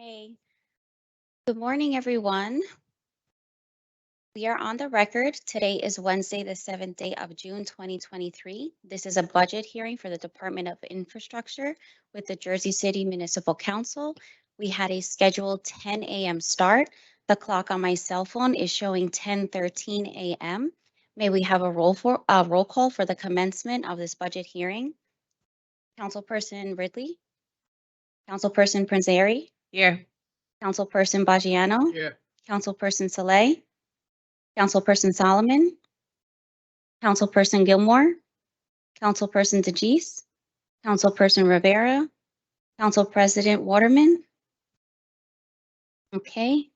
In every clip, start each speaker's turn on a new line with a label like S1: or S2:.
S1: Hey, good morning, everyone. We are on the record. Today is Wednesday, the 7th day of June, 2023. This is a budget hearing for the Department of Infrastructure with the Jersey City Municipal Council. We had a scheduled 10 a.m. start. The clock on my cell phone is showing 10:13 a.m. May we have a roll call for the commencement of this budget hearing? Councilperson Ridley, Councilperson Prinzeri,
S2: Here.
S1: Councilperson Baggiano,
S2: Here.
S1: Councilperson Saleh, Councilperson Solomon, Councilperson Gilmore, Councilperson DeGise, Councilperson Rivera, Council President Waterman. Okay,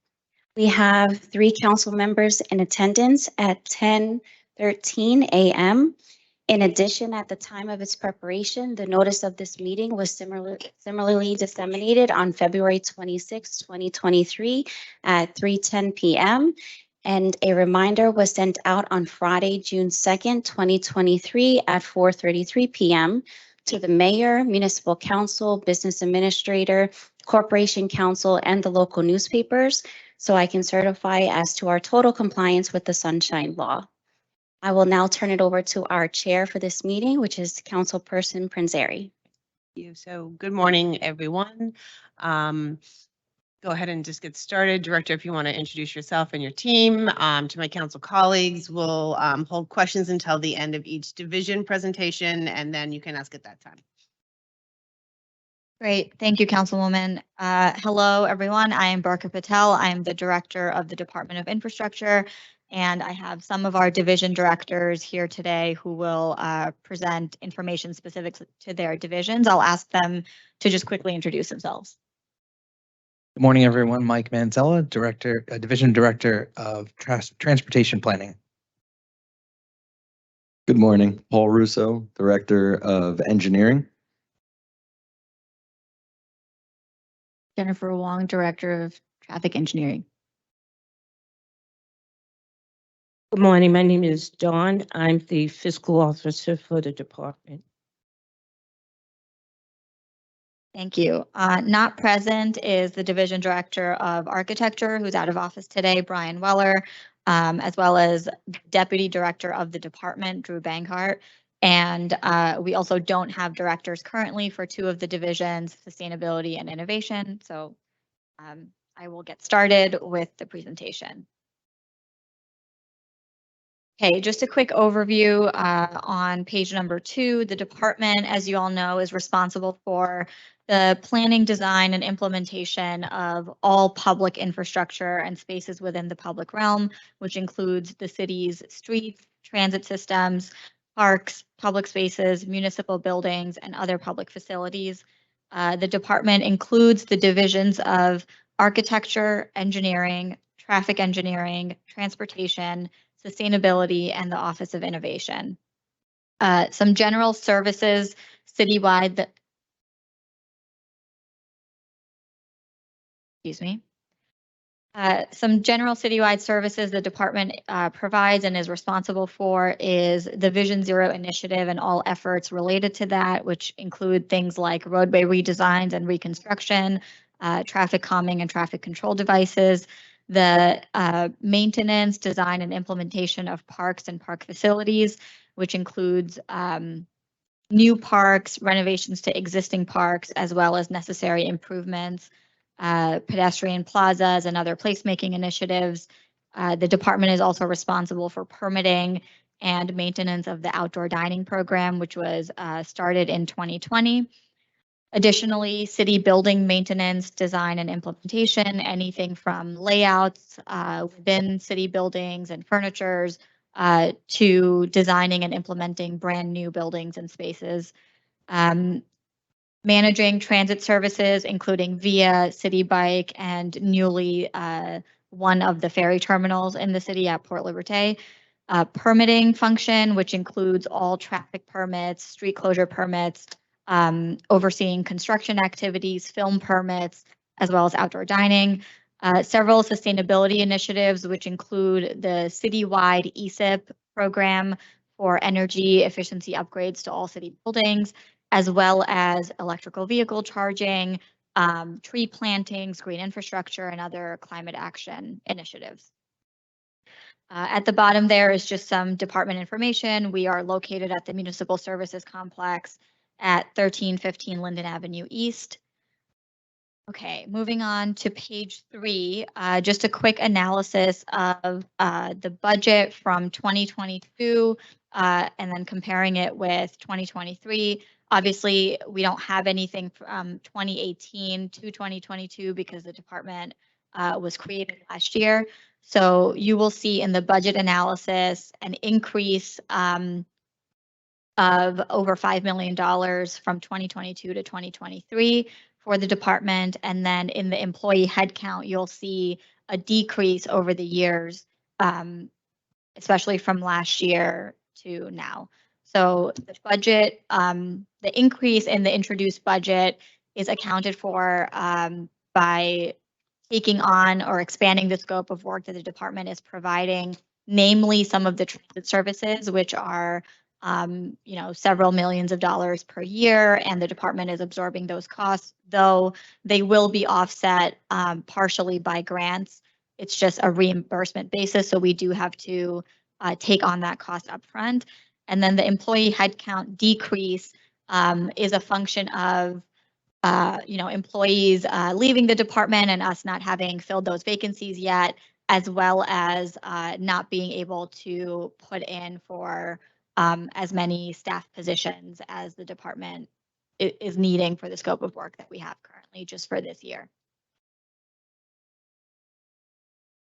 S1: we have 3 council members in attendance at 10:13 a.m. In addition, at the time of its preparation, the notice of this meeting was similarly disseminated on February 26, 2023 at 3:10 p.m. And a reminder was sent out on Friday, June 2nd, 2023 at 4:33 p.m. to the mayor, municipal council, business administrator, corporation council, and the local newspapers, so I can certify as to our total compliance with the Sunshine Law. I will now turn it over to our chair for this meeting, which is Councilperson Prinzeri.
S2: So good morning, everyone. Go ahead and just get started. Director, if you want to introduce yourself and your team. To my council colleagues, we'll hold questions until the end of each division presentation, and then you can ask at that time.
S3: Great. Thank you, Councilwoman. Hello, everyone. I am Barka Patel. I am the Director of the Department of Infrastructure, and I have some of our division directors here today who will present information specific to their divisions. I'll ask them to just quickly introduce themselves.
S4: Good morning, everyone. Mike Manzella, Division Director of Transportation Planning.
S5: Good morning. Paul Russo, Director of Engineering.
S3: Jennifer Wong, Director of Traffic Engineering.
S6: Good morning. My name is Dawn. I'm the fiscal officer for the department.
S3: Thank you. Not present is the Division Director of Architecture, who's out of office today, Brian Weller, as well as Deputy Director of the department, Drew Banghart. And we also don't have directors currently for 2 of the divisions, Sustainability and Innovation. So I will get started with the presentation. Okay, just a quick overview on page number 2. The department, as you all know, is responsible for the planning, design, and implementation of all public infrastructure and spaces within the public realm, which includes the city's streets, transit systems, parks, public spaces, municipal buildings, and other public facilities. The department includes the divisions of architecture, engineering, traffic engineering, transportation, sustainability, and the Office of Innovation. Some general services citywide some general citywide services the department provides and is responsible for is the Vision Zero initiative and all efforts related to that, which include things like roadway redesigns and reconstruction, traffic calming and traffic control devices, the maintenance, design, and implementation of parks and park facilities, which includes new parks, renovations to existing parks, as well as necessary improvements, pedestrian plazas, and other placemaking initiatives. The department is also responsible for permitting and maintenance of the outdoor dining program, which was started in 2020. Additionally, city building maintenance, design, and implementation, anything from layouts within city buildings and furnitures to designing and implementing brand new buildings and spaces. Managing transit services, including Via, City Bike, and newly one of the ferry terminals in the city at Port Liberté. Permitting function, which includes all traffic permits, street closure permits, overseeing construction activities, film permits, as well as outdoor dining. Several sustainability initiatives, which include the citywide ESIP program for energy efficiency upgrades to all city buildings, as well as electrical vehicle charging, tree plantings, green infrastructure, and other climate action initiatives. At the bottom there is just some department information. We are located at the Municipal Services Complex at 1315 Linden Avenue East. Okay, moving on to page 3, just a quick analysis of the budget from 2022 and then comparing it with 2023. Obviously, we don't have anything from 2018 to 2022 because the department was created last year. So you will see in the budget analysis an increase of over $5 million from 2022 to 2023 for the department. And then in the employee headcount, you'll see a decrease over the years, especially from last year to now. So the budget, the increase in the introduced budget is accounted for by taking on or expanding the scope of work that the department is providing, namely some of the transit services, which are several millions of dollars per year, and the department is absorbing those costs, though they will be offset partially by grants. It's just a reimbursement basis, so we do have to take on that cost upfront. And then the employee headcount decrease is a function of employees leaving the department and us not having filled those vacancies yet, as well as not being able to put in for as many staff positions as the department is needing for the scope of work that we have currently just for this year.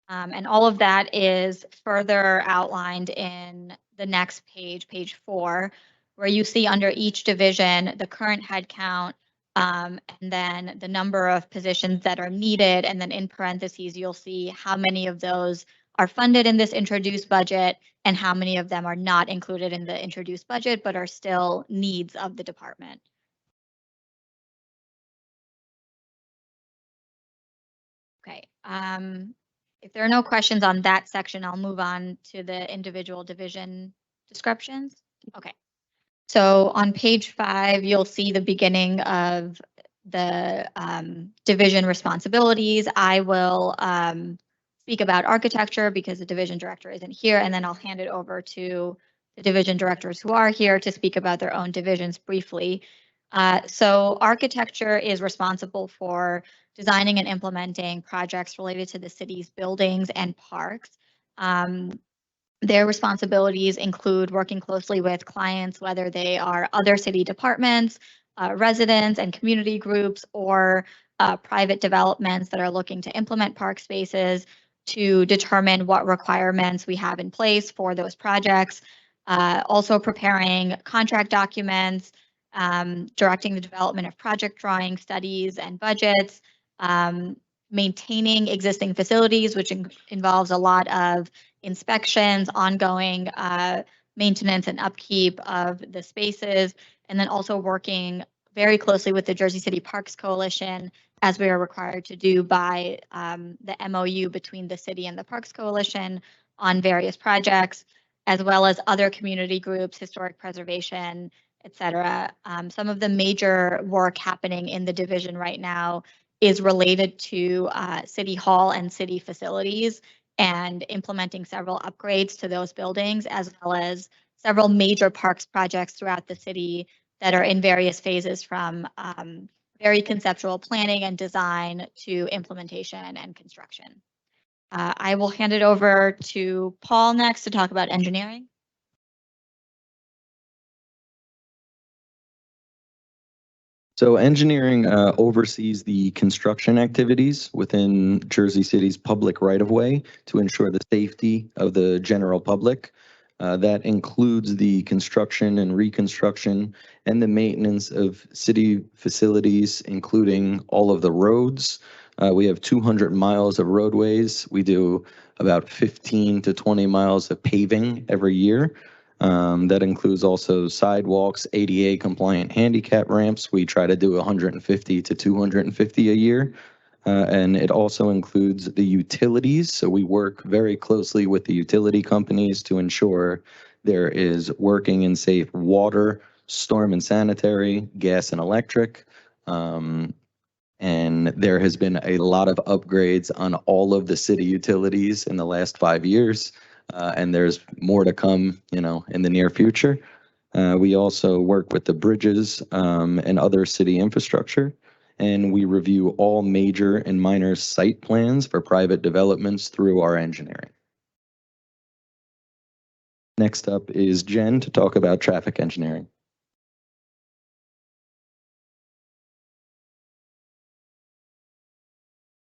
S3: And all of that is further outlined in the next page, page 4, where you see under each division the current headcount, and then the number of positions that are needed. And then in parentheses, you'll see how many of those are funded in this introduced budget and how many of them are not included in the introduced budget, but are still needs of the department. Okay. If there are no questions on that section, I'll move on to the individual division descriptions. Okay. So on page 5, you'll see the beginning of the division responsibilities. I will speak about architecture because the division director isn't here, and then I'll hand it over to the division directors who are here to speak about their own divisions briefly. So architecture is responsible for designing and implementing projects related to the city's buildings and parks. Their responsibilities include working closely with clients, whether they are other city departments, residents and community groups, or private developments that are looking to implement park spaces, to determine what requirements we have in place for those projects. Also preparing contract documents, directing the development of project drawing studies and budgets, maintaining existing facilities, which involves a lot of inspections, ongoing maintenance and upkeep of the spaces, and then also working very closely with the Jersey City Parks Coalition, as we are required to do by the MOU between the city and the Parks Coalition on various projects, as well as other community groups, historic preservation, etc. Some of the major work happening in the division right now is related to City Hall and city facilities, and implementing several upgrades to those buildings, as well as several major parks projects throughout the city that are in various phases, from very conceptual planning and design to implementation and construction. I will hand it over to Paul next to talk about engineering.
S5: So engineering oversees the construction activities within Jersey City's public right-of-way to ensure the safety of the general public. That includes the construction and reconstruction and the maintenance of city facilities, including all of the roads. We have 200 miles of roadways. We do about 15 to 20 miles of paving every year. That includes also sidewalks, ADA compliant handicap ramps. We try to do 150 to 250 a year. And it also includes the utilities. So we work very closely with the utility companies to ensure there is working and safe water, storm and sanitary, gas and electric. And there has been a lot of upgrades on all of the city utilities in the last 5 years. And there's more to come, in the near future. We also work with the bridges and other city infrastructure. And we review all major and minor site plans for private developments through our engineering. Next up is Jen to talk about traffic engineering.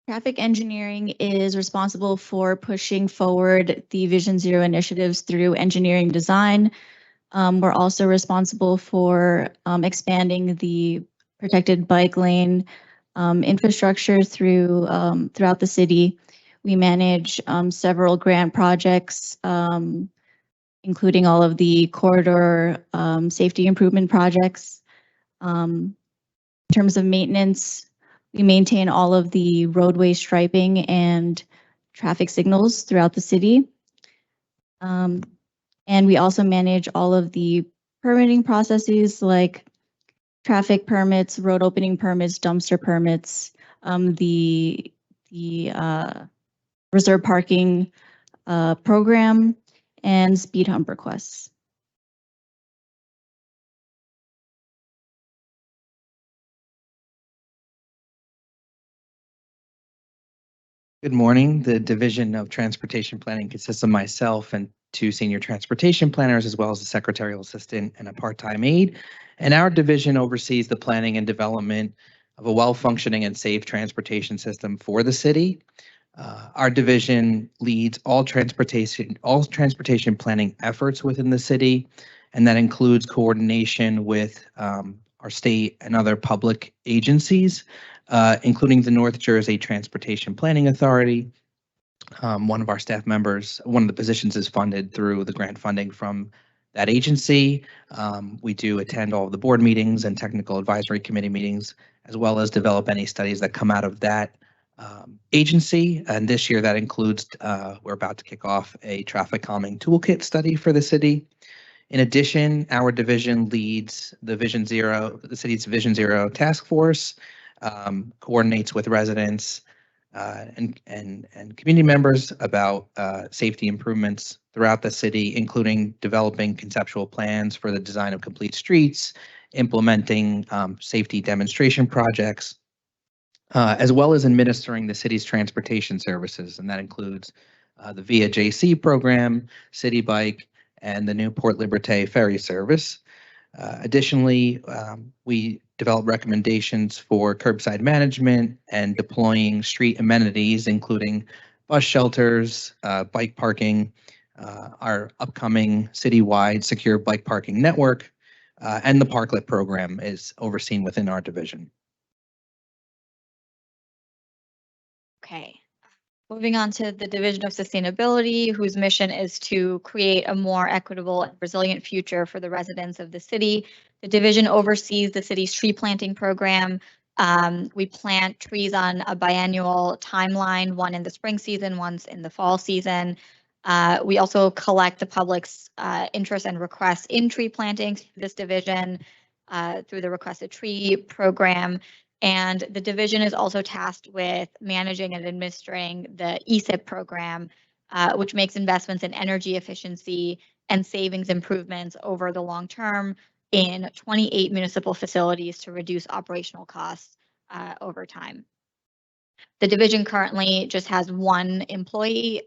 S7: Traffic engineering is responsible for pushing forward the Vision Zero initiatives through engineering design. We're also responsible for expanding the protected bike lane infrastructure throughout the city. We manage several grant projects, including all of the corridor safety improvement projects. In terms of maintenance, we maintain all of the roadway striping and traffic signals throughout the city. And we also manage all of the permitting processes like traffic permits, road opening permits, dumpster permits, the reserve parking program, and speed hump requests.
S4: Good morning. The Division of Transportation Planning consists of myself and 2 senior transportation planners, as well as a secretarial assistant and a part-time aide. And our division oversees the planning and development of a well-functioning and safe transportation system for the city. Our division leads all transportation planning efforts within the city, and that includes coordination with our state and other public agencies, including the North Jersey Transportation Planning Authority. One of our staff members, one of the positions is funded through the grant funding from that agency. We do attend all of the board meetings and technical advisory committee meetings, as well as develop any studies that come out of that agency. And this year that includes, we're about to kick off a traffic calming toolkit study for the city. In addition, our division leads the city's Vision Zero task force, coordinates with residents and community members about safety improvements throughout the city, including developing conceptual plans for the design of complete streets, implementing safety demonstration projects, as well as administering the city's transportation services. And that includes the Via JC program, City Bike, and the new Port Liberté ferry service. Additionally, we develop recommendations for curbside management and deploying street amenities, including bus shelters, bike parking, our upcoming citywide secure bike parking network, and the Parklet program is overseen within our division.
S3: Okay. Moving on to the Division of Sustainability, whose mission is to create a more equitable and resilient future for the residents of the city. The division oversees the city's tree planting program. We plant trees on a biannual timeline, one in the spring season, once in the fall season. We also collect the public's interest and requests in tree plantings through this division through the Requested Tree program. And the division is also tasked with managing and administering the ESIP program, which makes investments in energy efficiency and savings improvements over the long term in 28 municipal facilities to reduce operational costs over time. The division currently just has 1 employee.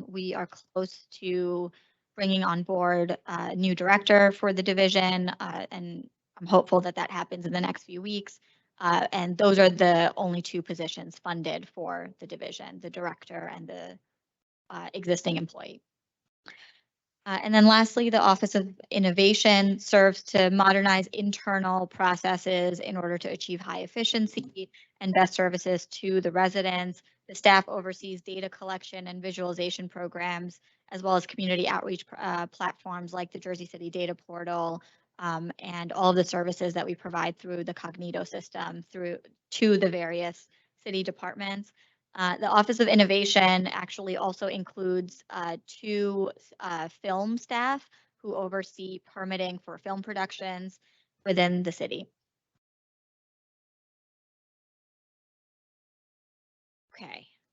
S3: We are close to bringing on board a new director for the division, and I'm hopeful that that happens in the next few weeks. And those are the only 2 positions funded for the division, the director and the existing employee. And then lastly, the Office of Innovation serves to modernize internal processes in order to achieve high efficiency and best services to the residents. The staff oversees data collection and visualization programs, as well as community outreach platforms like the Jersey City Data Portal, and all of the services that we provide through the Cognito system to the various city departments. The Office of Innovation actually also includes 2 film staff who oversee permitting for film productions within the city.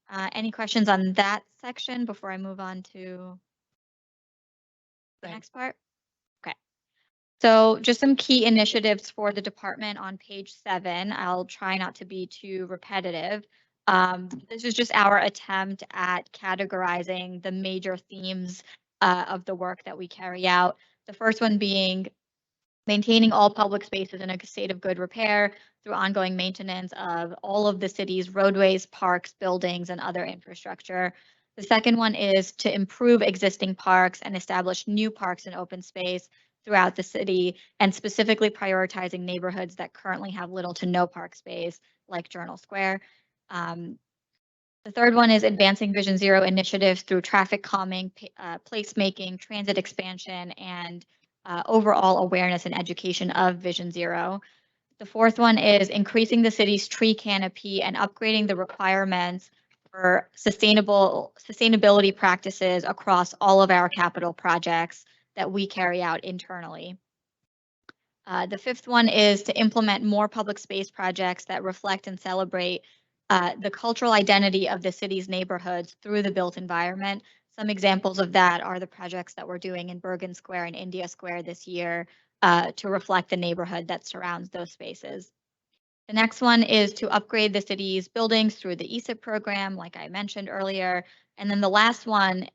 S3: Any questions on that section before I move on to the
S2: Right.
S3: next part? Okay. So just some key initiatives for the department on page 7. I'll try not to be too repetitive. This is just our attempt at categorizing the major themes of the work that we carry out. The first one being maintaining all public spaces in a state of good repair through ongoing maintenance of all of the city's roadways, parks, buildings, and other infrastructure. The second one is to improve existing parks and establish new parks and open space throughout the city, and specifically prioritizing neighborhoods that currently have little to no park space, like Journal Square. The third one is advancing Vision Zero initiatives through traffic calming, placemaking, transit expansion, and overall awareness and education of Vision Zero. The fourth one is increasing the city's tree canopy and upgrading the requirements for sustainability practices across all of our capital projects that we carry out internally. The fifth one is to implement more public space projects that reflect and celebrate the cultural identity of the city's neighborhoods through the built environment. Some examples of that are the projects that we're doing in Bergen Square and India Square this year to reflect the neighborhood that surrounds those spaces. The next one is to upgrade the city's buildings through the ESIP program, like I mentioned earlier. And then the last one,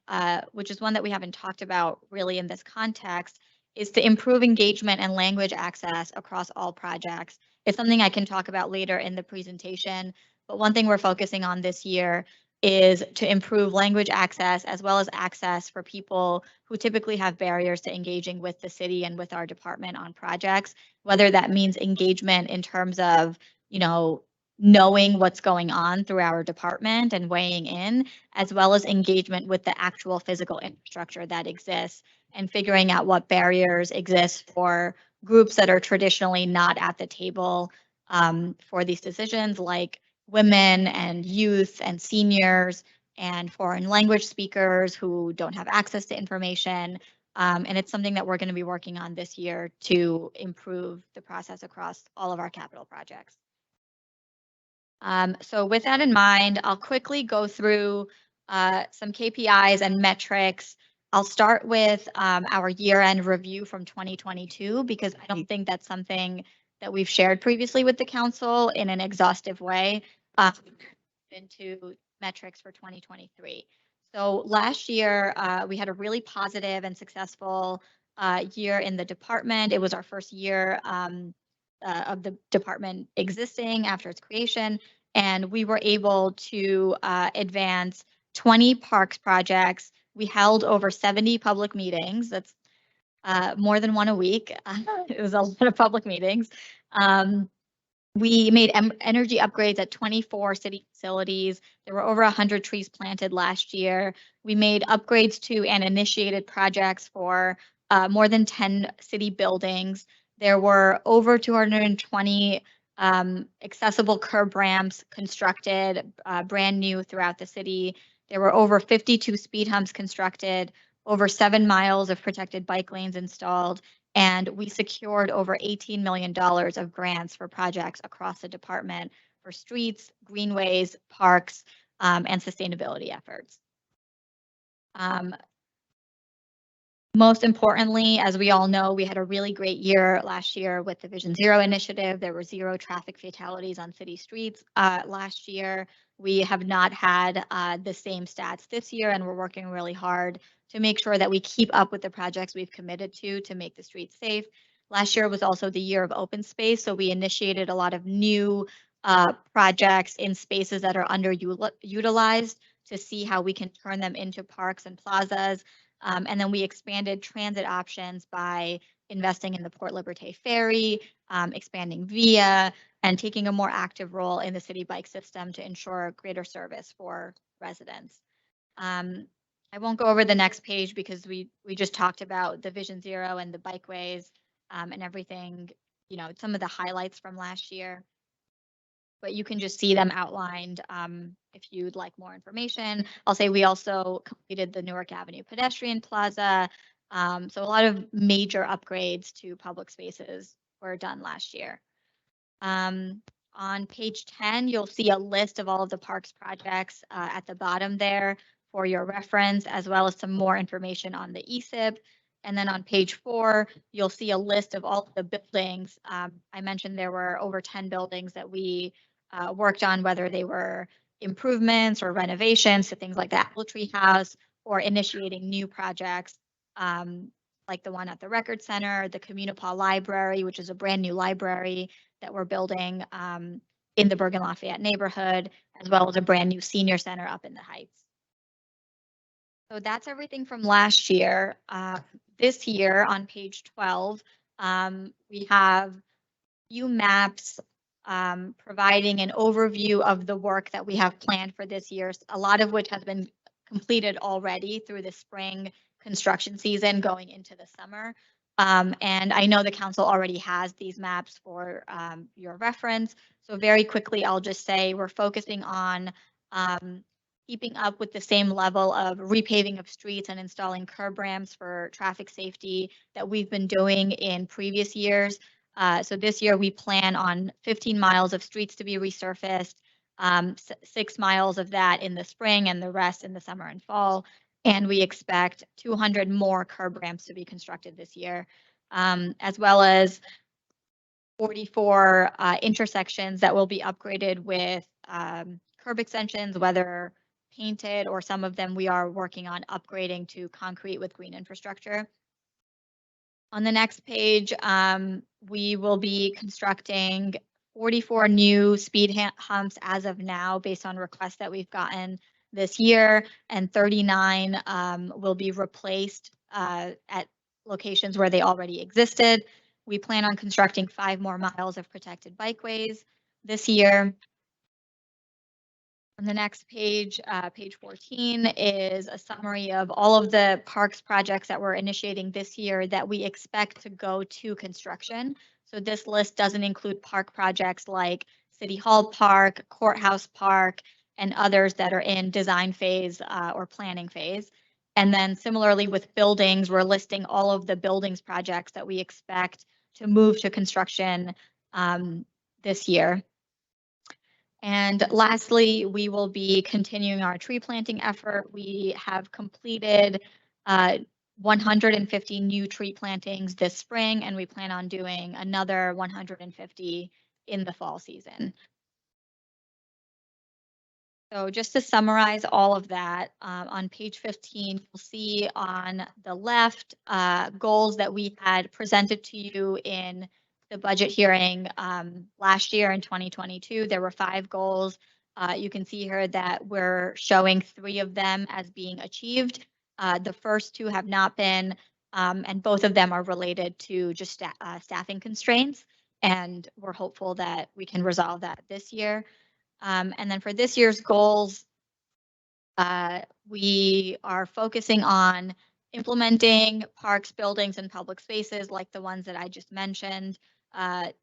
S3: which is one that we haven't talked about really in this context, is to improve engagement and language access across all projects. It's something I can talk about later in the presentation, but one thing we're focusing on this year is to improve language access as well as access for people who typically have barriers to engaging with the city and with our department on projects, whether that means engagement in terms of, knowing what's going on through our department and weighing in, as well as engagement with the actual physical infrastructure that exists and figuring out what barriers exist for groups that are traditionally not at the table for these decisions, like women and youth and seniors and foreign language speakers who don't have access to information. And it's something that we're going to be working on this year to improve the process across all of our capital projects. So with that in mind, I'll quickly go through some KPIs and metrics. I'll start with our year-end review from 2022, because I don't think that's something that we've shared previously with the council in an exhaustive way into metrics for 2023. So last year, we had a really positive and successful year in the department. It was our first year of the department existing after its creation, and we were able to advance 20 parks projects. We held over 70 public meetings. That's more than one a week. It was a lot of public meetings. We made energy upgrades at 24 city facilities. There were over 100 trees planted last year. We made upgrades to and initiated projects for more than 10 city buildings. There were over 220 accessible curb ramps constructed, brand new throughout the city. There were over 52 speed humps constructed, over 7 miles of protected bike lanes installed, and we secured over $18 million of grants for projects across the department for streets, greenways, parks, and sustainability efforts. Most importantly, as we all know, we had a really great year last year with the Vision Zero initiative. There were 0 traffic fatalities on city streets last year. We have not had the same stats this year, and we're working really hard to make sure that we keep up with the projects we've committed to make the streets safe. Last year was also the year of open space, so we initiated a lot of new projects in spaces that are underutilized to see how we can turn them into parks and plazas. And then we expanded transit options by investing in the Port Liberté ferry, expanding VIA, and taking a more active role in the city bike system to ensure greater service for residents. I won't go over the next page because we just talked about the Vision Zero and the bikeways and everything, some of the highlights from last year. But you can just see them outlined if you'd like more information. I'll say we also completed the Newark Avenue pedestrian plaza. So a lot of major upgrades to public spaces were done last year. On page 10, you'll see a list of all of the parks projects at the bottom there for your reference, as well as some more information on the ESIB. And then on page 4, you'll see a list of all of the buildings. I mentioned there were over 10 buildings that we worked on, whether they were improvements or renovations to things like the Apple Tree House or initiating new projects, like the one at the Record Center, the Communipaw Library, which is a brand new library that we're building in the Bergen Lafayette neighborhood, as well as a brand new senior center up in the Heights. So that's everything from last year. This year on page 12, we have few maps providing an overview of the work that we have planned for this year, a lot of which has been completed already through the spring construction season going into the summer. And I know the council already has these maps for your reference. So very quickly, I'll just say we're focusing on keeping up with the same level of repaving of streets and installing curb ramps for traffic safety that we've been doing in previous years. So this year we plan on 15 miles of streets to be resurfaced, 6 miles of that in the spring and the rest in the summer and fall. And we expect 200 more curb ramps to be constructed this year, as well as 44 intersections that will be upgraded with curb extensions, whether painted or some of them we are working on upgrading to concrete with green infrastructure. On the next page, we will be constructing 44 new speed humps as of now based on requests that we've gotten this year, and 39 will be replaced at locations where they already existed. We plan on constructing 5 more miles of protected bikeways this year. On the next page, page 14, is a summary of all of the parks projects that we're initiating this year that we expect to go to construction. So this list doesn't include park projects like City Hall Park, Courthouse Park, and others that are in design phase or planning phase. And then similarly with buildings, we're listing all of the buildings projects that we expect to move to construction this year. And lastly, we will be continuing our tree planting effort. We have completed 150 new tree plantings this spring, and we plan on doing another 150 in the fall season. So just to summarize all of that, on page 15, you'll see on the left goals that we had presented to you in the budget hearing last year in 2022. There were 5 goals. You can see here that we're showing 3 of them as being achieved. The first 2 have not been, and both of them are related to just staffing constraints. And we're hopeful that we can resolve that this year. And then for this year's goals, we are focusing on implementing parks, buildings, and public spaces like the ones that I just mentioned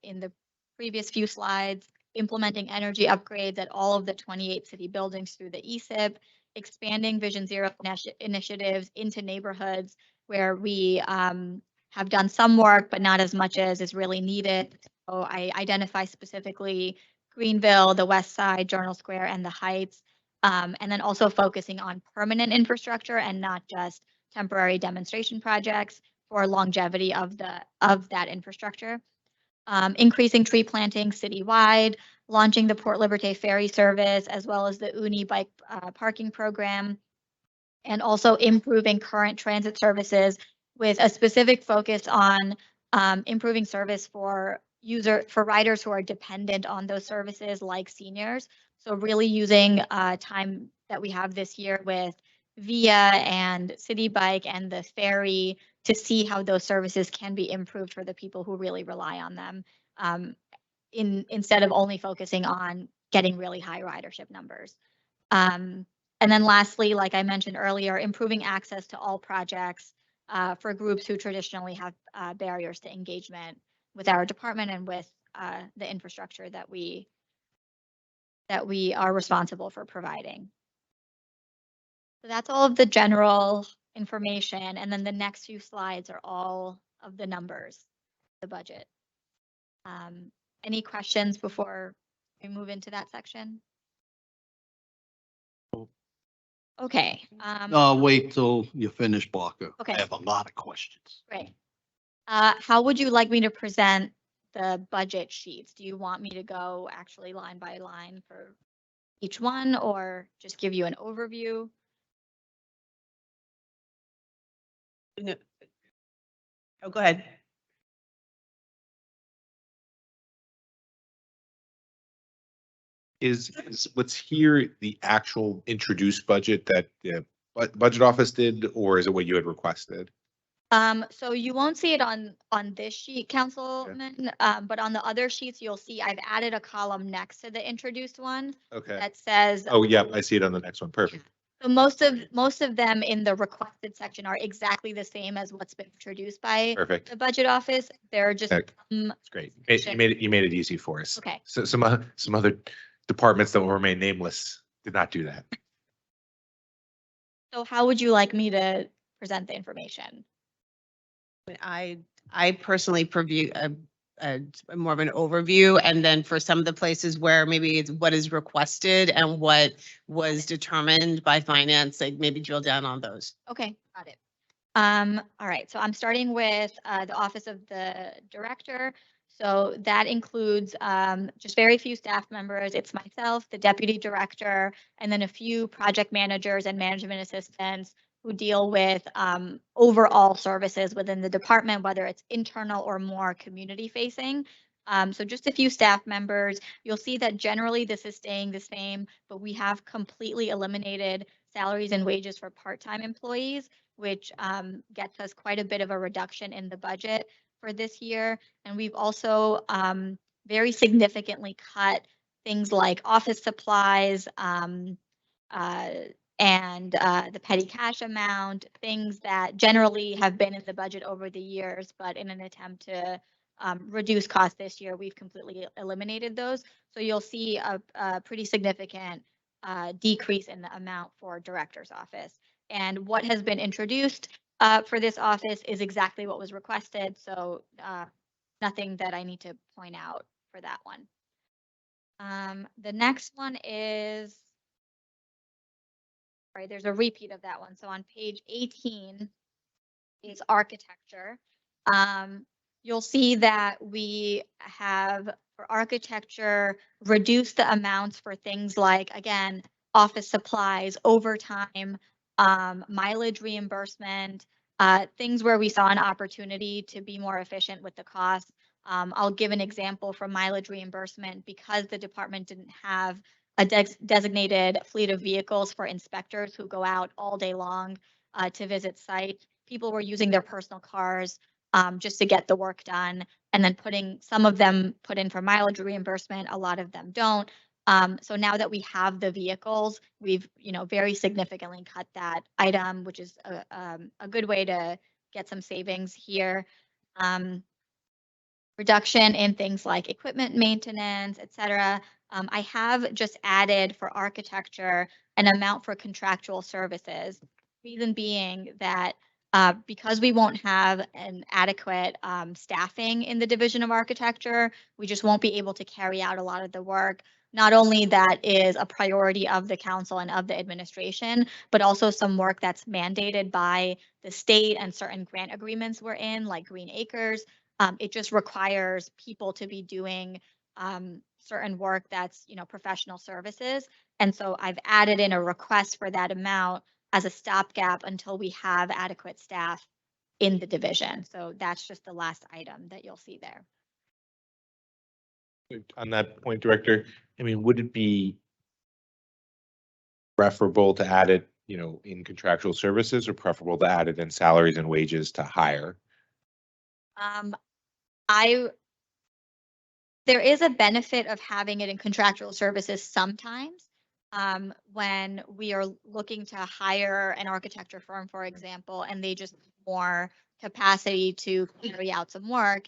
S3: in the previous few slides, implementing energy upgrades at all of the 28 city buildings through the ESIB, expanding Vision Zero initiatives into neighborhoods where we have done some work, but not as much as is really needed. So I identify specifically Greenville, the West Side, Journal Square, and the Heights, and then also focusing on permanent infrastructure and not just temporary demonstration projects for longevity of that infrastructure. Increasing tree planting citywide, launching the Port Liberté ferry service, as well as the Uni bike parking program, and also improving current transit services with a specific focus on improving service for riders who are dependent on those services like seniors. So really using time that we have this year with VIA and City Bike and the ferry to see how those services can be improved for the people who really rely on them, instead of only focusing on getting really high ridership numbers. And then lastly, like I mentioned earlier, improving access to all projects for groups who traditionally have barriers to engagement with our department and with the infrastructure that we are responsible for providing. So that's all of the general information. And then the next few slides are all of the numbers, the budget. Any questions before We move into that section. Okay.
S8: Wait till you finish, Barker.
S3: Okay.
S8: I have a lot of questions.
S3: Great. How would you like me to present the budget sheets? Do you want me to go actually line by line for each one or just give you an overview?
S2: No. Oh, go ahead.
S9: Is what's here the actual introduced budget that the budget office did, or is it what you had requested?
S3: So you won't see it on this sheet, Councilman, but on the other sheets, you'll see I've added a column next to the introduced one
S9: Okay.
S3: that says.
S9: Oh, yeah, I see it on the next one. Perfect.
S3: So most of them in the requested section are exactly the same as what's been introduced by
S9: Perfect.
S3: the budget office. They're just,
S9: Heck. It's great. You made it easy for us.
S3: okay.
S9: So some other departments that will remain nameless did not do that.
S3: So how would you like me to present the information?
S2: I personally preview a more of an overview, and then for some of the places where maybe it's what is requested and what was determined by finance, like maybe drill down on those.
S3: Okay, got it. All right, so I'm starting with the Office of the Director. So that includes just very few staff members. It's myself, the Deputy Director, and then a few project managers and management assistants who deal with overall services within the department, whether it's internal or more community facing. So just a few staff members. You'll see that generally this is staying the same, but we have completely eliminated salaries and wages for part-time employees, which gets us quite a bit of a reduction in the budget for this year. And we've also very significantly cut things like office supplies, and the petty cash amount, things that generally have been in the budget over the years, but in an attempt to reduce costs this year, we've completely eliminated those. So you'll see a pretty significant decrease in the amount for director's office. And what has been introduced for this office is exactly what was requested. So nothing that I need to point out for that one. The next one is, right, there's a repeat of that one. So on page 18 is architecture. You'll see that we have for architecture reduced the amounts for things like, again, office supplies, overtime, mileage reimbursement, things where we saw an opportunity to be more efficient with the cost. I'll give an example from mileage reimbursement because the department didn't have a designated fleet of vehicles for inspectors who go out all day long to visit site. People were using their personal cars just to get the work done, and then putting some of them put in for mileage reimbursement. A lot of them don't. So now that we have the vehicles, we've very significantly cut that item, which is a good way to get some savings here. Reduction in things like equipment maintenance, et cetera. I have just added for architecture an amount for contractual services. Reason being that because we won't have an adequate staffing in the Division of Architecture, we just won't be able to carry out a lot of the work. Not only that is a priority of the council and of the administration, but also some work that's mandated by the state and certain grant agreements we're in, like Green Acres. It just requires people to be doing certain work that's, professional services. And so I've added in a request for that amount as a stopgap until we have adequate staff in the division. So that's just the last item that you'll see there.
S9: On that point, Director, I mean, would it be preferable to add it, in contractual services, or preferable to add it in salaries and wages to hire?
S3: There is a benefit of having it in contractual services sometimes. When we are looking to hire an architecture firm, for example, and they just have more capacity to carry out some work,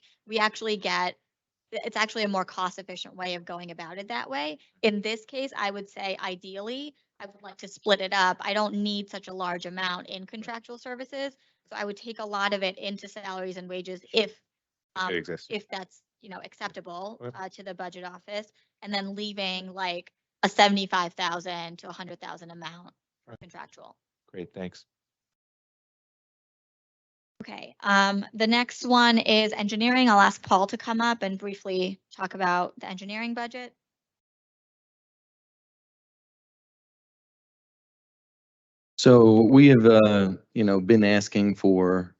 S3: it's actually a more cost efficient way of going about it that way. In this case, I would say ideally, I would like to split it up. I don't need such a large amount in contractual services. So I would take a lot of it into salaries and wages if
S9: It exists.
S3: if that's acceptable
S9: Right.
S3: to the budget office, and then leaving like a 75,000 to 100,000 amount
S9: Right.
S3: contractual.
S9: Great, thanks.
S3: Okay, the next one is engineering. I'll ask Paul to come up and briefly talk about the engineering budget.
S5: So we have, been asking for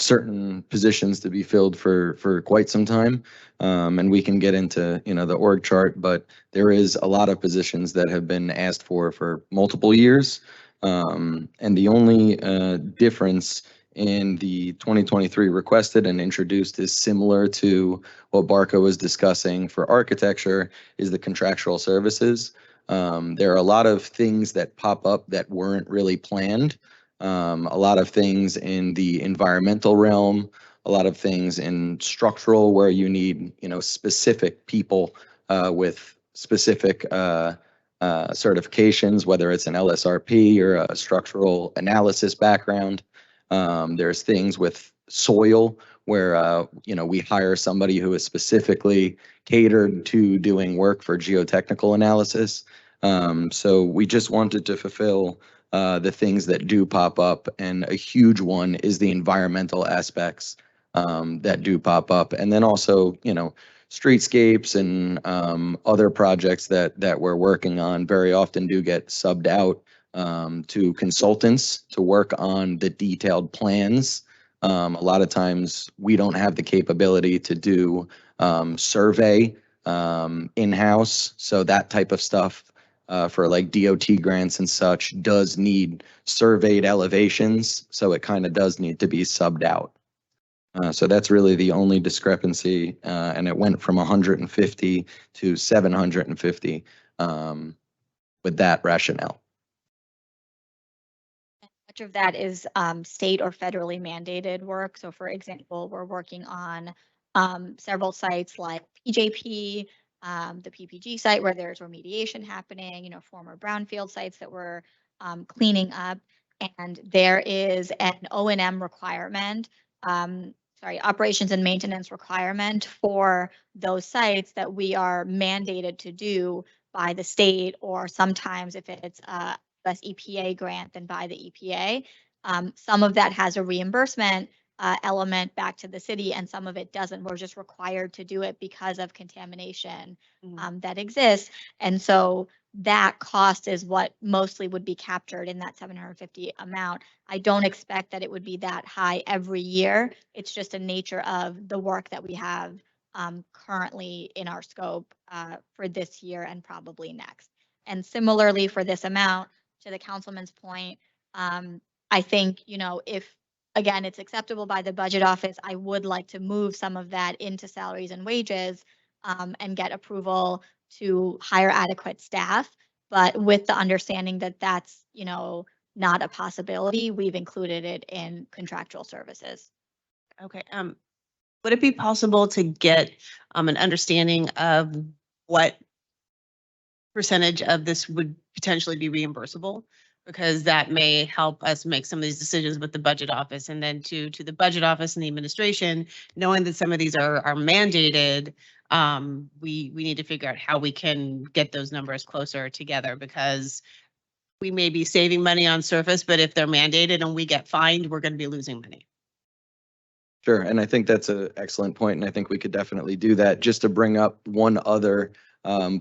S5: certain positions to be filled for quite some time. And we can get into, the org chart, but there is a lot of positions that have been asked for multiple years. And the only difference in the 2023 requested and introduced is similar to what Barca was discussing for architecture, is the contractual services. There are a lot of things that pop up that weren't really planned. A lot of things in the environmental realm, a lot of things in structural where you need, specific people with specific certifications, whether it's an LSRP or a structural analysis background. There's things with soil where, we hire somebody who is specifically catered to doing work for geotechnical analysis. So we just wanted to fulfill the things that do pop up, and a huge one is the environmental aspects that do pop up, and then also, streetscapes and other projects that we're working on very often do get subbed out to consultants to work on the detailed plans. A lot of times we don't have the capability to do survey in-house, so that type of stuff for like DOT grants and such does need surveyed elevations, so it kind of does need to be subbed out. So that's really the only discrepancy, and it went from 150 to 750 with that rationale.
S3: Much of that is state or federally mandated work. So for example, we're working on several sites like PJP, the PPG site where there's remediation happening, former brownfield sites that we're cleaning up. And there is an O&M requirement, operations and maintenance requirement for those sites that we are mandated to do by the state, or sometimes if it's US EPA grant, then by the EPA. Some of that has a reimbursement element back to the city, and some of it doesn't. We're just required to do it because of contamination that exists. And so that cost is what mostly would be captured in that 750 amount. I don't expect that it would be that high every year. It's just a nature of the work that we have currently in our scope for this year and probably next. And similarly for this amount, to the councilman's point, I think, if, again, it's acceptable by the budget office, I would like to move some of that into salaries and wages and get approval to hire adequate staff. But with the understanding that that's, not a possibility, we've included it in contractual services.
S2: Okay. Would it be possible to get an understanding of what percentage of this would potentially be reimbursable? Because that may help us make some of these decisions with the budget office, and then to the budget office and the administration, knowing that some of these are mandated, we need to figure out how we can get those numbers closer together, because we may be saving money on surface, but if they're mandated and we get fined, we're going to be losing money.
S5: Sure, and I think that's an excellent point, and I think we could definitely do that. Just to bring up one other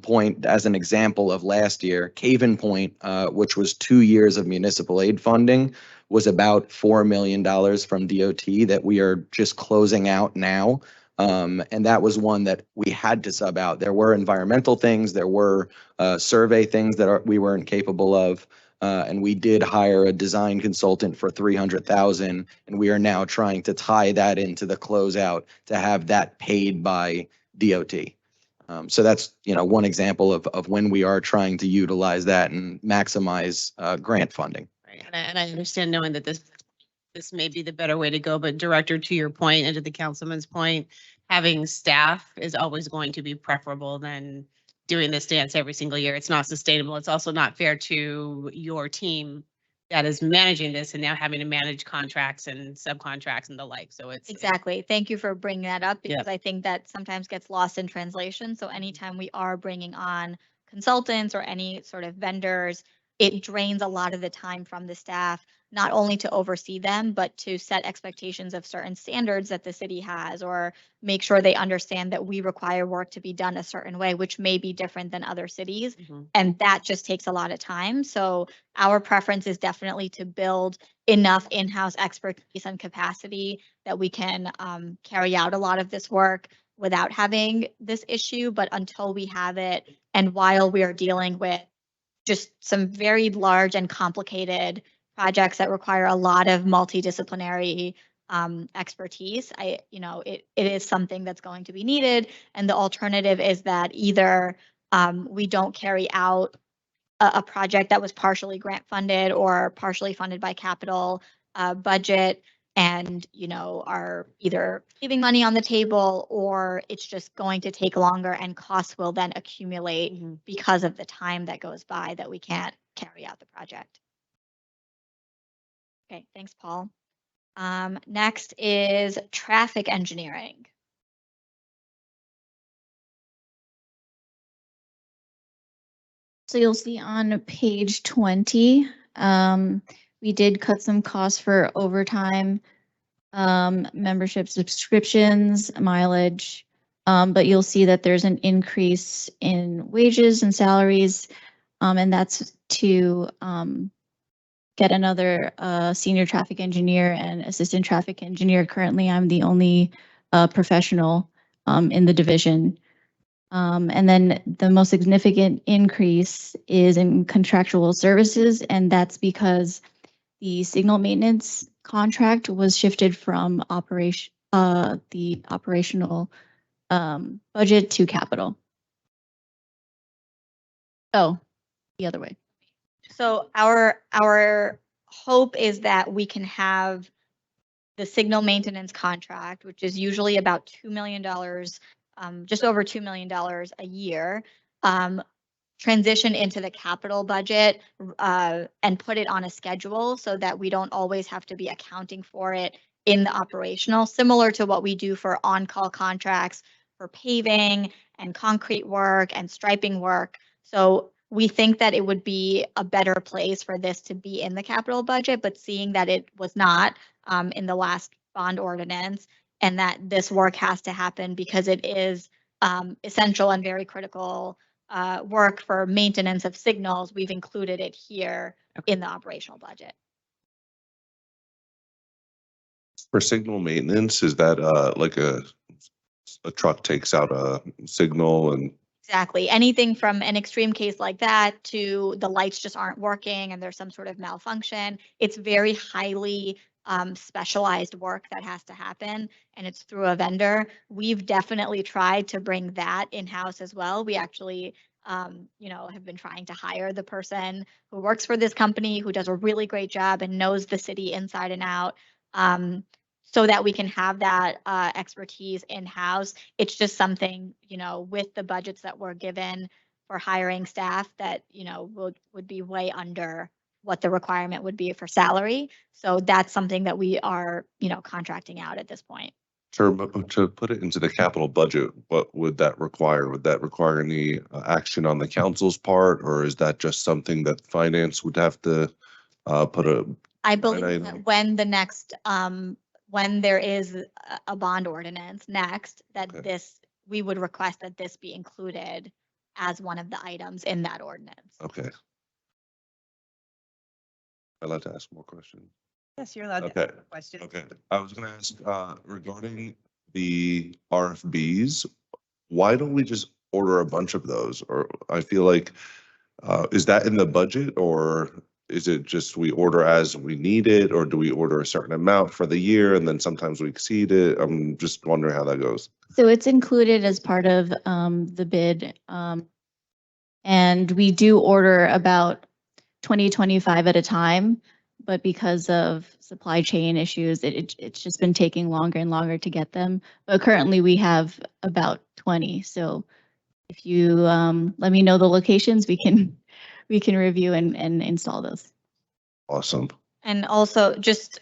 S5: point as an example of last year, Caven Point, which was 2 years of municipal aid funding, was about $4 million from DOT that we are just closing out now. And that was one that we had to sub out. There were environmental things, there were survey things that we weren't capable of. And we did hire a design consultant for $300,000, and we are now trying to tie that into the closeout to have that paid by DOT. So that's, one example of when we are trying to utilize that and maximize grant funding.
S2: Right. And I understand, knowing that this may be the better way to go, but Director, to your point and to the councilman's point, having staff is always going to be preferable than doing this dance every single year. It's not sustainable. It's also not fair to your team that is managing this and now having to manage contracts and subcontracts and the like. So it's
S3: Exactly. Thank you for bringing that up
S2: Yeah.
S3: because I think that sometimes gets lost in translation. So anytime we are bringing on consultants or any sort of vendors, it drains a lot of the time from the staff, not only to oversee them, but to set expectations of certain standards that the city has or make sure they understand that we require work to be done a certain way, which may be different than other cities.
S2: Mhm.
S3: And that just takes a lot of time. So our preference is definitely to build enough in-house expertise and capacity that we can carry out a lot of this work without having this issue. But until we have it, and while we are dealing with just some very large and complicated projects that require a lot of multidisciplinary expertise, it is something that's going to be needed. And the alternative is that either we don't carry out a project that was partially grant funded or partially funded by capital budget and are either leaving money on the table or it's just going to take longer and costs will then accumulate
S2: Mhm.
S3: because of the time that goes by that we can't carry out the project. Okay, thanks, Paul. Next is traffic engineering.
S7: So you'll see on page 20, we did cut some costs for overtime, membership subscriptions, mileage. But you'll see that there's an increase in wages and salaries, and that's to get another senior traffic engineer and assistant traffic engineer. Currently, I'm the only professional in the division. And then the most significant increase is in contractual services, and that's because the signal maintenance contract was shifted from the operational budget to capital. Oh, the other way.
S3: So our hope is that we can have the signal maintenance contract, which is usually about $2 million, just over $2 million a year, transition into the capital budget and put it on a schedule so that we don't always have to be accounting for it in the operational, similar to what we do for on-call contracts for paving and concrete work and striping work. So we think that it would be a better place for this to be in the capital budget, but seeing that it was not in the last bond ordinance and that this work has to happen because it is essential and very critical work for maintenance of signals, we've included it here in the operational budget.
S10: For signal maintenance, is that like a truck takes out a signal and
S3: Exactly. Anything from an extreme case like that to the lights just aren't working and there's some sort of malfunction. It's very highly specialized work that has to happen and it's through a vendor. We've definitely tried to bring that in-house as well. We actually have been trying to hire the person who works for this company who does a really great job and knows the city inside and out. So that we can have that expertise in-house. It's just something, with the budgets that we're given for hiring staff that, would be way under what the requirement would be for salary. So that's something that we are, contracting out at this point.
S10: to put it into the capital budget, what would that require? Would that require any action on the council's part, or is that just something that finance would have to put a?
S3: I believe
S10: item.
S3: that when the next, when there is a bond ordinance next, that
S10: Okay.
S3: we would request that this be included as one of the items in that ordinance.
S10: Okay. I'd like to ask more questions.
S2: Yes, you're allowed to
S10: Okay.
S2: ask questions.
S10: Okay, I was gonna ask, regarding the RFBs, why don't we just order a bunch of those? Or I feel like, is that in the budget or is it just we order as we need it? Or do we order a certain amount for the year and then sometimes we exceed it? I'm just wondering how that goes.
S7: So it's included as part of the bid. And we do order about 25 at a time, but because of supply chain issues, it's just been taking longer and longer to get them. But currently we have about 20. So if you let me know the locations, we can review and install those.
S10: Awesome.
S3: And also just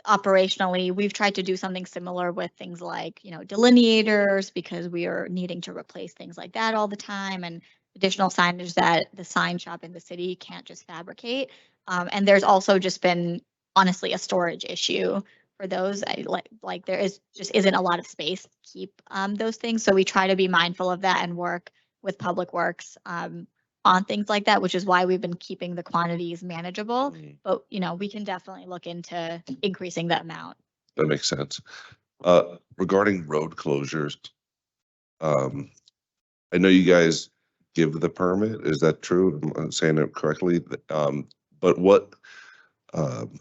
S3: operationally, we've tried to do something similar with things like, delineators, because we are needing to replace things like that all the time, and additional signage that the sign shop in the city can't just fabricate. And there's also just been honestly a storage issue for those. Like there isn't a lot of space to keep those things. So we try to be mindful of that and work with Public Works on things like that, which is why we've been keeping the quantities manageable. But, we can definitely look into increasing the amount.
S10: That makes sense. Regarding road closures, I know you guys give the permit. Is that true? Am I saying it correctly? But what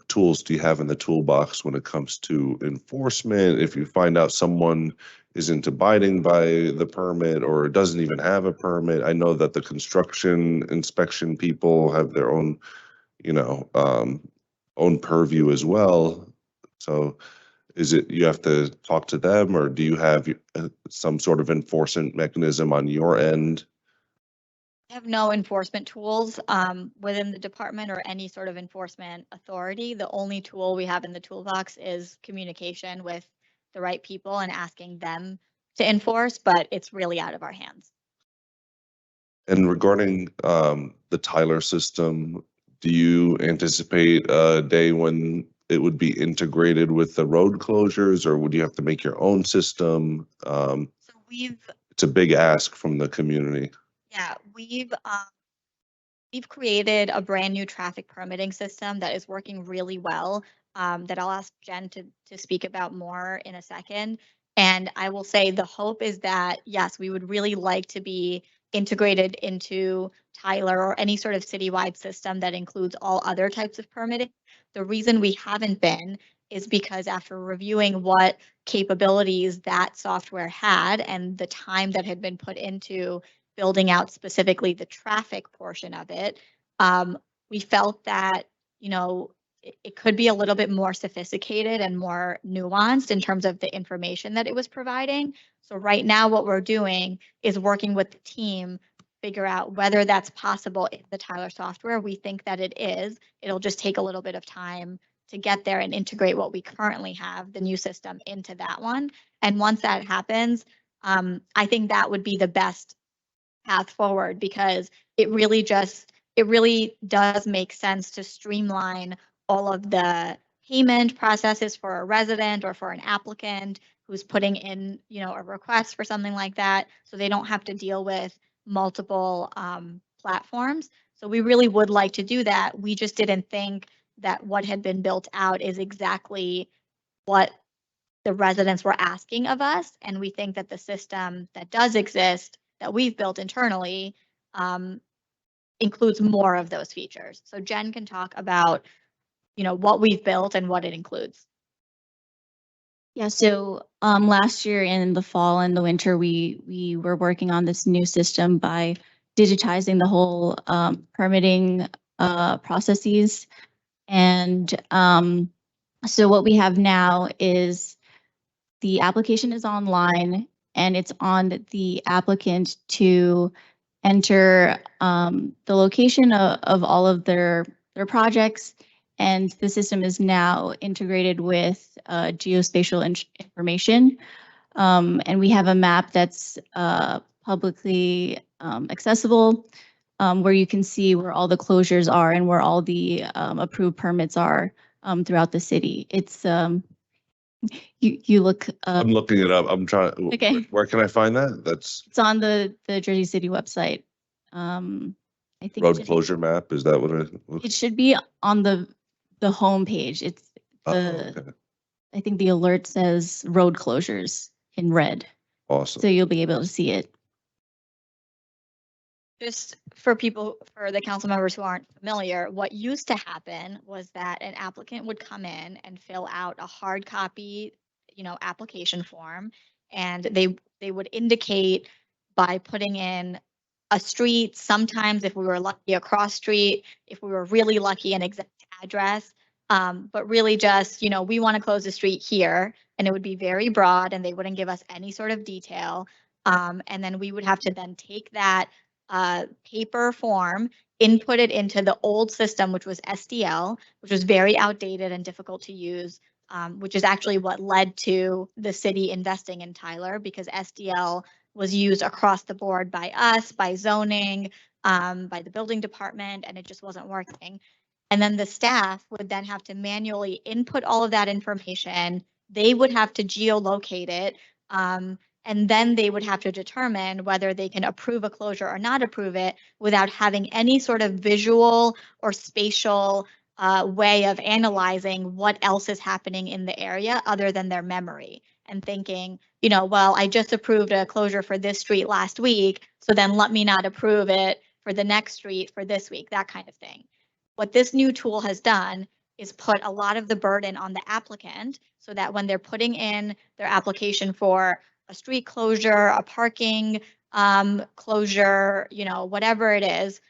S10: tools do you have in the toolbox when it comes to enforcement? If you find out someone isn't abiding by the permit or doesn't even have a permit, I know that the construction inspection people have their own, own purview as well. So is it, you have to talk to them, or do you have some sort of enforcement mechanism on your end?
S3: I have no enforcement tools within the department or any sort of enforcement authority. The only tool we have in the toolbox is communication with the right people and asking them to enforce, but it's really out of our hands.
S10: And regarding the Tyler system, do you anticipate a day when it would be integrated with the road closures, or would you have to make your own system?
S3: So
S10: It's a big ask from the community.
S3: yeah, we've created a brand new traffic permitting system that is working really well, that I'll ask Jen to speak about more in a second. And I will say the hope is that, yes, we would really like to be integrated into Tyler or any sort of citywide system that includes all other types of permitting. The reason we haven't been is because after reviewing what capabilities that software had and the time that had been put into building out specifically the traffic portion of it, we felt that, it could be a little bit more sophisticated and more nuanced in terms of the information that it was providing. So right now what we're doing is working with the team, figure out whether that's possible in the Tyler software. We think that it is. It'll just take a little bit of time to get there and integrate what we currently have, the new system, into that one. And once that happens, I think that would be the best path forward, because it really does make sense to streamline all of the payment processes for a resident or for an applicant who's putting in, a request for something like that, so they don't have to deal with multiple platforms. So we really would like to do that. We just didn't think that what had been built out is exactly what the residents were asking of us. And we think that the system that does exist, that we've built internally, includes more of those features. So Jen can talk about, what we've built and what it includes.
S7: Yeah, so last year in the fall and the winter, we were working on this new system by digitizing the whole permitting processes. And so what we have now is the application is online, and it's on the applicant to enter the location of all of their projects. And the system is now integrated with geospatial information. And we have a map that's publicly accessible, where you can see where all the closures are and where all the approved permits are throughout the city. It's you look.
S10: I'm looking it up. I'm trying.
S7: Okay.
S10: Where can I find that?
S7: It's on the Jersey City website. I think
S10: Road closure map. Is that what
S7: it should be on the home page. It's
S10: okay.
S7: I think the alert says road closures in red.
S10: Awesome.
S7: So you'll be able to see it.
S3: Just for the council members who aren't familiar, what used to happen was that an applicant would come in and fill out a hard copy, application form, and they would indicate by putting in a street, sometimes if we were lucky, a cross street, if we were really lucky, an exact address, but really just, we want to close the street here, and it would be very broad, and they wouldn't give us any sort of detail. And then we would have to then take that paper form input it into the old system, which was SDL, which was very outdated and difficult to use, which is actually what led to the city investing in Tyler, because SDL was used across the board by us, by zoning, by the building department, and it just wasn't working. And then the staff would then have to manually input all of that information. They would have to geolocate it. And then they would have to determine whether they can approve a closure or not approve it without having any sort of visual or spatial way of analyzing what else is happening in the area other than their memory and thinking, you know, well, I just approved a closure for this street last week, so then let me not approve it for the next street for this week, that kind of thing. What this new tool has done is put a lot of the burden on the applicant so that when they're putting in their application for a street closure, a parking closure, you know, whatever it is,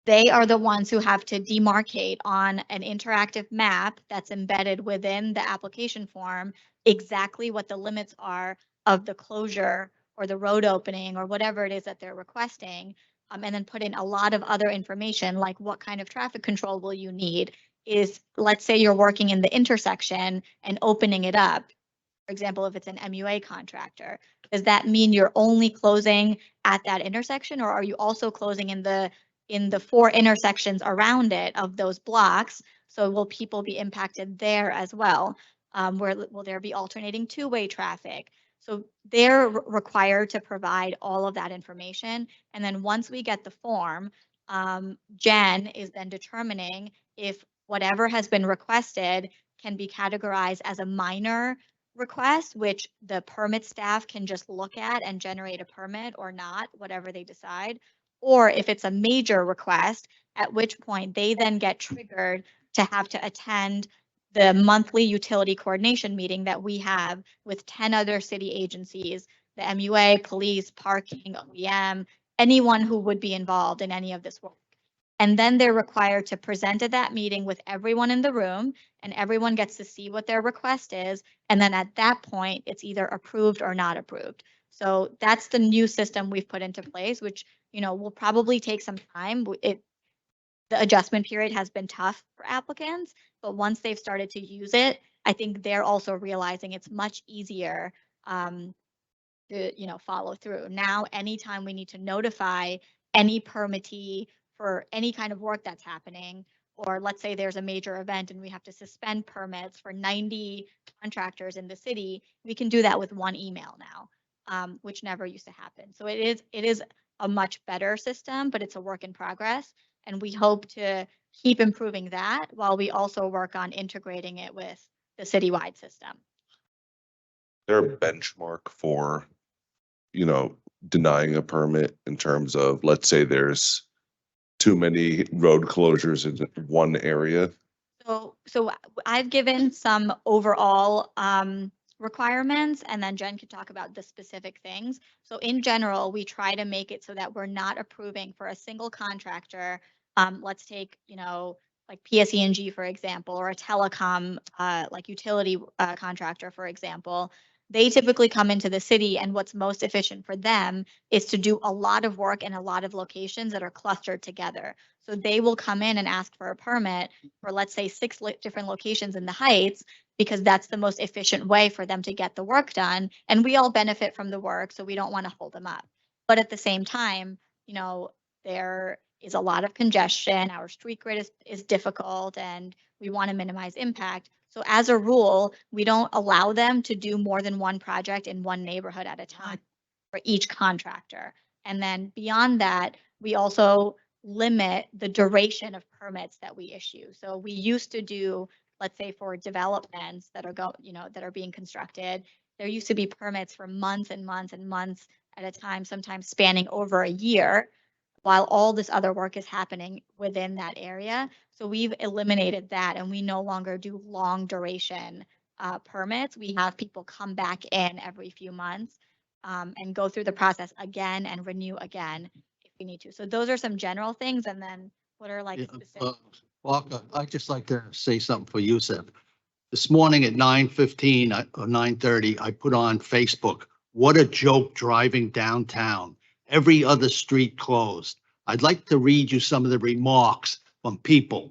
S3: they are the ones who have to demarcate on an interactive map that's embedded within the application form exactly what the limits are of the closure or the road opening or whatever it is that they're requesting. And then put in a lot of other information like what kind of traffic control will you need is, let's say you're working in the intersection and opening it up. For example, if it's an MUA contractor, does that mean you're only closing at that intersection, or are you also closing in the 4 intersections around it of those blocks? So will people be impacted there as well? Where will there be alternating two-way traffic? So they're required to provide all of that information. And then once we get the form, Jen is then determining if whatever has been requested can be categorized as a minor request, which the permit staff can just look at and generate a permit or not, whatever they decide, or if it's a major request, at which point they then get triggered to have to attend the monthly utility coordination meeting that we have with 10 other city agencies, the MUA, police, parking, OEM, anyone who would be involved in any of this work. And then they're required to present at that meeting with everyone in the room, and everyone gets to see what their request is. And then at that point, it's either approved or not approved. So that's the new system we've put into place, which, you know, will probably take some time. The adjustment period has been tough for applicants, but once they've started to use it, I think they're also realizing it's much easier to, you know, follow through. Now, anytime we need to notify any permittee for any kind of work that's happening, or let's say there's a major event and we have to suspend permits for 90 contractors in the city, we can do that with one email now, which never used to happen. So it is a much better system, but it's a work in progress. And we hope to keep improving that while we also work on integrating it with the citywide system.
S10: Is there a benchmark for, you know, denying a permit in terms of, let's say there's too many road closures in one area?
S3: So I've given some overall requirements, and then Jen can talk about the specific things. So in general, we try to make it so that we're not approving for a single contractor. Let's take, you know, like PSE&G, for example, or a telecom like utility contractor, for example. They typically come into the city, and what's most efficient for them is to do a lot of work in a lot of locations that are clustered together. So they will come in and ask for a permit for, let's say, 6 different locations in the Heights, because that's the most efficient way for them to get the work done. And we all benefit from the work, so we don't want to hold them up. But at the same time, you know, there is a lot of congestion. Our street grid is difficult, and we want to minimize impact. So as a rule, we don't allow them to do more than one project in one neighborhood at a time for each contractor. And then beyond that, we also limit the duration of permits that we issue. So we used to do, let's say, for developments that are that are being constructed, there used to be permits for months and months and months at a time, sometimes spanning over a year, while all this other work is happening within that area. So we've eliminated that, and we no longer do long duration permits. We have people come back in every few months and go through the process again and renew again if we need to. So those are some general things. And then what are like specific?
S8: Walker, I'd just like to say something for Yusef. This morning at 9:15 or 9:30, I put on Facebook, what a joke driving downtown. Every other street closed. I'd like to read you some of the remarks from people.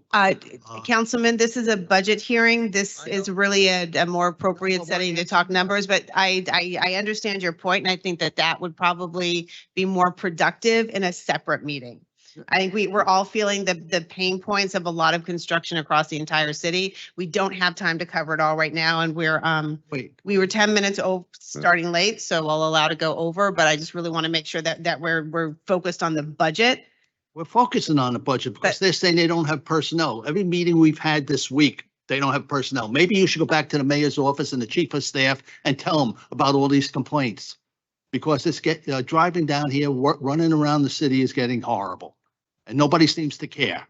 S2: Councilman, this is a budget hearing. This
S8: I
S2: is
S8: know.
S2: really a more appropriate
S8: Well,
S2: setting to
S8: it's-
S2: talk numbers, but I understand your point, and I think that that would probably be more productive in a separate meeting. I think we're all feeling the pain points of a lot of construction across the entire city. We don't have time to cover it all right now, and
S8: Wait,
S2: we were 10 minutes starting late, so I'll allow to go over, but I just really want to make sure that we're focused on the budget.
S8: we're focusing on the budget because
S2: But-
S8: they're saying they don't have personnel. Every meeting we've had this week, they don't have personnel. Maybe you should go back to the mayor's office and the chief of staff and tell them about all these complaints. Because driving down here, running around the city is getting horrible. And nobody seems to care.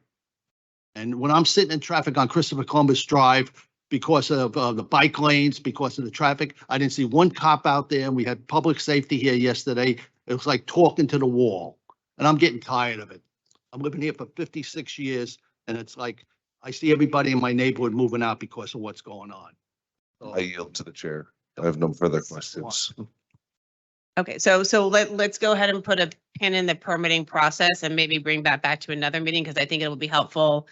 S8: And when I'm sitting in traffic on Christopher Columbus Drive, because of the bike lanes, because of the traffic, I didn't see one cop out there. And we had public safety here yesterday. It was like talking to the wall. And I'm getting tired of it. I'm living here for 56 years, and it's like, I see everybody in my neighborhood moving out because of what's going on. So-
S10: I yield to the chair. I have no further questions.
S2: Okay, so let's go ahead and put a pin in the permitting process and maybe bring that back to another meeting, because I think it will be helpful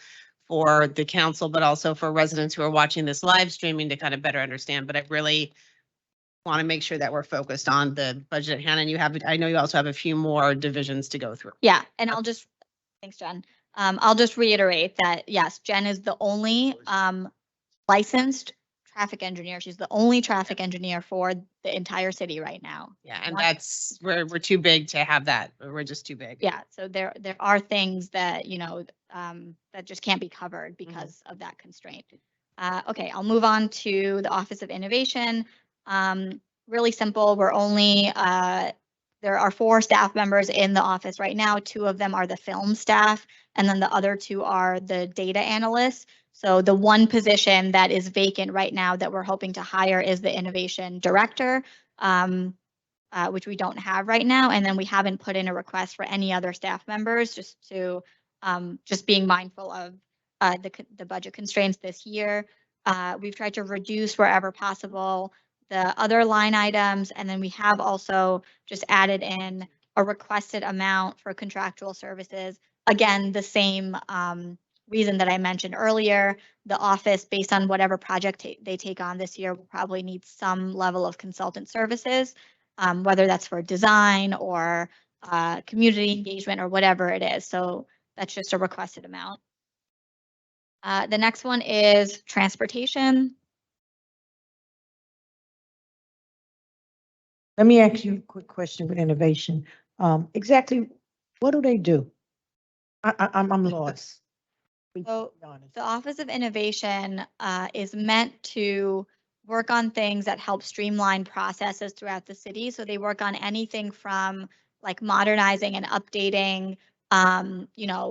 S2: for the council, but also for residents who are watching this live streaming to kind of better understand. But I really want to make sure that we're focused on the budget at hand, and I know you also have a few more divisions to go through.
S3: Yeah, and thanks, Jen. I'll just reiterate that, yes, Jen is the only licensed traffic engineer. She's the only traffic engineer for the entire city right now.
S2: Yeah, and
S3: One-
S2: we're too big to have that. We're just too big.
S3: Yeah, so there are things that, that just can't be covered because of that constraint. Okay, I'll move on to the Office of Innovation. Really simple, there are 4 staff members in the office right now. 2 of them are the film staff, and then the other 2 are the data analysts. So the one position that is vacant right now that we're hoping to hire is the innovation director, which we don't have right now. And then we haven't put in a request for any other staff members, just being mindful of the budget constraints this year. We've tried to reduce wherever possible the other line items, and then we have also just added in a requested amount for contractual services. Again, the same reason that I mentioned earlier. The office, based on whatever project they take on this year, will probably need some level of consultant services, whether that's for design or community engagement or whatever it is. So that's just a requested amount. The next one is transportation.
S6: Let me ask you a quick question with innovation. Exactly, what do they do? I'm lost. To be
S3: So
S6: honest.
S3: the Office of Innovation is meant to work on things that help streamline processes throughout the city. So they work on anything from like modernizing and updating,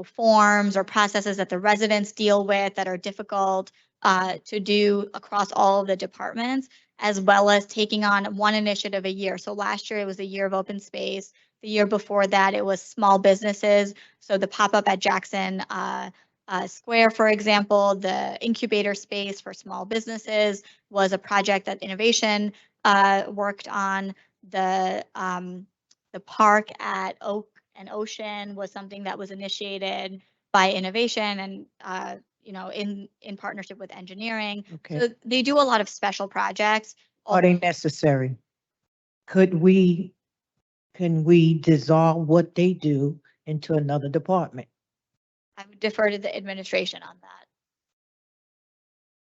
S3: forms or processes that the residents deal with that are difficult to do across all of the departments, as well as taking on one initiative a year. So last year it was the year of open space. The year before that it was small businesses. So the pop-up at Jackson Square, for example, the incubator space for small businesses was a project that Innovation worked on. The park at Oak and Ocean was something that was initiated by Innovation and in partnership with engineering.
S6: Okay.
S3: So they do a lot of special projects.
S6: Are they necessary? Can we dissolve what they do into another department?
S3: I would defer to the administration on that.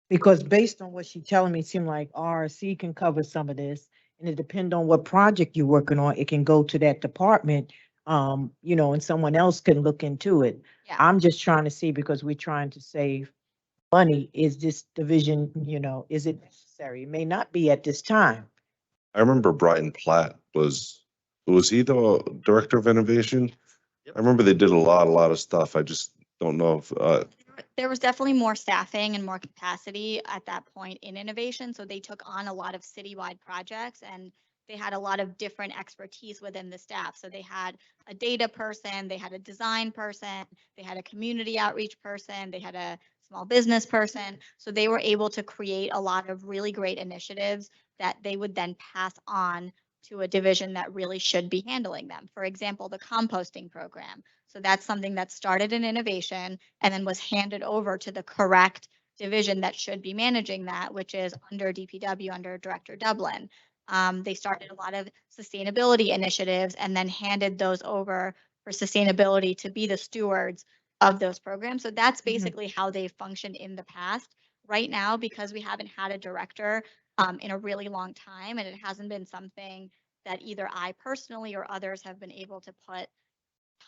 S6: Because based on what she's telling me, it seems like RRC can cover some of this. And it depends on what project you're working on. It can go to that department, and someone else can look into it.
S3: Yeah.
S6: I'm just trying to see, because we're trying to save money. Is this division, is it necessary? It may not be at this time.
S10: I remember Brian Platt was he the director of innovation? I remember they did a lot of stuff. I just don't know if,
S3: There was definitely more staffing and more capacity at that point in innovation. So they took on a lot of citywide projects and they had a lot of different expertise within the staff. So they had a data person, they had a design person, they had a community outreach person, they had a small business person. So they were able to create a lot of really great initiatives that they would then pass on to a division that really should be handling them. For example, the composting program. So that's something that started in innovation and then was handed over to the correct division that should be managing that, which is under DPW, under Director Dublin. They started a lot of sustainability initiatives and then handed those over for sustainability to be the stewards of those programs. So that's basically how they functioned in the past. Right now, because we haven't had a director in a really long time, and it hasn't been something that either I personally or others have been able to put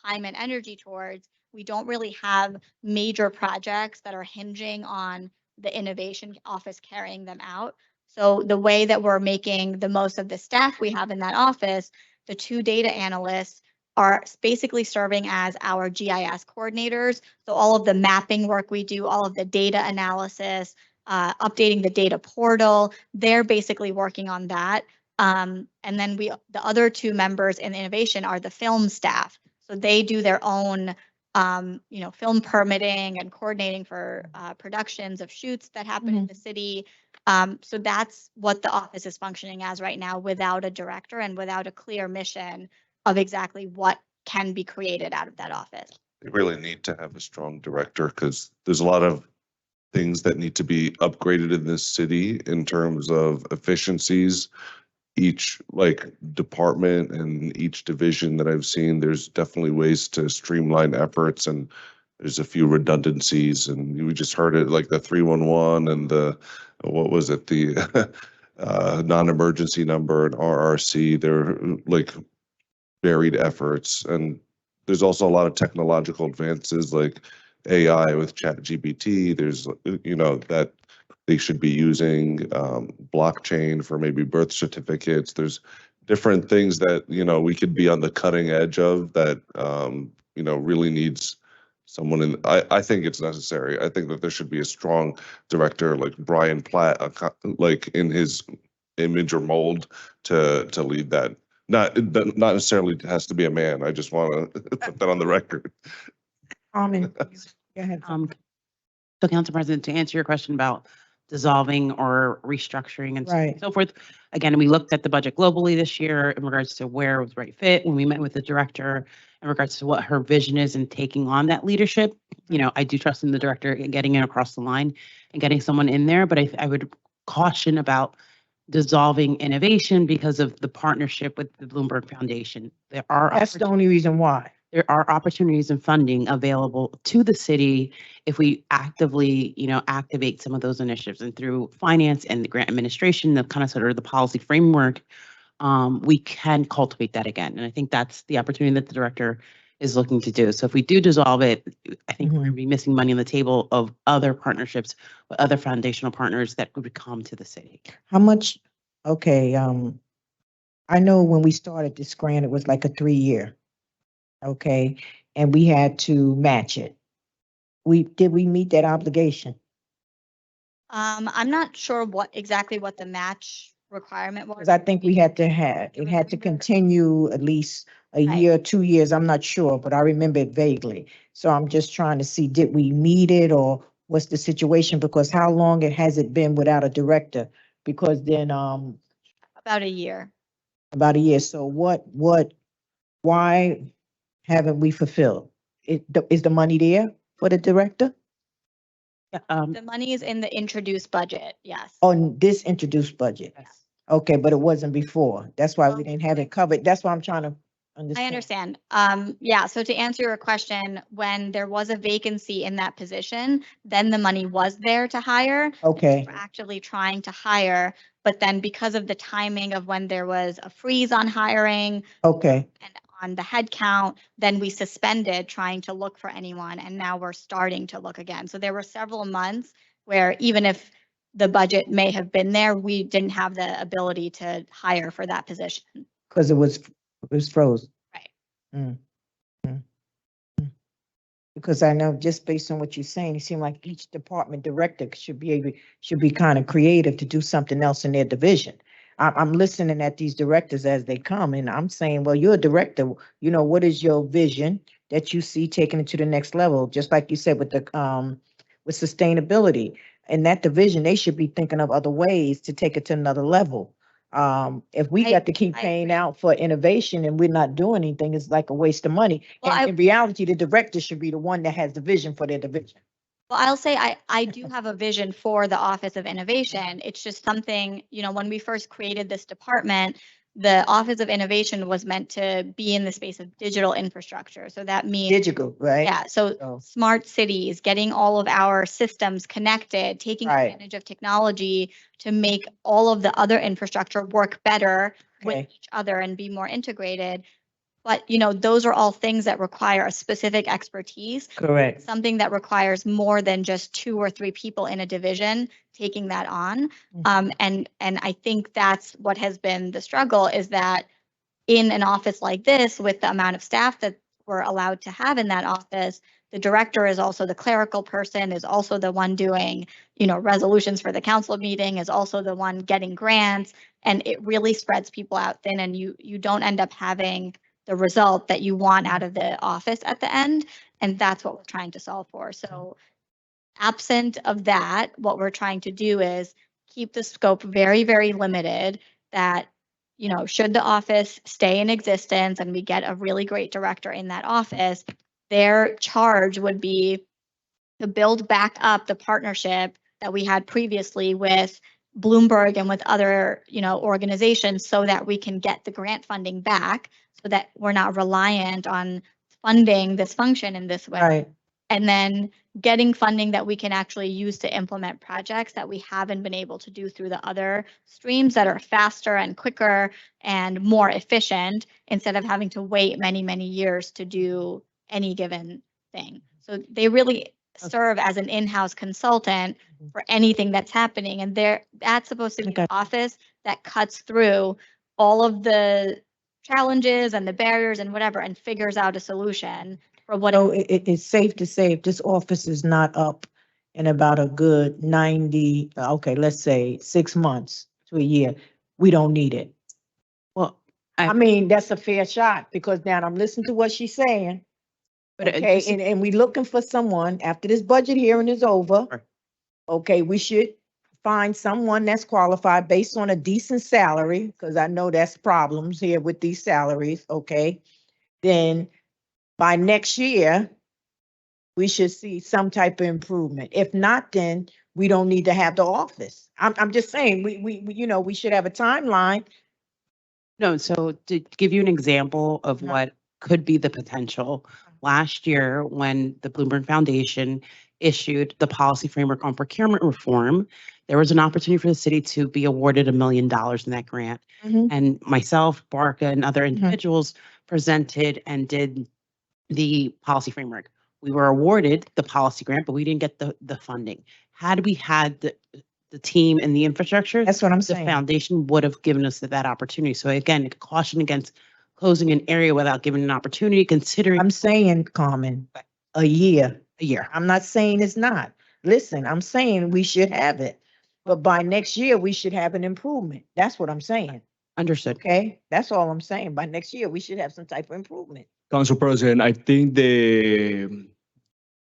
S3: time and energy towards, we don't really have major projects that are hinging on the innovation office carrying them out. So the way that we're making the most of the staff we have in that office, the 2 data analysts are basically serving as our GIS coordinators. So all of the mapping work we do, all of the data analysis, updating the data portal, they're basically working on that. And then the other 2 members in innovation are the film staff. So they do their own, film permitting and coordinating for productions of shoots that happen in the city. So that's what the office is functioning as right now without a director and without a clear mission of exactly what can be created out of that office.
S10: They really need to have a strong director because there's a lot of things that need to be upgraded in this city in terms of efficiencies. Each department and each division that I've seen, there's definitely ways to streamline efforts, and there's a few redundancies, and we just heard it like the 311 and the, what was it? The non-emergency number and RRC. They're like varied efforts. And there's also a lot of technological advances like AI with ChatGPT. There's, that they should be using blockchain for maybe birth certificates. There's different things that, we could be on the cutting edge of that, really needs someone in. I think it's necessary. I think that there should be a strong director like Brian Platt, like in his image or mold to lead that. Not necessarily has to be a man. I just want to put that on the record.
S6: Go ahead.
S11: So Council President, to answer your question about dissolving or restructuring and so on and
S6: Right.
S11: so forth, again, we looked at the budget globally this year in regards to where it was right fit. When we met with the director in regards to what her vision is and taking on that leadership, I do trust in the director and getting it across the line and getting someone in there, but I would caution about dissolving innovation because of the partnership with the Bloomberg Foundation.
S6: That's the only reason why.
S11: There are opportunities and funding available to the city if we actively, activate some of those initiatives, and through finance and the grant administration, the kind of sort of the policy framework, we can cultivate that again. And I think that's the opportunity that the director is looking to do. So if we do dissolve it, I think we're going to be missing money on the table of other partnerships with other foundational partners that would come to the city.
S6: How much? Okay. I know when we started this grant, it was like a 3-year. Okay. And we had to match it. Did we meet that obligation?
S3: I'm not sure what the match requirement was.
S6: Because I think it had to continue at least a year, 2 years. I'm not sure, but I remember it vaguely. So I'm just trying to see, did we meet it or what's the situation? Because how long has it been without a director? Because then,
S3: About a year.
S6: about a year. So why haven't we fulfilled? Is the money there for the director?
S3: The money is in the introduced budget, yes.
S6: On this introduced budget?
S11: Yes.
S6: Okay, but it wasn't before. That's why we didn't have it covered. That's why I'm trying to understand.
S3: I understand. Yeah, so to answer your question, when there was a vacancy in that position, then the money was there to hire.
S6: Okay,
S3: We're actively trying to hire, but then because of the timing of when there was a freeze on hiring
S6: okay,
S3: and on the head count, then we suspended trying to look for anyone, and now we're starting to look again. So there were several months where even if the budget may have been there, we didn't have the ability to hire for that position.
S6: because it was frozen.
S3: Right.
S6: Mm, mm, mm. Because I know just based on what you're saying, it seemed like each department director should be kind of creative to do something else in their division. I'm listening at these directors as they come, and I'm saying, well, you're a director, what is your vision that you see taking it to the next level? Just like you said with with sustainability. In that division, they should be thinking of other ways to take it to another level. If we
S3: I-
S6: got to keep
S3: I
S6: paying
S3: agree.
S6: out for innovation and we're not doing anything, it's like a waste of money.
S3: Well,
S6: And
S3: I-
S6: in reality, the director should be the one that has the vision for their division.
S3: Well, I'll say I do have a vision for the Office of Innovation. It's just something, when we first created this department, the Office of Innovation was meant to be in the space of digital infrastructure. So that means,
S6: Digital, right?
S3: yeah, so
S6: So-
S3: smart cities, getting all of our systems connected, taking
S6: Right.
S3: advantage of technology to make all of the other infrastructure work better with
S6: Okay.
S3: each other and be more integrated. But, those are all things that require a specific expertise,
S6: Correct.
S3: something that requires more than just 2 or 3 people in a division taking that on. And I think that's what has been the struggle, is that in an office like this, with the amount of staff that we're allowed to have in that office, the director is also the clerical person, is also the one doing, resolutions for the council meeting, is also the one getting grants. And it really spreads people out thin, and you don't end up having the result that you want out of the office at the end. And that's what we're trying to solve for. So absent of that, what we're trying to do is keep the scope very, very limited, that, should the office stay in existence and we get a really great director in that office, their charge would be to build back up the partnership that we had previously with Bloomberg and with other, organizations, so that we can get the grant funding back, so that we're not reliant on funding this function in this way.
S6: Right.
S3: And then getting funding that we can actually use to implement projects that we haven't been able to do through the other streams, that are faster and quicker and more efficient, instead of having to wait many, many years to do any given thing. So they really serve as an in-house consultant for anything that's happening. And that's supposed to be
S6: Okay.
S3: an office that cuts through all of the challenges and the barriers and whatever, and figures out a solution for what.
S6: So it's safe to say if this office is not up in about a good 90, okay, let's say 6 months to a year, we don't need it.
S11: Well,
S6: I mean, that's a fair shot, because now I'm listening to what she's saying.
S11: But
S6: Okay,
S11: just-
S6: and we looking for someone after this budget hearing is over.
S11: Right.
S6: Okay, we should find someone that's qualified based on a decent salary, because I know that's problems here with these salaries, okay? Then by next year, we should see some type of improvement. If not, then we don't need to have the office. I'm just saying, we should have a timeline.
S11: No, so to give you an example of
S6: Uh-huh.
S11: what could be the potential, last year when the Bloomberg Foundation issued the policy framework on procurement reform, there was an opportunity for the city to be awarded $1 million in that grant.
S6: Mhm.
S11: And myself, Barca, and other individuals presented and did the policy framework. We were awarded the policy grant, but we didn't get the funding. Had we had the team and the infrastructure,
S6: That's what I'm
S11: the
S6: saying.
S11: foundation would have given us that opportunity. So again, caution against closing an area without giving an opportunity, considering
S6: I'm saying, Carmen, a year.
S11: a year.
S6: I'm not saying it's not. Listen, I'm saying we should have it. But by next year, we should have an improvement. That's what I'm saying.
S11: Understood.
S6: Okay? That's all I'm saying. By next year, we should have some type of improvement.
S12: Council President, I think the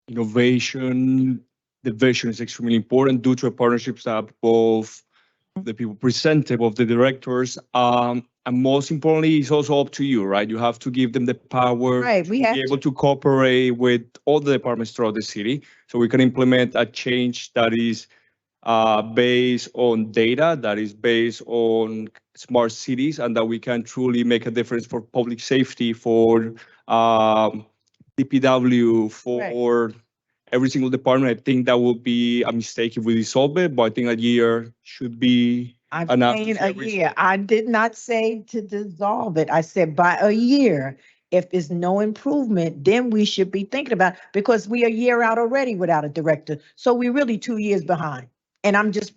S12: innovation division is extremely important due to a partnerships that both the people presented, both the directors, and most importantly, it's also up to you, right? You have to give them the power
S6: Right,
S12: to
S6: we
S12: be
S6: have
S12: able to cooperate with all the departments throughout the city, so we can implement a change that is based on data, that is based on smart cities, and that we can truly make a difference for public safety, for DPW, for every single department. I think that would be a mistake if we dissolve it, but I think a year should be
S6: I'm
S12: enough to
S6: saying
S12: see
S6: a
S12: every-
S6: year. I did not say to dissolve it. I said by a year. If there's no improvement, then we should be thinking about, because we are a year out already without a director. So we're really 2 years behind. And I'm just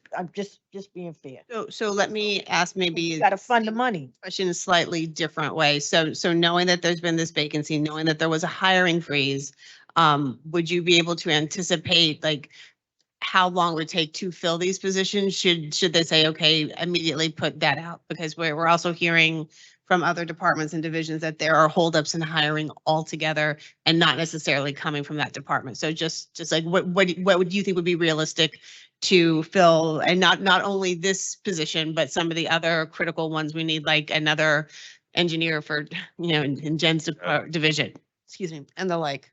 S6: being fair.
S2: So let me ask
S6: You
S2: maybe
S6: gotta fund the money.
S2: question a slightly different way. So knowing that there's been this vacancy, knowing that there was a hiring freeze, would you be able to anticipate like how long it would take to fill these positions? Should they say, okay, immediately put that out? Because we're also hearing from other departments and divisions that there are holdups in hiring altogether and not necessarily coming from that department. So just like what would you think would be realistic to fill, and not only this position, but some of the other critical ones we need, like another engineer for, in Jen's division, excuse me, and the like.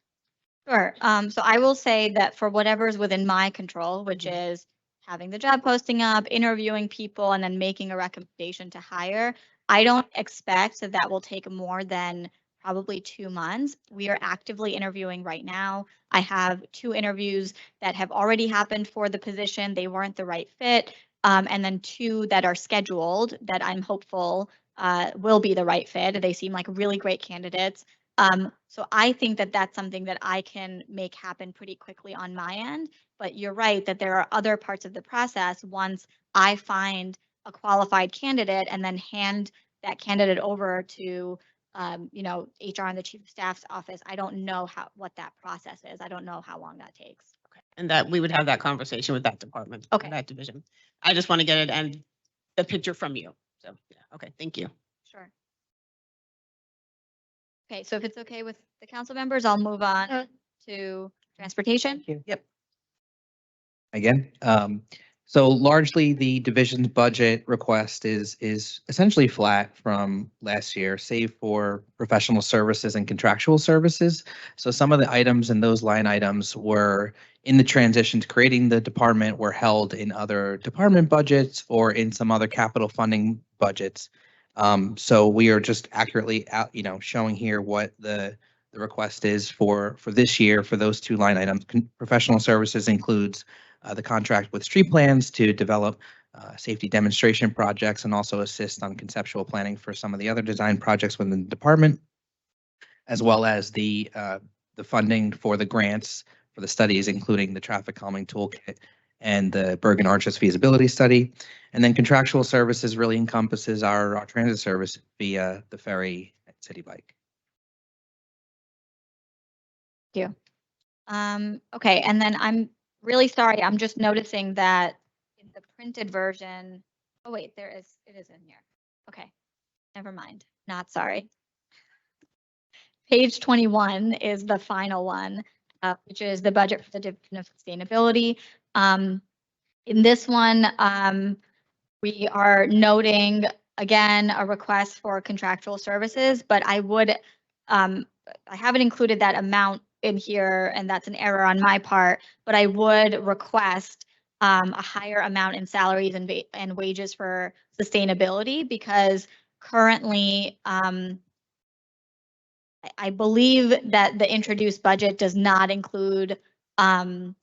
S3: Sure. So I will say that for whatever's within my control, which is having the job posting up, interviewing people, and then making a recommendation to hire, I don't expect that that will take more than probably 2 months. We are actively interviewing right now. I have 2 interviews that have already happened for the position. They weren't the right fit. And then 2 that are scheduled that I'm hopeful will be the right fit. They seem like really great candidates. So I think that that's something that I can make happen pretty quickly on my end. But you're right that there are other parts of the process once I find a qualified candidate and then hand that candidate over to, HR and the chief of staff's office. I don't know what that process is. I don't know how long that takes.
S2: And that we would have that conversation with that department.
S3: Okay.
S2: That division. I just want to get it and the picture from you. So, yeah, okay, thank you.
S3: Sure. Okay, so if it's okay with the council members, I'll move on to transportation.
S6: Thank you.
S4: Again, so largely the division's budget request is essentially flat from last year, save for professional services and contractual services. So some of the items in those line items were in the transition to creating the department were held in other department budgets or in some other capital funding budgets. So we are just accurately showing here what the request is for this year for those 2 line items. Professional services includes the contract with street plans to develop safety demonstration projects and also assist on conceptual planning for some of the other design projects within the department, as well as the funding for the grants for the studies, including the traffic calming toolkit and the Bergen Arches feasibility study. And then contractual services really encompasses our transit service via the ferry and city bike.
S3: Thank you. Okay, and then I'm really sorry. I'm just noticing that in the printed version, oh wait, it is in here. Okay, never mind. Not sorry. Page 21 is the final one, which is the budget for the Division of Sustainability. In this one, we are noting again a request for contractual services, but I haven't included that amount in here, and that's an error on my part, but I would request a higher amount in salaries and wages for sustainability, because currently I believe that the introduced budget does not include the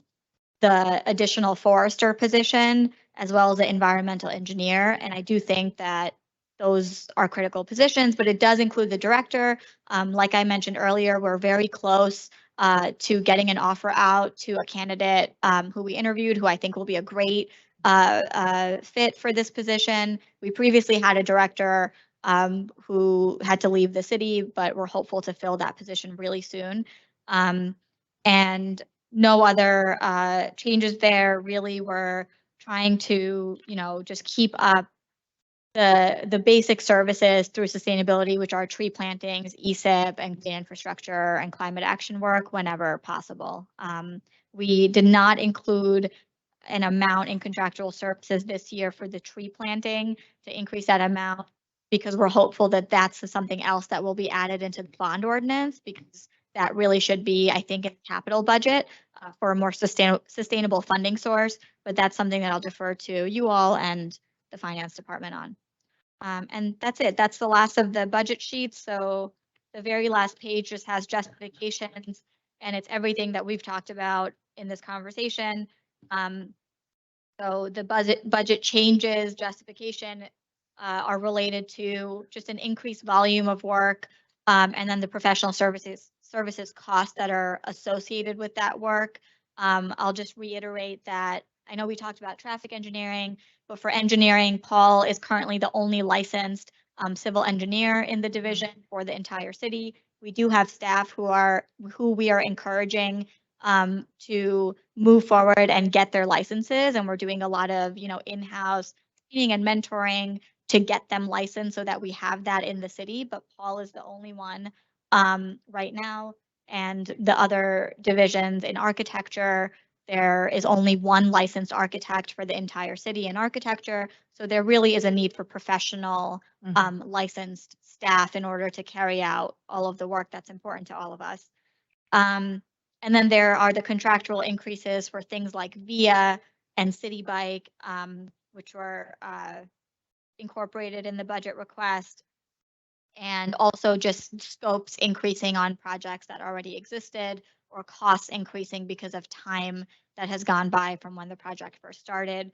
S3: additional forester position as well as the environmental engineer. And I do think that those are critical positions, but it does include the director. Like I mentioned earlier, we're very close to getting an offer out to a candidate who we interviewed, who I think will be a great fit for this position. We previously had a director who had to leave the city, but we're hopeful to fill that position really soon. And no other changes there. Really, we're trying to, just keep up the basic services through sustainability, which are tree plantings, ESIP, and clean infrastructure and climate action work whenever possible. We did not include an amount in contractual services this year for the tree planting to increase that amount, because we're hopeful that that's something else that will be added into the bond ordinance, because that really should be, I think, in the capital budget for a more sustainable funding source. But that's something that I'll defer to you all and the finance department on. And that's it. That's the last of the budget sheets. So the very last page just has justifications, and it's everything that we've talked about in this conversation. So the budget changes, justification are related to just an increased volume of work, and then the professional services costs that are associated with that work. I'll just reiterate that I know we talked about traffic engineering, but for engineering, Paul is currently the only licensed civil engineer in the division for the entire city. We do have staff who we are encouraging to move forward and get their licenses, and we're doing a lot of in-house training and mentoring to get them licensed so that we have that in the city, but Paul is the only one right now. And the other divisions in architecture, there is only one licensed architect for the entire city in architecture. So there really is a need for professional licensed staff in order to carry out all of the work that's important to all of us. And then there are the contractual increases for things like VIA and City Bike, which were incorporated in the budget request. And also just scopes increasing on projects that already existed or costs increasing because of time that has gone by from when the project first started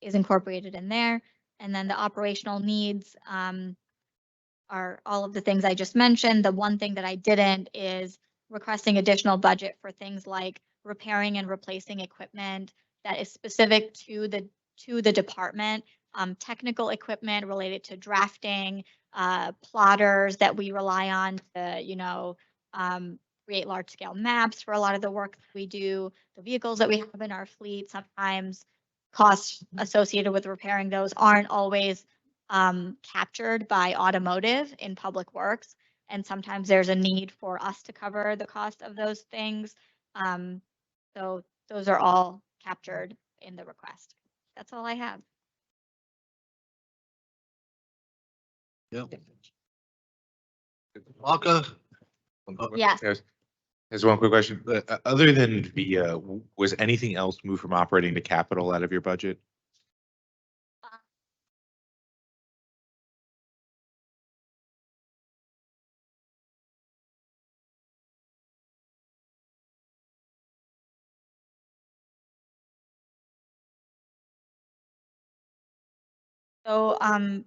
S3: is incorporated in there. And then the operational needs are all of the things I just mentioned. The one thing that I didn't is requesting additional budget for things like repairing and replacing equipment that is specific to the department, technical equipment related to drafting, plotters that we rely on to, create large scale maps for a lot of the work we do, the vehicles that we have in our fleet. Sometimes costs associated with repairing those aren't always captured by automotive in public works. And sometimes there's a need for us to cover the cost of those things. So those are all captured in the request. That's all I have.
S8: Yep. Parker,
S3: Yes.
S9: There's one quick question. Other than VIA, was anything else moved from operating to capital out of your budget?
S3: So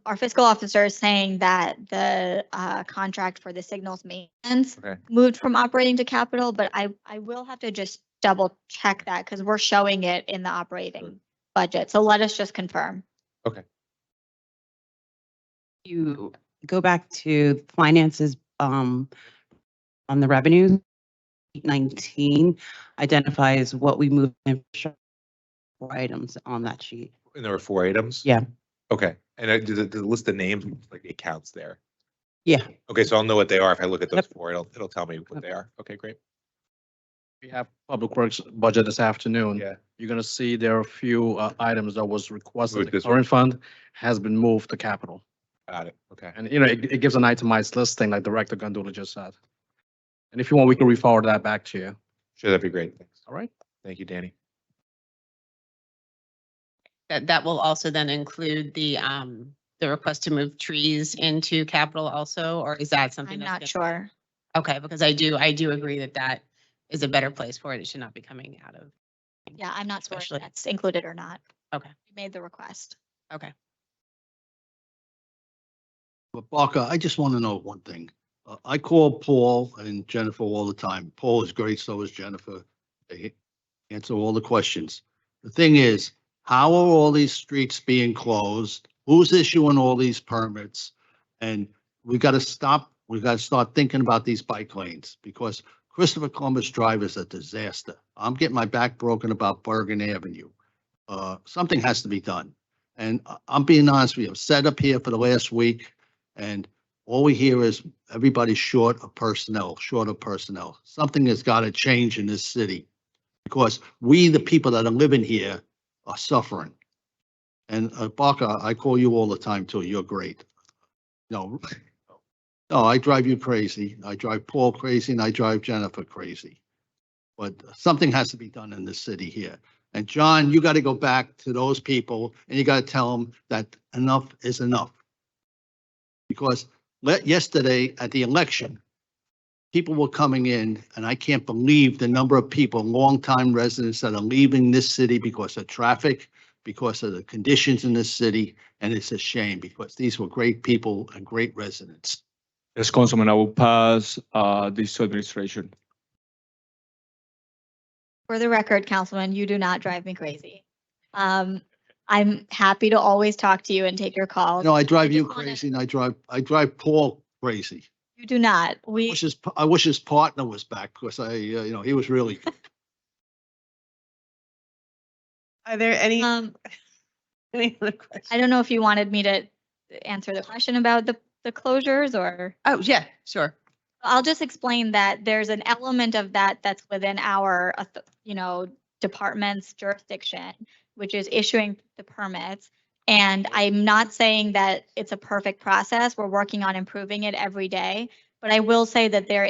S3: our fiscal officer is saying that the contract for the signals maintenance
S9: Okay.
S3: moved from operating to capital, but I will have to just double check that because we're showing it in the operating budget. So let us just confirm.
S11: You go back to finances on the revenues. 19 identifies what we moved in for items on that sheet.
S9: And there were 4 items?
S11: Yeah.
S9: Okay. And does it list the names, like the accounts there?
S11: Yeah.
S9: Okay, so I'll know what they are. If I look at those 4, it'll tell me what they are. Okay, great.
S13: We have Public Works budget this afternoon.
S9: Yeah.
S13: You're gonna see there are a few items that was requested.
S9: Moved
S13: The
S9: this
S13: current fund has been moved to capital.
S9: Got it. Okay.
S13: And, it gives an itemized listing like Director Gandula just said. And if you want, we can re-forward that back to you.
S9: Sure, that'd be great. Thanks.
S13: All right?
S9: Thank you, Danny.
S2: That will also then include the request to move trees into capital also, or is that something?
S3: I'm
S2: that's
S3: not
S2: gonna-
S3: sure.
S2: Okay, because I do agree that is a better place for it. It should not be coming out of.
S3: Yeah, I'm not sure if
S2: Especially-
S3: that's included or not.
S2: Okay.
S3: We made the request.
S2: Okay.
S8: but Parker, I just want to know one thing. I call Paul and Jennifer all the time. Paul is great, so is Jennifer. They answer all the questions. The thing is, how are all these streets being closed? Who's issuing all these permits? And we got to stop, we got to start thinking about these bike lanes because Christopher Columbus Drive is a disaster. I'm getting my back broken about Bergen Avenue. Something has to be done. And I'm being honest with you, I've sat up here for the last week and all we hear is everybody's short of personnel. Something has got to change in this city because we, the people that are living here, are suffering. And Parker, I call you all the time too. You're great. No, I drive you crazy. I drive Paul crazy and I drive Jennifer crazy. But something has to be done in this city here. And John, you got to go back to those people and you got to tell them that enough is enough. Because yesterday at the election, people were coming in and I can't believe the number of people, longtime residents that are leaving this city because of traffic, because of the conditions in this city. And it's a shame because these were great people and great residents.
S12: Yes, Councilman, I will pass this to administration.
S3: For the record, Councilman, you do not drive me crazy. I'm happy to always talk to you and take your calls.
S8: No, I drive
S3: just
S8: you
S3: wanna-
S8: crazy and I drive Paul crazy.
S3: You do not.
S8: I wish his partner was back because he was really good.
S2: Are there any
S3: Um,
S2: other questions?
S3: I don't know if you wanted me to answer the question about the closures, or?
S2: Oh, yeah, sure.
S3: I'll just explain that there's an element of that that's within our, department's jurisdiction, which is issuing the permits. And I'm not saying that it's a perfect process. We're working on improving it every day. But I will say that there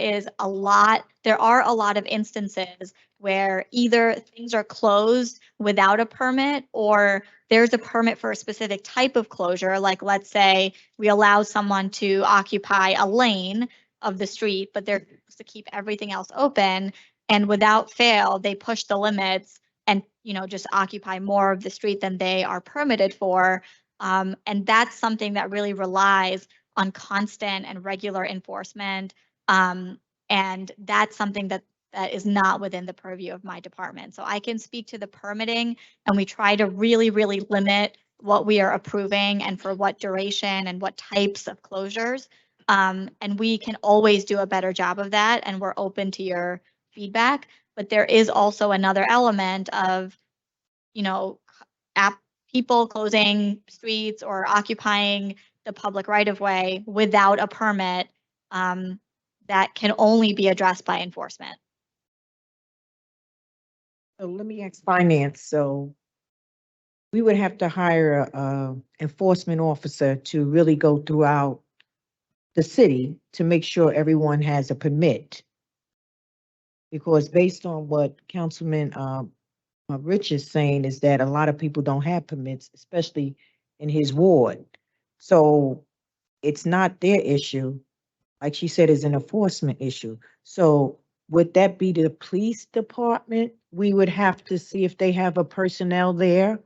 S3: are a lot of instances where either things are closed without a permit, or there's a permit for a specific type of closure. Like, let's say we allow someone to occupy a lane of the street, but they're supposed to keep everything else open. And without fail, they push the limits and, just occupy more of the street than they are permitted for. And that's something that really relies on constant and regular enforcement. And that's something that is not within the purview of my department. So I can speak to the permitting, and we try to really, really limit what we are approving and for what duration and what types of closures. And we can always do a better job of that, and we're open to your feedback. But there is also another element of, people closing streets or occupying the public right of way without a permit, that can only be addressed by enforcement.
S6: So let me ask finance. So we would have to hire a enforcement officer to really go throughout the city to make sure everyone has a permit. Because based on what Councilman Rich is saying is that a lot of people don't have permits, especially in his ward. So it's not their issue. Like she said, it's an enforcement issue. So would that be the police department? We would have to see if they have a personnel there,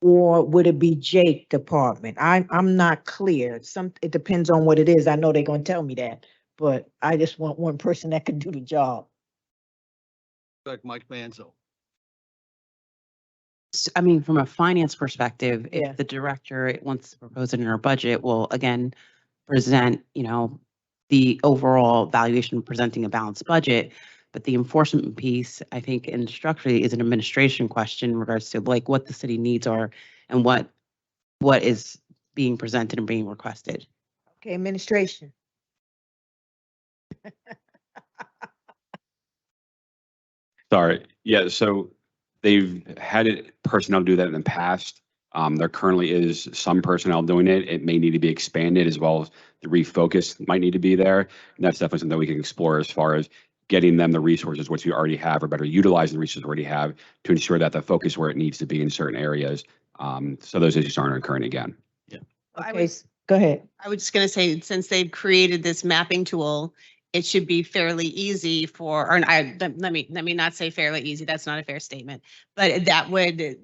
S6: or would it be Jake department? I'm not clear. It depends on what it is. I know they're gonna tell me that, but I just want one person that can do the job.
S8: Like Mike Manzo.
S11: I mean, from a finance perspective,
S6: Yeah.
S11: if the director wants to propose it in our budget, will again present, the overall valuation, presenting a balanced budget. But the enforcement piece, I think, and structurally is an administration question in regards to like what the city needs are and what is being presented and being requested.
S6: Okay, administration.
S14: Sorry. Yeah, so they've had personnel do that in the past. There currently is some personnel doing it. It may need to be expanded, as well as the refocus might need to be there. And that's definitely something we can explore as far as getting them the resources which we already have, or better utilizing the resources we already have to ensure that the focus where it needs to be in certain areas. So those issues aren't occurring again.
S6: Okay, go ahead.
S2: I was just going to say, since they've created this mapping tool, it should be fairly easy let me not say fairly easy. That's not a fair statement, but that would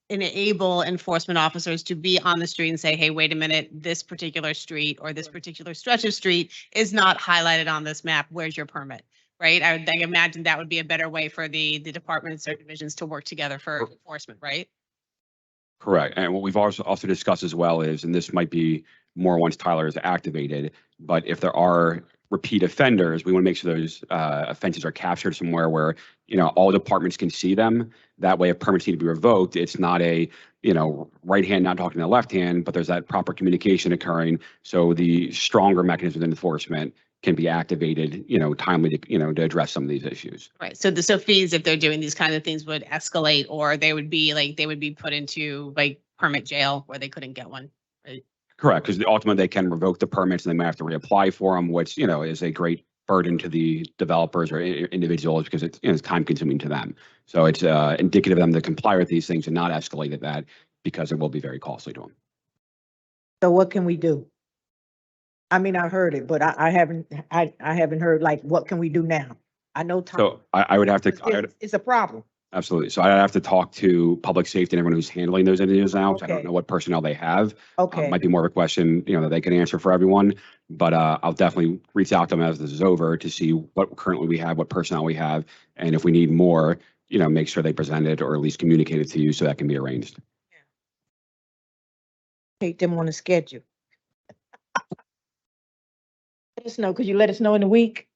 S2: enable enforcement officers to be on the street and say, hey, wait a minute, this particular street or this particular stretch of street is not highlighted on this map. Where's your permit? Right? I imagine that would be a better way for the departments or divisions to work together for enforcement, right?
S14: Correct. And what we've also discussed as well is, and this might be more once Tyler is activated, but if there are repeat offenders, we want to make sure those offenses are captured somewhere where, all departments can see them. That way, if permits need to be revoked, it's not a, right hand not talking to the left hand, but there's that proper communication occurring. So the stronger mechanism of enforcement can be activated, timely to, to address some of these issues.
S2: Right. So the fees, if they're doing these kind of things, would escalate, or they would be put into like permit jail where they couldn't get one. Right.
S14: Correct, because ultimately they can revoke the permits and they might have to reapply for them, which, is a great burden to the developers or individuals because it's time consuming to them. So it's indicative of them to comply with these things and not escalate at that, because it will be very costly to them.
S6: So what can we do? I mean, I heard it, but I haven't heard, like, what can we do now? I know.
S14: So I would have to.
S6: It's a problem.
S14: Absolutely. So I have to talk to public safety and everyone who's handling those entities now. Okay. I don't know what personnel they have.
S6: Okay.
S14: Might be more of a question, that they can answer for everyone, but I'll definitely reach out to them as this is over to see what currently we have, what personnel we have, and if we need more, make sure they present it or at least communicate it to you so that can be arranged.
S6: Take them on a schedule. Let us know. Could you let us know in a week?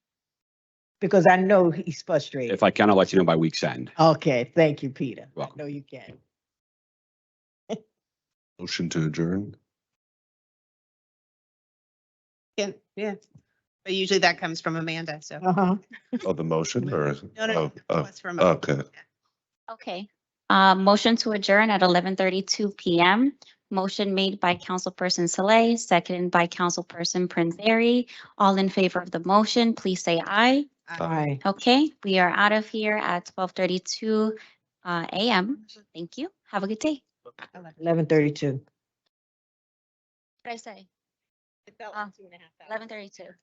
S6: Because I know he's frustrated.
S14: If I can, I'll let you know by week's end.
S6: Okay, thank you, Peter.
S14: Welcome.
S6: I know you can.
S10: Motion to adjourn.
S2: Yeah. But usually that comes from Amanda, so.
S6: Uh-huh.
S10: Oh, the motion or?
S2: No, no, no.
S10: Oh,
S2: That's from Amanda.
S10: okay.
S1: Okay. Motion to adjourn at 11:32 PM. Motion made by Councilperson Saleh, seconded by Councilperson Prince Airy. All in favor of the motion, please say aye.
S6: Aye.
S1: Okay, we are out of here at 12:32 AM. Thank you. Have a good day.
S6: 11:32.
S1: What did I say?
S2: It felt
S1: Oh,
S2: like 2.5 hours.
S1: 11:32.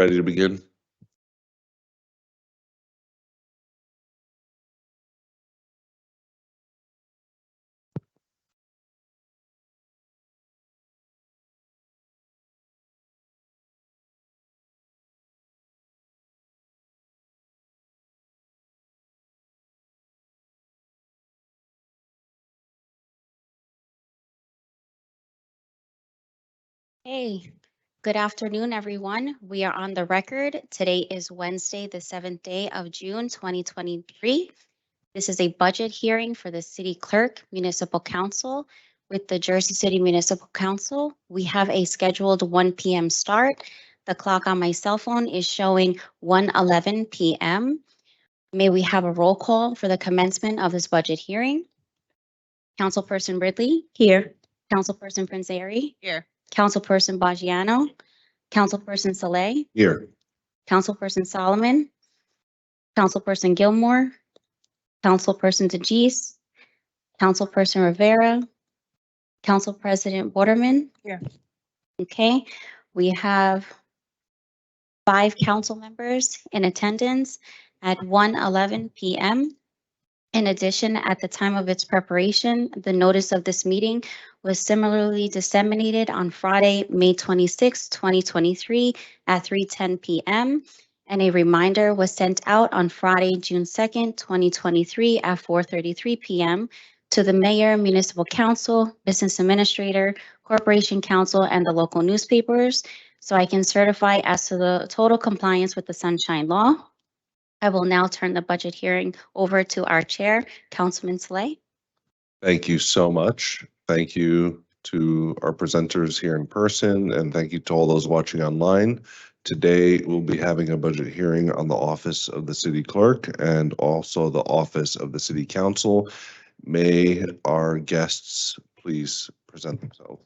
S10: ready to begin?
S1: Hey, good afternoon, everyone. We are on the record. Today is Wednesday, the 7th day of June, 2023. This is a budget hearing for the City Clerk Municipal Council with the Jersey City Municipal Council. We have a scheduled 1 p.m. start. The clock on my cell phone is showing 1:11 p.m. May we have a roll call for the commencement of this budget hearing? Councilperson Ridley? Here. Councilperson Panzeri?
S2: Here.
S1: Councilperson Baggiano? Councilperson Saleh?
S10: Here.
S1: Councilperson Solomon? Councilperson Gilmore? Councilperson DeGise? Councilperson Rivera? Council President Waterman?
S2: Here.
S1: Okay, we have 5 council members in attendance at 1:11 p.m. In addition, at the time of its preparation, the notice of this meeting was similarly disseminated on Friday, May 26, 2023 at 3:10 p.m. And a reminder was sent out on Friday, June 2nd, 2023 at 4:33 p.m. to the mayor, municipal council, business administrator, corporation council, and the local newspapers. So I can certify as to the total compliance with the Sunshine Law. I will now turn the budget hearing over to our chair, Councilman Slay.
S10: Thank you so much. Thank you to our presenters here in person, and thank you to all those watching online. Today, we'll be having a budget hearing on the office of the city clerk and also the office of the city council. May our guests please present themselves.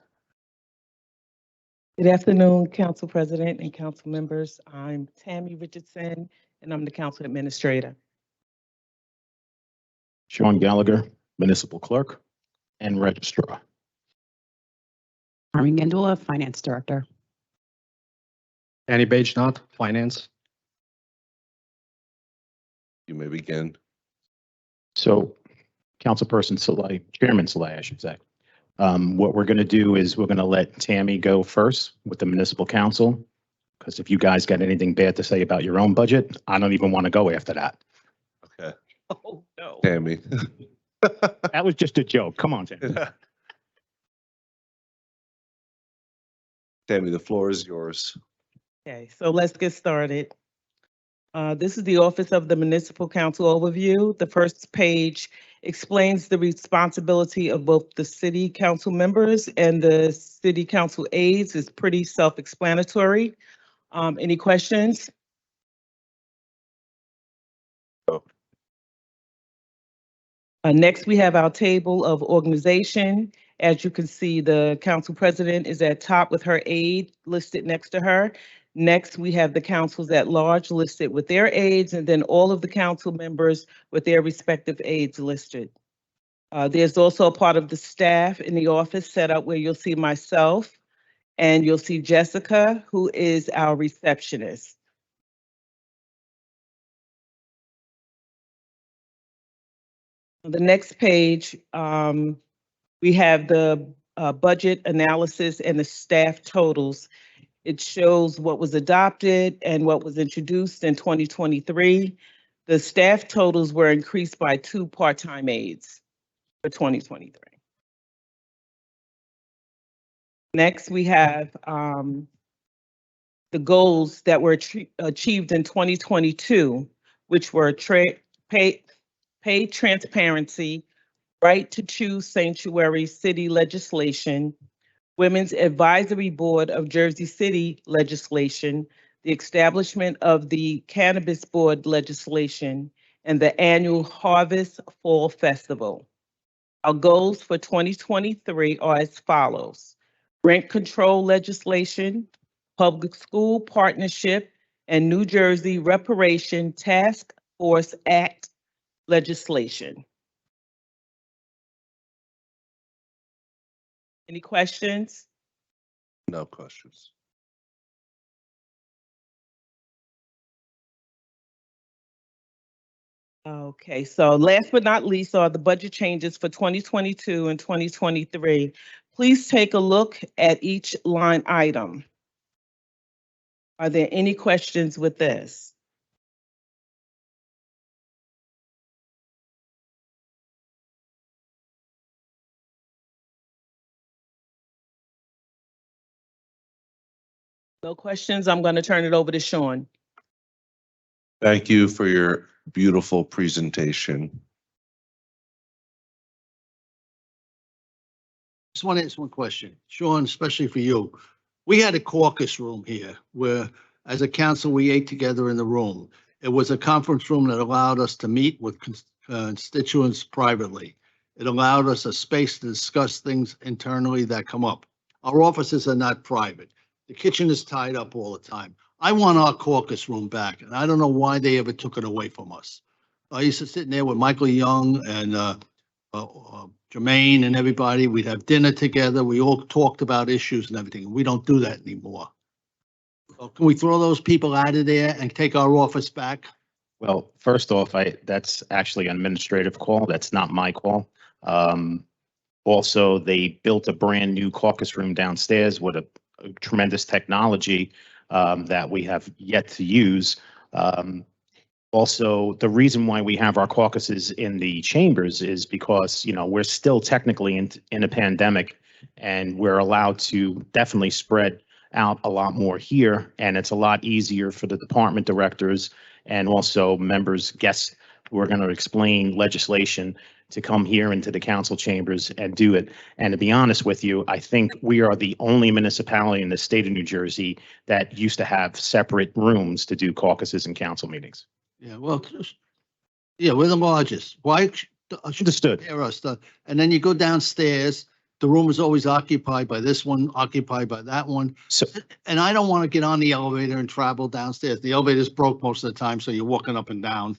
S15: Good afternoon, Council President and council members. I'm Tammy Richardson, and I'm the council administrator.
S13: Sean Gallagher, Municipal Clerk and Registrar.
S11: Carmen Gandula, Finance Director.
S13: Annie Bagenot, Finance.
S10: You may begin.
S13: So, Councilperson Saleh, Chairman Saleh, I should say. What we're going to do is we're going to let Tammy go first with the Municipal Council, because if you guys got anything bad to say about your own budget, I don't even want to go after that.
S10: Okay.
S15: Oh, no.
S10: Tammy.
S13: That was just a joke. Come on, Tammy.
S10: Tammy, the floor is yours.
S15: Okay, so let's get started. This is the Office of the Municipal Council overview. The first page explains the responsibility of both the city council members and the city council aides. It's pretty self-explanatory. Any questions? Next, we have our table of organization. As you can see, the council president is at top with her aide listed next to her. Next, we have the councils at large listed with their aides, and then all of the council members with their respective aides listed. There's also a part of the staff in the office set up where you'll see myself, and you'll see Jessica, who is our receptionist. On the next page, we have the budget analysis and the staff totals. It shows what was adopted and what was introduced in 2023. The staff totals were increased by 2 part-time aides for 2023. Next, we have the goals that were achieved in 2022, which were pay transparency, right to choose sanctuary city legislation, Women's Advisory Board of Jersey City legislation, the establishment of the Cannabis Board legislation, and the annual Harvest Fall Festival. Our goals for 2023 are as follows: rent control legislation, public school partnership, and New Jersey Reparation Task Force Act legislation. Any questions?
S10: No questions.
S15: Okay, so last but not least are the budget changes for 2022 and 2023. Please take a look at each line item. Are there any questions with this? No questions? I'm going to turn it over to Sean.
S10: Thank you for your beautiful presentation.
S8: Just want to ask one question, Sean, especially for you. We had a caucus room here where, as a council, we ate together in the room. It was a conference room that allowed us to meet with constituents privately. It allowed us a space to discuss things internally that come up. Our offices are not private. The kitchen is tied up all the time. I want our caucus room back, and I don't know why they ever took it away from us. I used to sit in there with Michael Young and Jermaine and everybody. We'd have dinner together. We all talked about issues and everything. We don't do that anymore. So can we throw those people out of there and take our office back?
S13: Well, first off, that's actually an administrative call. That's not my call. Also, they built a brand new caucus room downstairs with a tremendous technology that we have yet to use. Also, the reason why we have our caucuses in the chambers is because, we're still technically in a pandemic, and we're allowed to definitely spread out a lot more here. And it's a lot easier for the department directors and also members, guests who are going to explain legislation to come here into the council chambers and do it. And to be honest with you, I think we are the only municipality in the state of New Jersey that used to have separate rooms to do caucuses and council meetings.
S8: Yeah, well, yeah, we're the largest. Why?
S13: Understood.
S8: And then you go downstairs, the room is always occupied by this one, occupied by that one.
S13: So,
S8: And I don't want to get on the elevator and travel downstairs. The elevator's broke most of the time, so you're walking up and down.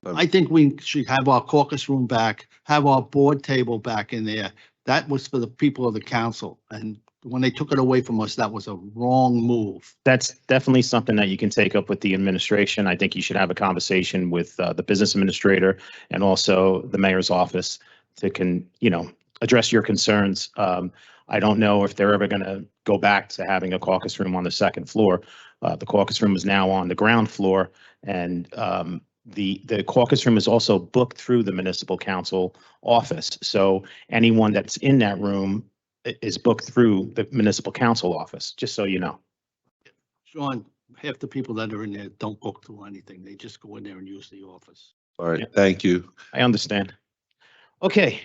S8: I think we should have our caucus room back, have our board table back in there. That was for the people of the council. And when they took it away from us, that was a wrong move.
S13: that's definitely something that you can take up with the administration. I think you should have a conversation with the business administrator and also the mayor's office to address your concerns. I don't know if they're ever going to go back to having a caucus room on the second floor. The caucus room is now on the ground floor, and the caucus room is also booked through the municipal council office. So anyone that's in that room is booked through the municipal council office, just so you know.
S8: Sean, half the people that are in there don't book through anything. They just go in there and use the office.
S10: All right, thank you.
S13: I understand. Okay.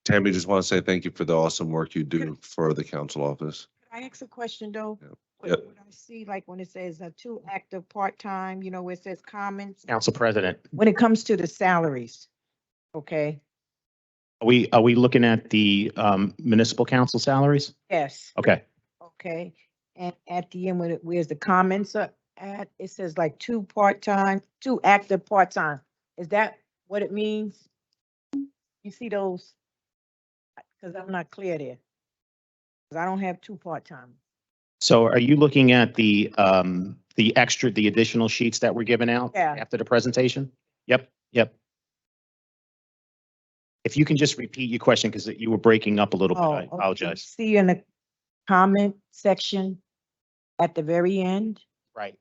S10: Tammy, just want to say thank you for the awesome work you do for the council office.
S6: Can I ask a question though?
S10: Yep.
S6: What I see, like when it says 2 active part-time, where it says comments,
S13: Council President,
S6: when it comes to the salaries, okay?
S13: are we looking at the municipal council salaries?
S6: Yes,
S13: Okay.
S6: okay. And at the end, where's the comments are at, it says like 2 part-time, 2 active part-time. Is that what it means? You see those? Because I'm not clear there. Because I don't have 2 part-time.
S13: So are you looking at the additional sheets that were given out
S6: Yeah.
S13: after the presentation? Yep. If you can just repeat your question, because you were breaking up a little bit, I
S6: Okay.
S13: apologize.
S6: See in the comment section at the very end
S13: Right.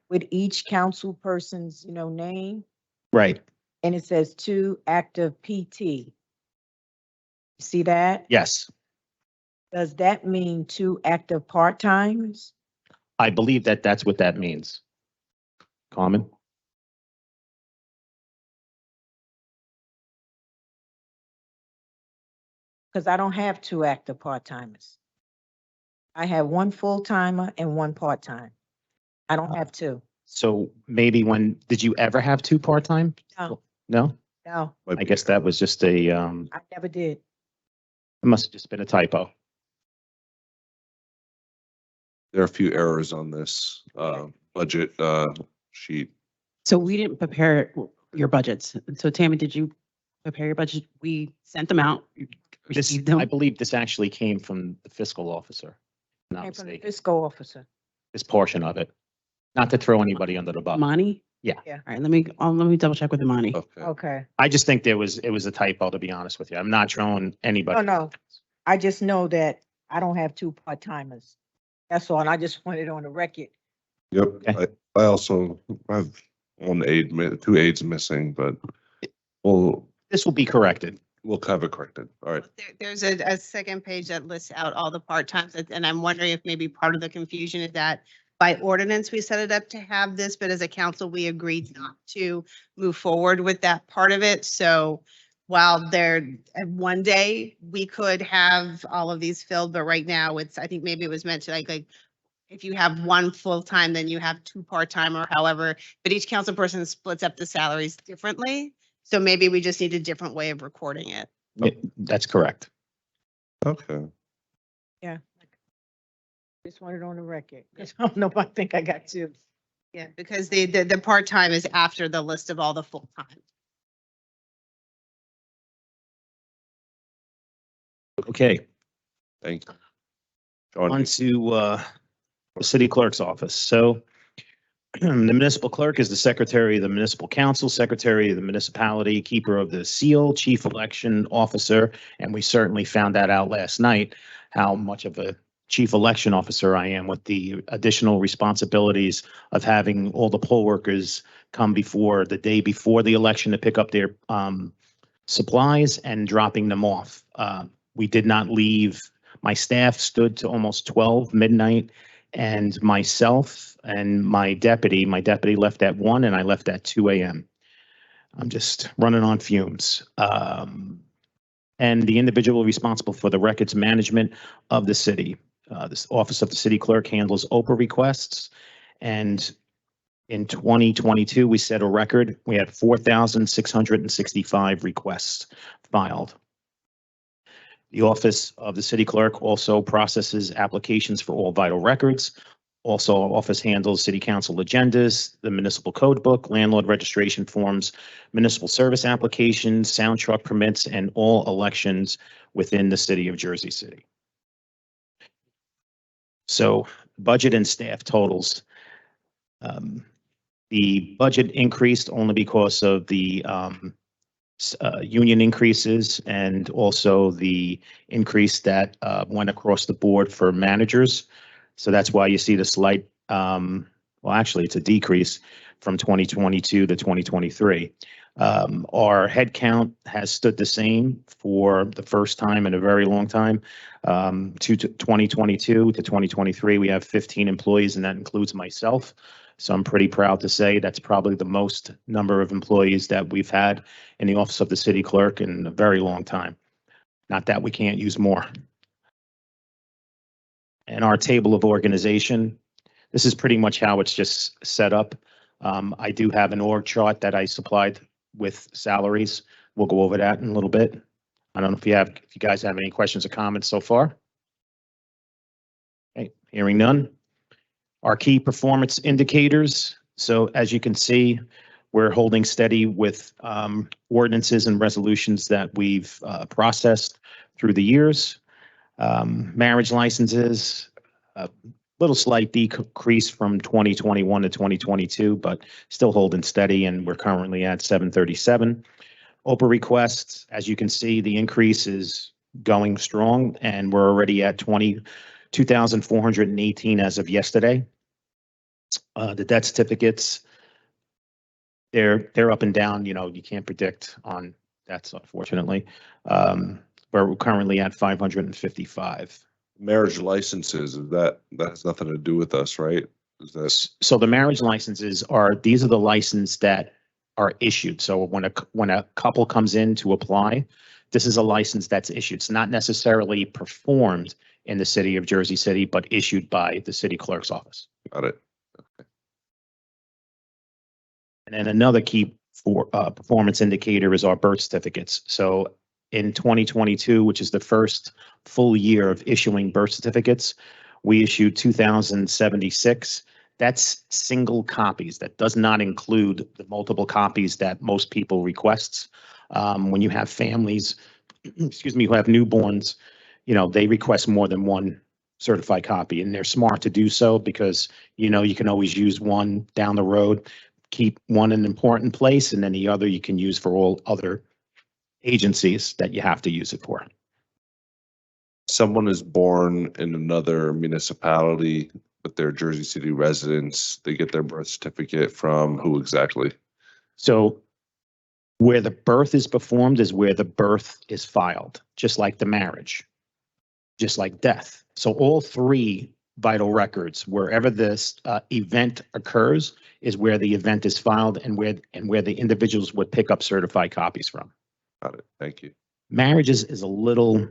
S6: with each council person's, name,
S13: Right.
S6: and it says 2 active PT. See that?
S13: Yes.
S6: Does that mean 2 active part-timers?
S13: I believe that that's what that means. Carmen?
S6: Because I don't have 2 active part-timers. I have 1 full-timer and 1 part-time. I don't have 2.
S13: So maybe did you ever have 2 part-time?
S6: No.
S13: No?
S6: No,
S13: I guess that was just it
S6: I never did.
S13: must have just been a typo.
S10: There are a few errors on this budget sheet.
S11: So we didn't prepare your budgets. So Tammy, did you prepare your budget? We sent them out. Received them.
S13: I believe this actually came from the fiscal officer. if I'm not
S6: Came from the
S13: mistaken.
S6: fiscal officer.
S13: This portion of it. Not to throw anybody under the bus.
S11: Monty? All right, let me double check with Imani.
S10: Okay.
S6: Okay.
S13: I just think it was a typo, to be honest with you. I'm not throwing anybody.
S6: Oh, no. I just know that I don't have two part-timers. That's all. And I just want it on the record.
S10: Yep.
S13: Okay.
S10: I also have two aides missing, but
S13: This will be corrected.
S10: we'll have it corrected. All right.
S2: There's a second page that lists out all the part-times, and I'm wondering if maybe part of the confusion is that by ordinance, we set it up to have this, but as a council, we agreed not to move forward with that part of it. So while one day we could have all of these filled, but right now I think maybe it was meant to like if you have one full-time, then you have two part-time or however, but each council person splits up the salaries differently. So maybe we just need a different way of recording it.
S13: That's correct.
S10: Okay.
S6: Yeah. Just want it on the record. 'Cause I don't know if I think I got two.
S2: Yeah, because the part-time is after the list of all the full-time.
S13: Okay,
S10: Thank you. John,
S13: on to the city clerk's office. So the municipal clerk is the secretary of the municipal council, secretary of the municipality, keeper of the seal, chief election officer, and we certainly found that out last night, how much of a chief election officer I am with the additional responsibilities of having all the poll workers come before the day before the election to pick up their supplies and dropping them off. We did not leave. My staff stood to almost 12 midnight, and myself and my deputy left at 1 and I left at 2 a.m. I'm just running on fumes. And the individual responsible for the records management of the city. This office of the city clerk handles OPA requests. And in 2022, we set a record. We had 4,665 requests filed. The office of the city clerk also processes applications for all vital records. Also, our office handles city council agendas, the municipal code book, landlord registration forms, municipal service applications, sound truck permits, and all elections within the city of Jersey City. So budget and staff totals. The budget increased only because of the union increases and also the increase that went across the board for managers. So that's why you see the slight, well, actually, it's a decrease from 2022 to 2023. Our head count has stood the same for the first time in a very long time. To 2022 to 2023, we have 15 employees, and that includes myself. So I'm pretty proud to say that's probably the most number of employees that we've had in the office of the city clerk in a very long time. Not that we can't use more. And our table of organization, this is pretty much how it's just set up. I do have an org chart that I supplied with salaries. We'll go over that in a little bit. I don't know if you guys have any questions or comments so far. Okay, hearing none. Our key performance indicators. So as you can see, we're holding steady with ordinances and resolutions that we've processed through the years. Marriage licenses, a little slight decrease from 2021 to 2022, but still holding steady, and we're currently at 737. OPA requests, as you can see, the increase is going strong, and we're already at 22,418 as of yesterday. The debt certificates, they're up and down. You know, you can't predict on debts, unfortunately. We're currently at 555.
S10: Marriage licenses, that has nothing to do with us, right? Is that
S13: So the marriage licenses these are the licenses that are issued. So when a couple comes in to apply, this is a license that's issued. It's not necessarily performed in the city of Jersey City, but issued by the city clerk's office.
S10: got it?
S13: And then another key performance indicator is our birth certificates. So in 2022, which is the first full year of issuing birth certificates, we issued 2,076. That's single copies. That does not include the multiple copies that most people request. When you have families, excuse me, who have newborns, you know, they request more than one certified copy, and they're smart to do so because, you know, you can always use one down the road. keep one in an important place and then the other you can use for all other agencies that you have to use it for.
S10: Someone is born in another municipality, but they're Jersey City residents. They get their birth certificate from who exactly?
S13: So where the birth is performed is where the birth is filed, just like the marriage, just like death. So all three vital records, wherever this event occurs, is where the event is filed and where the individuals would pick up certified copies from.
S10: Got it. Thank you.
S13: Marriages is a little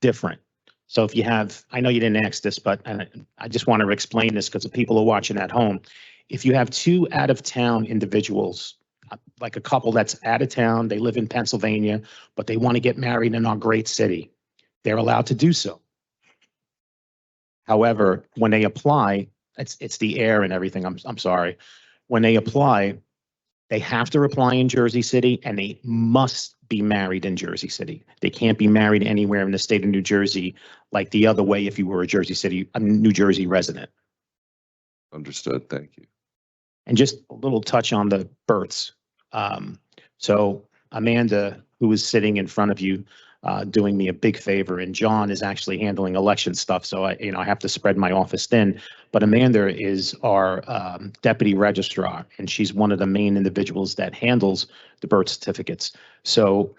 S13: different. So if you have, I know you didn't ask this, but I just want to explain this because the people are watching at home. If you have two out-of-town individuals, like a couple that's out of town, they live in Pennsylvania, but they want to get married in our great city, they're allowed to do so. However, when they apply, it's the air and everything. I'm sorry. When they apply, they have to apply in Jersey City and they must be married in Jersey City. They can't be married anywhere in the state of New Jersey like the other way if you were a New Jersey resident.
S10: Understood. Thank you.
S13: And just a little touch on the births. So Amanda, who is sitting in front of you, doing me a big favor, and John is actually handling election stuff. So I have to spread my office thin. But Amanda is our deputy registrar, and she's one of the main individuals that handles the birth certificates. So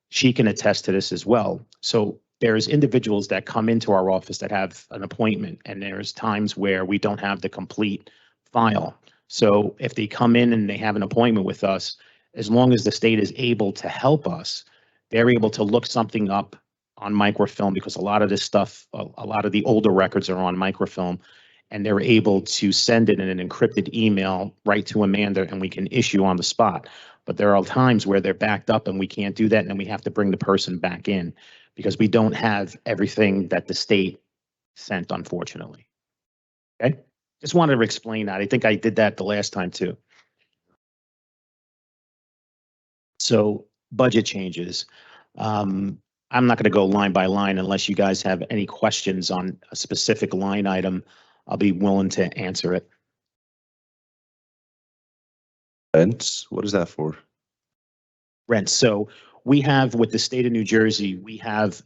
S13: she can attest to this as well. So there's individuals that come into our office that have an appointment, and there's times where we don't have the complete file. So if they come in and they have an appointment with us, as long as the state is able to help us, they're able to look something up on microfilm, because a lot of this stuff, a lot of the older records are on microfilm, and they're able to send it in an encrypted email right to Amanda, and we can issue on the spot. But there are times where they're backed up and we can't do that, and then we have to bring the person back in because we don't have everything that the state sent, unfortunately. Okay, just wanted to explain that. I think I did that the last time too. So budget changes. I'm not going to go line by line unless you guys have any questions on a specific line item. I'll be willing to answer it.
S10: Rents, what is that for?
S13: Rent. So we have, with the state of New Jersey, we have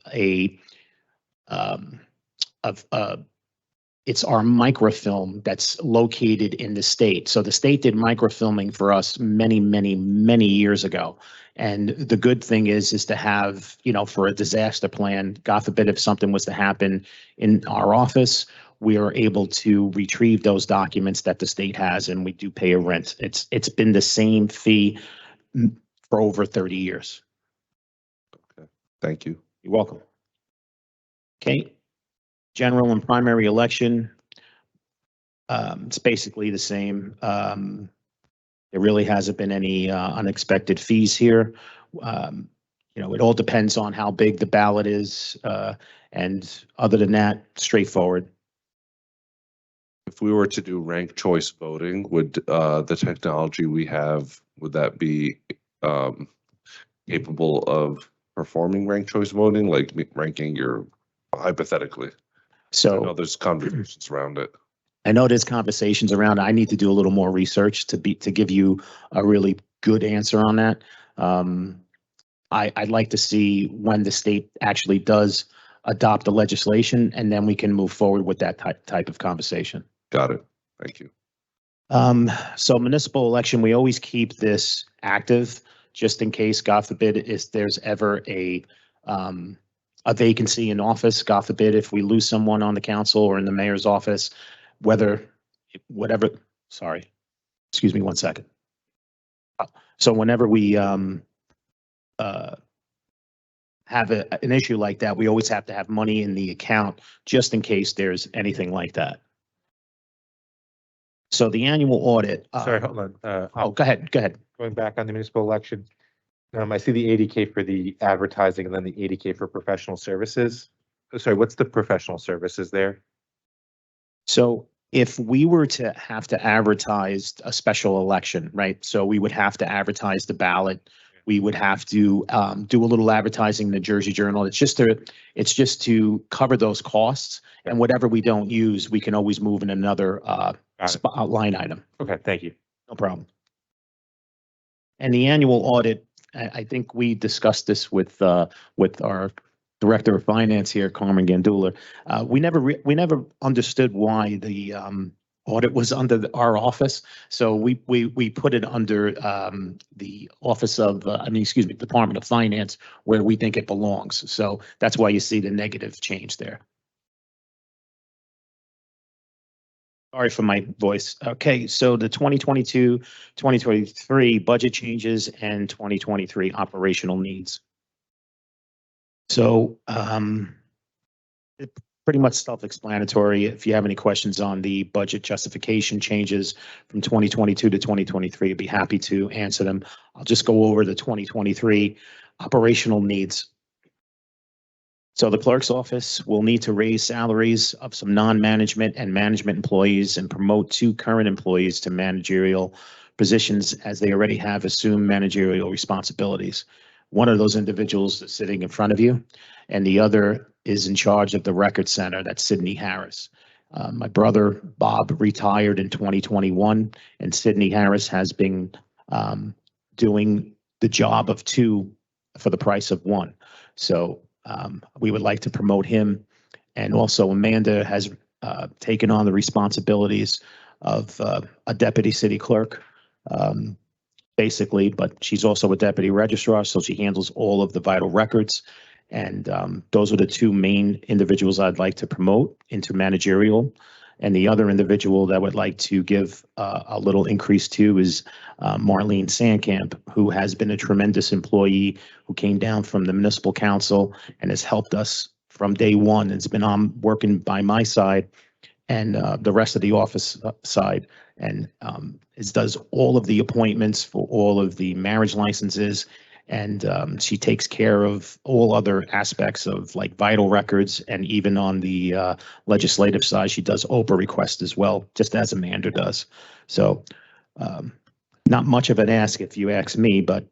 S13: it's our microfilm that's located in the state. So the state did microfilming for us many, many, many years ago. And the good thing is to have, for a disaster plan, God forbid if something was to happen in our office, we are able to retrieve those documents that the state has, and we do pay a rent. It's been the same fee for over 30 years.
S10: Okay, thank you.
S13: You're welcome. Okay. General and primary election, it's basically the same. There really hasn't been any unexpected fees here. It all depends on how big the ballot is, and other than that, straightforward.
S10: If we were to do ranked choice voting, would the technology we have, would that be capable of performing ranked choice voting, like ranking your, hypothetically?
S13: So
S10: I know there's conversations around it.
S13: I know there's conversations around it. I need to do a little more research to give you a really good answer on that. I'd like to see when the state actually does adopt the legislation, and then we can move forward with that type of conversation.
S10: Got it. Thank you.
S13: So municipal election, we always keep this active just in case, God forbid, if there's ever a vacancy in office, God forbid, if we lose someone on the council or in the mayor's office, sorry, excuse me 1 second. So whenever we have an issue like that, we always have to have money in the account just in case there's anything like that. So the annual audit.
S16: Sorry, hold on.
S13: Go ahead.
S16: Going back on the municipal election, I see the 80K for the advertising and then the 80K for professional services. Sorry, what's the professional services there?
S13: So if we were to have to advertise a special election, right? So we would have to advertise the ballot. We would have to do a little advertising in the Jersey Journal. It's just to cover those costs, and whatever we don't use, we can always move in another line item.
S16: Okay, thank you.
S13: No problem. And the annual audit, I think we discussed this with our Director of Finance here, Carmen Gandula. We never understood why the audit was under our office. So we put it under the office of, Department of Finance, where we think it belongs. So that's why you see the negative change there. Sorry for my voice. Okay, so the 2022, 2023 budget changes and 2023 operational needs. So pretty much self-explanatory. If you have any questions on the budget justification changes from 2022 to 2023, I'd be happy to answer them. I'll just go over the 2023 operational needs. So the clerk's office will need to raise salaries of some non-management and management employees and promote 2 current employees to managerial positions as they already have assumed managerial responsibilities. One of those individuals is sitting in front of you, and the other is in charge of the record center. That's Sydney Harris. My brother, Bob, retired in 2021, and Sydney Harris has been doing the job of 2 for the price of 1. So we would like to promote him. And also Amanda has taken on the responsibilities of a deputy city clerk, basically, but she's also a deputy registrar, so she handles all of the vital records. And those are the 2 main individuals I'd like to promote into managerial. And the other individual that would like to give a little increase to is Marlene Sandkamp, who has been a tremendous employee, who came down from the municipal council and has helped us from day one. It's been on working by my side and the rest of the office side, and it does all of the appointments for all of the marriage licenses, and she takes care of all other aspects of like vital records, and even on the legislative side, she does OPA requests as well, just as Amanda does. So not much of an ask if you ask me, but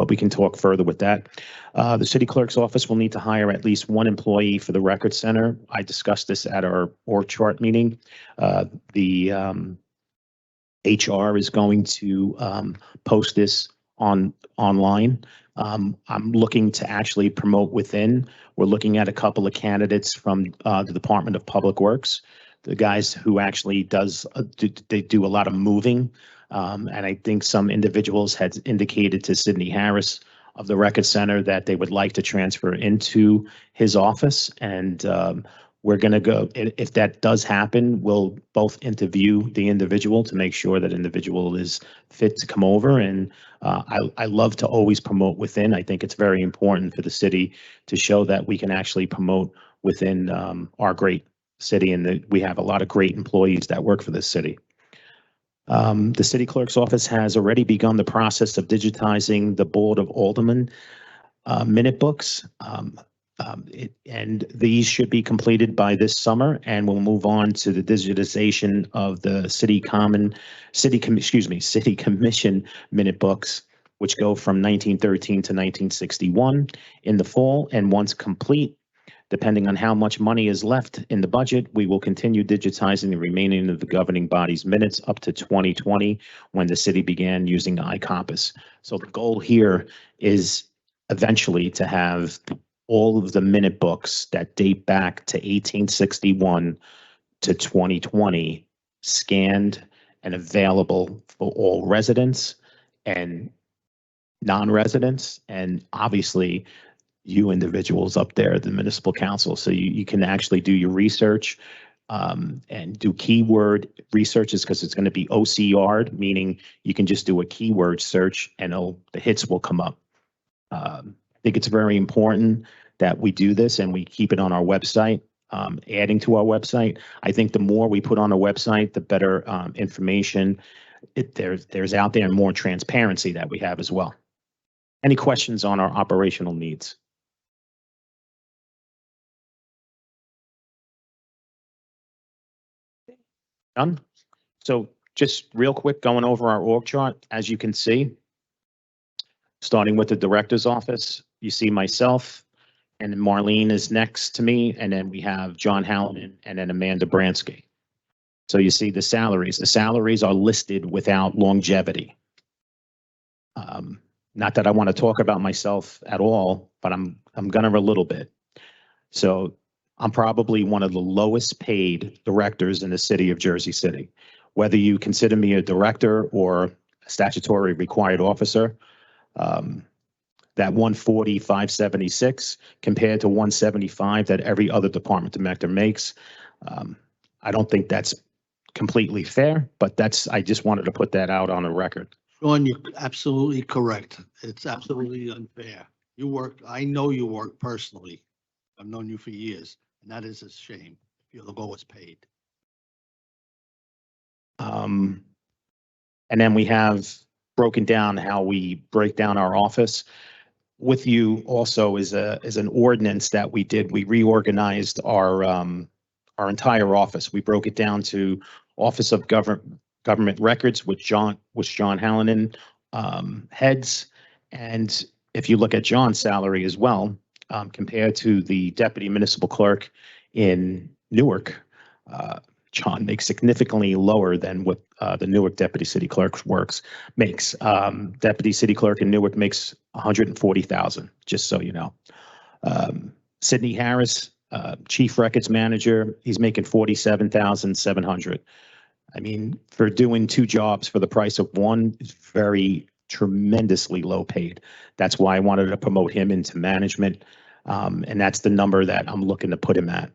S13: we can talk further with that. The city clerk's office will need to hire at least 1 employee for the record center. I discussed this at our org chart meeting. The HR is going to post this online. I'm looking to actually promote within. We're looking at a couple of candidates from the Department of Public Works, the guys who actually they do a lot of moving. And I think some individuals had indicated to Sydney Harris of the Record Center that they would like to transfer into his office. And we're going to go, if that does happen, we'll both interview the individual to make sure that individual is fit to come over. And I love to always promote within. I think it's very important for the city to show that we can actually promote within our great city, and that we have a lot of great employees that work for this city. The city clerk's office has already begun the process of digitizing the Board of Aldermen minute books. And these should be completed by this summer, and we'll move on to the digitization of the city commission minute books, which go from 1913 to 1961 in the fall. And once complete, depending on how much money is left in the budget, we will continue digitizing the remaining of the governing body's minutes up to 2020, when the city began using iCompass. So the goal here is eventually to have all of the minute books that date back to 1861 to 2020 scanned and available for all residents and non-residents, and obviously you individuals up there, the municipal council, so you can actually do your research and do keyword researches, because it's going to be OCR'd, meaning you can just do a keyword search and the hits will come up. I think it's very important that we do this and we keep it on our website, adding to our website. I think the more we put on a website, the better information there's out there, and more transparency that we have as well. Any questions on our operational needs? Done. So just real quick, going over our org chart, as you can see, starting with the director's office, you see myself, and then Marlene is next to me, and then we have John Hallinan and then Amanda Bransky. So you see the salaries. The salaries are listed without longevity. Not that I want to talk about myself at all, but I'm gonna a little bit. So I'm probably one of the lowest paid directors in the city of Jersey City. Whether you consider me a director or a statutory required officer, that 140, 576 compared to 175 that every other department director makes, I don't think that's completely fair, but I just wanted to put that out on the record.
S8: Sean, you're absolutely correct. It's absolutely unfair. I know you work personally. I've known you for years, and that is a shame. You're the lowest paid.
S13: And then we have broken down how we break down our office. With you also is an ordinance that we did. We reorganized our entire office. We broke it down to Office of Government Records, which John Hallinan heads. And if you look at John's salary as well, compared to the deputy municipal clerk in Newark, John makes significantly lower than what the Newark deputy city clerk makes. Deputy city clerk in Newark makes $140,000, just so you know. Sidney Harris, chief records manager, he's making $47,700. I mean, for doing two jobs for the price of one is very tremendously low paid. That's why I wanted to promote him into management. And that's the number that I'm looking to put him at.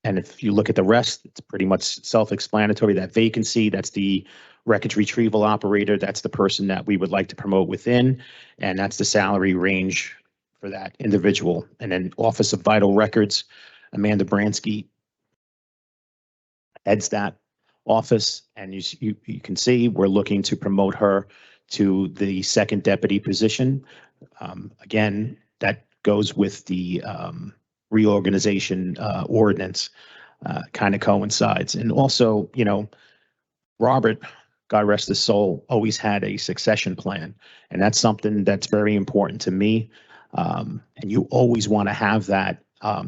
S13: And if you look at the rest, it's pretty much self-explanatory. That vacancy, that's the records retrieval operator. That's the person that we would like to promote within. And that's the salary range for that individual. And then Office of Vital Records, Amanda Bransky heads that office. And you can see we're looking to promote her to the second deputy position. Again, that goes with the reorganization ordinance, kind of coincides. And also, you know, Robert, God rest his soul, always had a succession plan. And that's something that's very important to me. And you always want to have that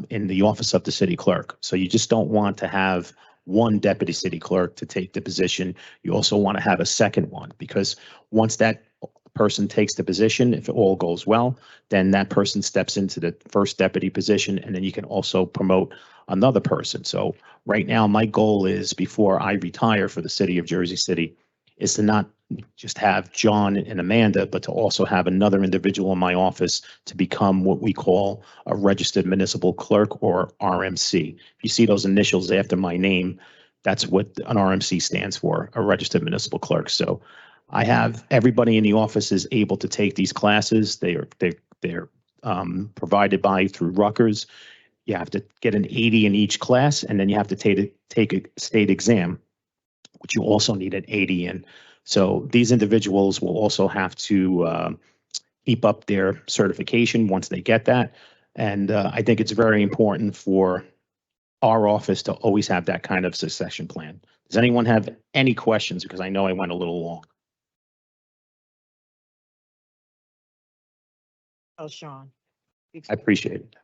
S13: in the office of the city clerk. So you just don't want to have one deputy city clerk to take the position. You also want to have a second one, because once that person takes the position, if it all goes well, then that person steps into the first deputy position, and then you can also promote another person. So right now, my goal is, before I retire for the city of Jersey City, is to not just have John and Amanda, but to also have another individual in my office to become what we call a registered municipal clerk, or RMC. If you see those initials after my name, that's what an RMC stands for, a registered municipal clerk. So I have everybody in the office is able to take these classes. They're provided through Rutgers. You have to get an 80 in each class, and then you have to take a state exam, which you also need an 80 in. So these individuals will also have to keep up their certification once they get that. And I think it's very important for our office to always have that kind of succession plan. Does anyone have any questions? Because I know I went a little long.
S6: Oh, Sean.
S13: I appreciate it.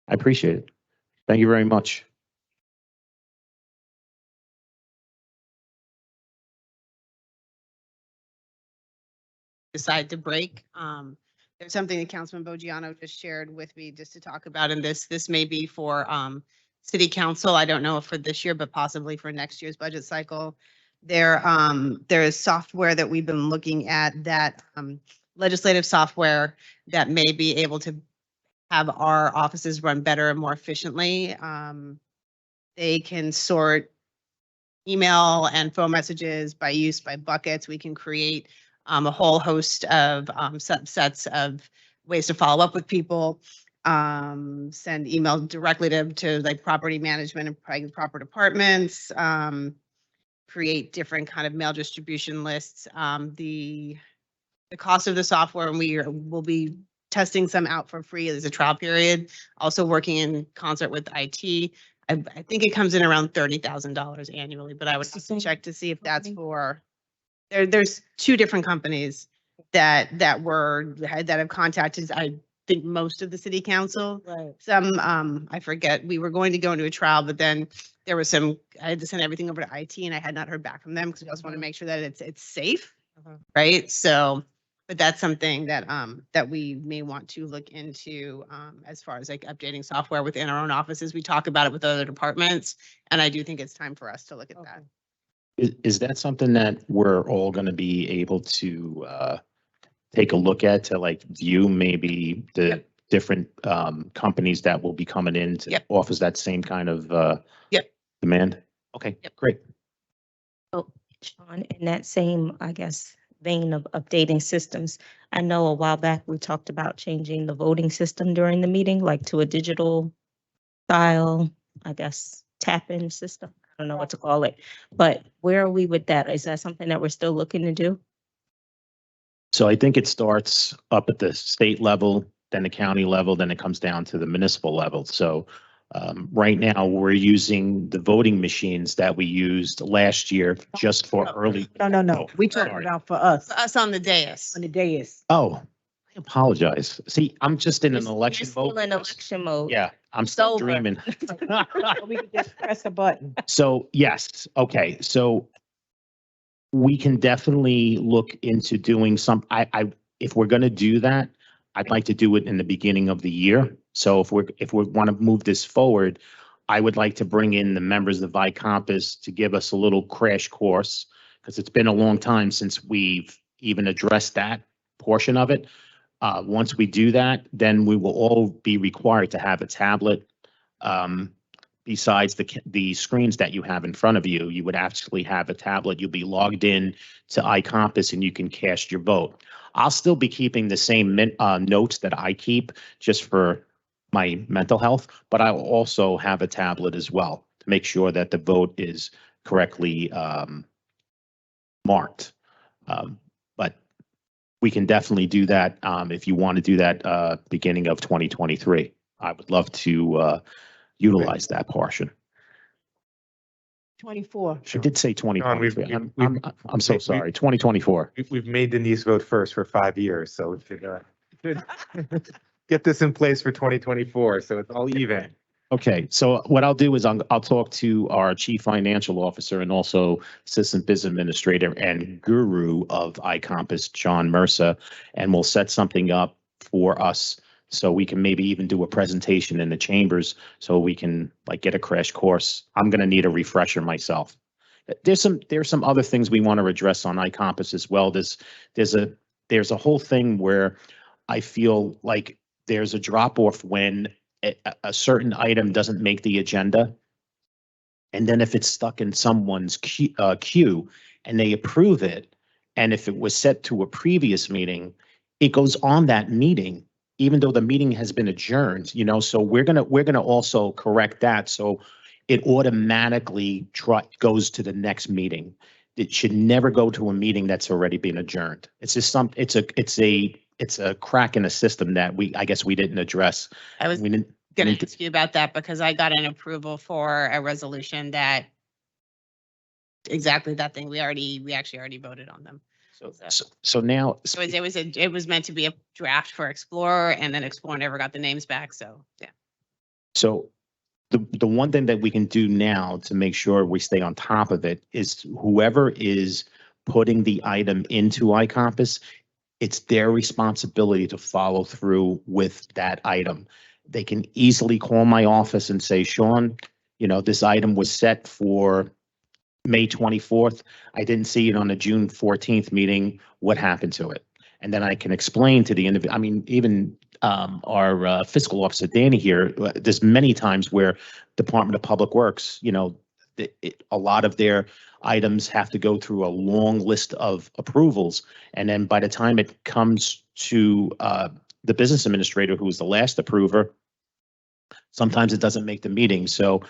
S13: I appreciate it. Thank you very much.
S2: Decide to break. There's something that Councilman Boggiano just shared with me just to talk about, and this may be for City Council. I don't know if for this year, but possibly for next year's budget cycle. There is software that we've been looking at, that legislative software that may be able to have our offices run better and more efficiently. They can sort email and phone messages by buckets. We can create a whole host of subsets of ways to follow up with people, send email directly to like property management and proper departments, create different kind of mail distribution lists. The cost of the software, and we will be testing some out for free. There's a trial period, also working in concert with IT. I think it comes in around $30,000 annually, but I would have to check to see if that's for, there's two different companies that have contacted, I think, most of the city council.
S6: Right.
S2: Some, I forget, we were going to go into a trial, but then there was I had to send everything over to IT, and I had not heard back from them, because we also want to make sure that it's safe. right? So, but that's something that, that we may want to look into, as far as like updating software within our own offices. We talk about it with other departments, and I do think it's time for us to look at that.
S13: Is that something that we're all going to be able to take a look at to like view maybe the different companies that will be coming in to offers that same kind of demand? Okay, great.
S17: Oh, Sean, in that same, I guess, vein of updating systems, I know a while back we talked about changing the voting system during the meeting, like to a digital style, I guess, tap-in system. I don't know what to call it, but where are we with that? Is that something that we're still looking to do?
S13: So I think it starts up at the state level, then the county level, then it comes down to the municipal level. So right now, we're using the voting machines that we used last year just for early.
S6: No. We talking
S13: sorry.
S6: about for us,
S2: For us on the dais.
S6: on the dais.
S13: Oh, I apologize. See, I'm just in an
S17: You're
S13: election
S17: still
S13: mode.
S17: in election mode.
S13: Yeah, I'm still
S17: over.
S13: dreaming.
S6: We can just press a button.
S13: So yes, okay, so we can definitely look into doing some, if we're gonna do that, I'd like to do it in the beginning of the year. So if we want to move this forward, I would like to bring in the members of iCompass to give us a little crash course, because it's been a long time since we've even addressed that portion of it. Once we do that, then we will all be required to have a tablet. Besides the screens that you have in front of you, you would actually have a tablet. You'll be logged in to iCompass and you can cast your vote. I'll still be keeping the same notes that I keep just for my mental health, but I will also have a tablet as well to make sure that the vote is correctly marked. But we can definitely do that if you want to do that beginning of 2023. I would love to utilize that portion.
S6: 24.
S13: I did say
S16: John,
S13: 2023. I'm so sorry. 2024.
S16: We've made Denise vote first for 5 years, so we should get this in place for 2024, so it's all even.
S13: Okay, so what I'll do is I'll talk to our chief financial officer and also assistant business administrator and guru of iCompass, John Mercer, and we'll set something up for us so we can maybe even do a presentation in the chambers so we can like get a crash course. I'm going to need a refresher myself. There's some other things we want to address on iCompass as well. There's a whole thing where I feel like there's a drop off when a certain item doesn't make the agenda. And then if it's stuck in someone's queue and they approve it, and if it was set to a previous meeting, it goes on that meeting, even though the meeting has been adjourned, so we're gonna also correct that. So it automatically goes to the next meeting. It should never go to a meeting that's already been adjourned. It's just it's a crack in the system that I guess we didn't address.
S2: I was going to ask you about that because I got an approval for a resolution that exactly that thing. We actually already voted on them.
S13: So now
S2: It was meant to be a draft for Explorer, and then Explorer never got the names back. So yeah.
S13: So the one thing that we can do now to make sure we stay on top of it is whoever is putting the item into iCompass, it's their responsibility to follow through with that item. They can easily call my office and say, Sean, this item was set for May 24th. I didn't see it on the June 14th meeting. What happened to it? And then I can explain to the individual. I mean, even our fiscal officer, Danny here, there's many times where Department of Public Works, a lot of their items have to go through a long list of approvals. And then by the time it comes to the business administrator, who is the last approver, sometimes it doesn't make the meeting. So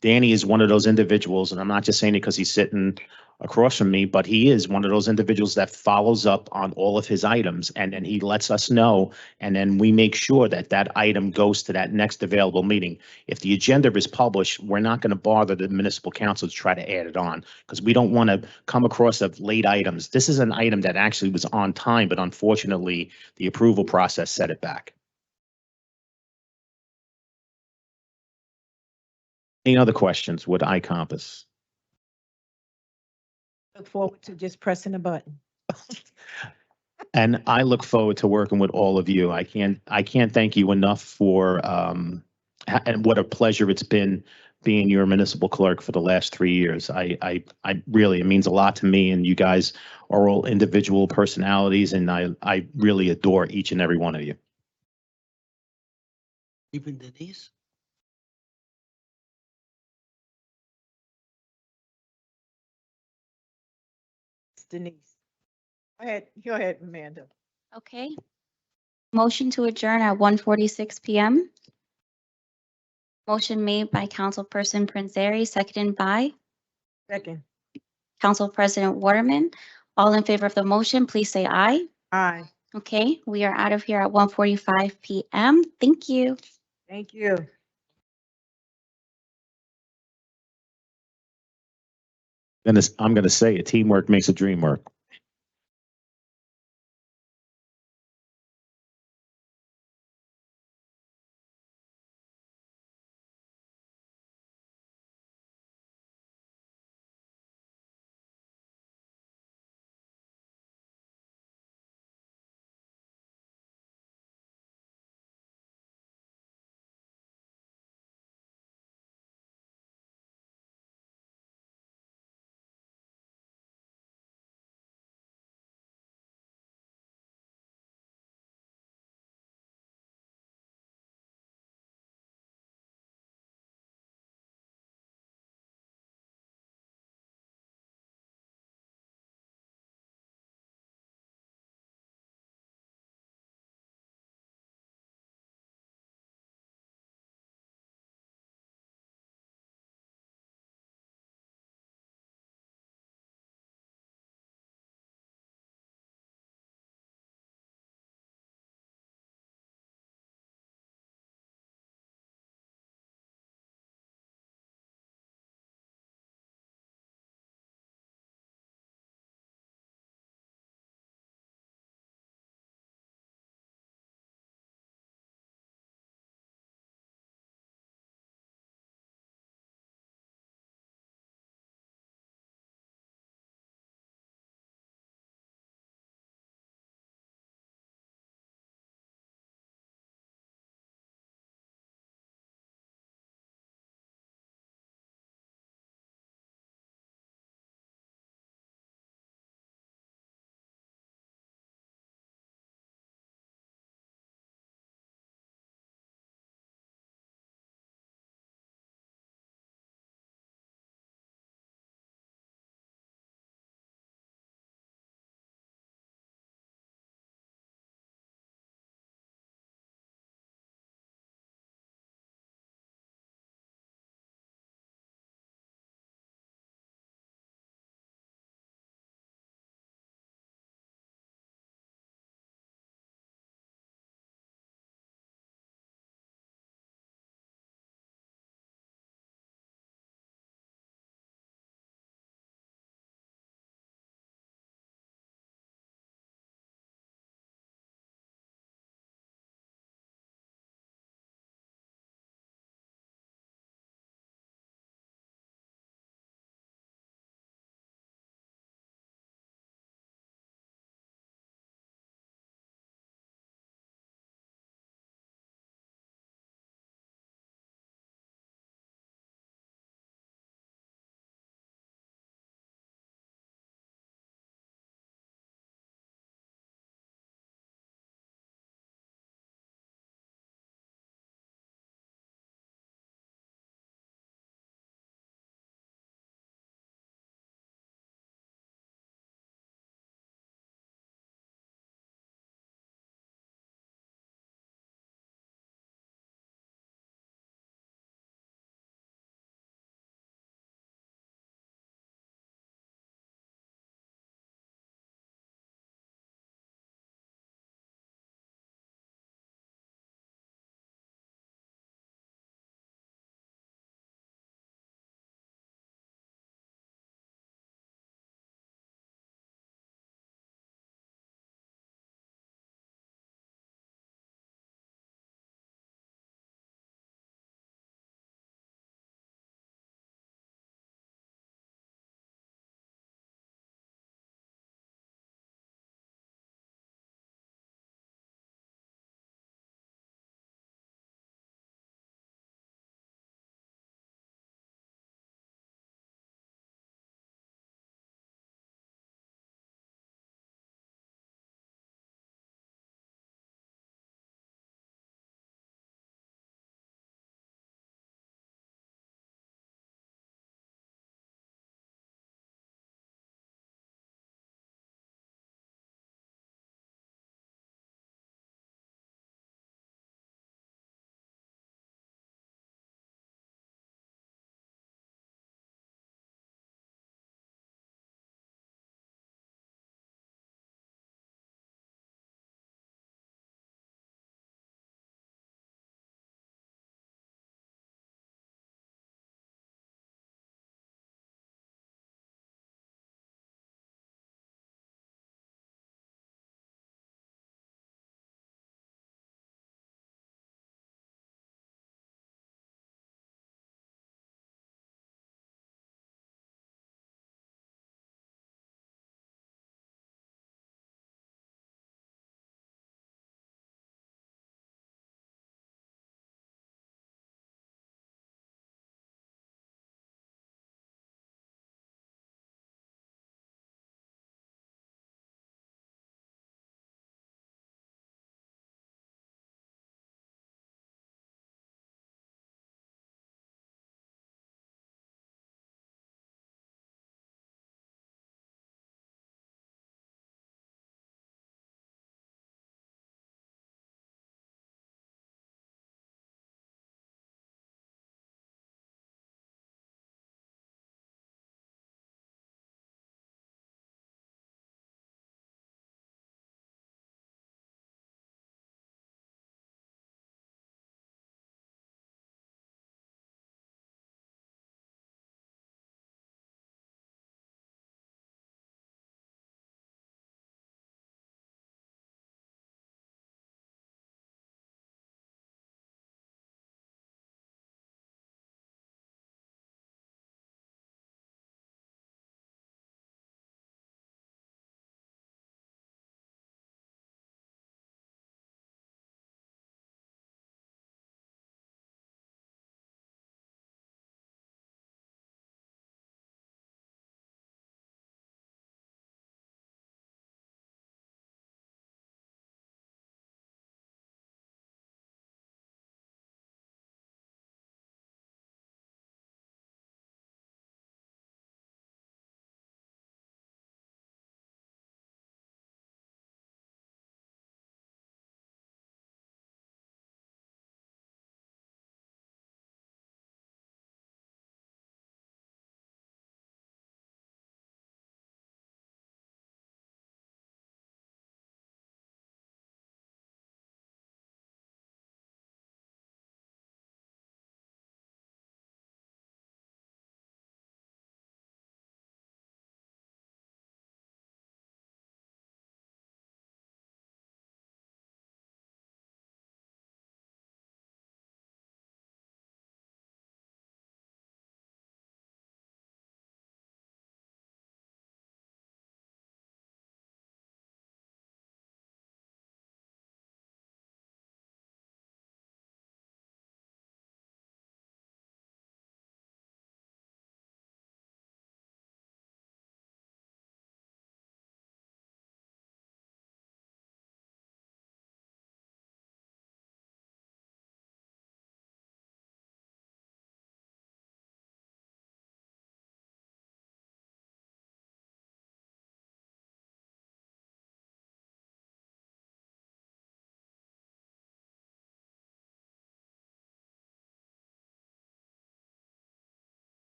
S13: Danny is one of those individuals, and I'm not just saying it because he's sitting across from me, but he is one of those individuals that follows up on all of his items, and then he lets us know, and then we make sure that that item goes to that next available meeting. If the agenda is published, we're not going to bother the municipal council to try to add it on because we don't want to come across of late items. This is an item that actually was on time, but unfortunately, the approval process set it back. Any other questions with iCompass?
S6: Look forward to just pressing a button.
S13: And I look forward to working with all of you. I can't thank you enough for, and what a pleasure it's been being your municipal clerk for the last 3 years. I really, it means a lot to me, and you guys are all individual personalities, and I really adore each and every one of you.
S8: Even Denise?
S6: Denise. Go ahead, Amanda.
S1: Okay. Motion to adjourn at 1:46 PM. Motion made by Councilperson Prinzary, seconded by
S6: Second.
S1: Council President Waterman. All in favor of the motion, please say aye.
S6: Aye.
S1: Okay, we are out of here at 1:45 PM. Thank you.
S6: Thank you.
S13: I'm gonna say it, teamwork makes a dream work.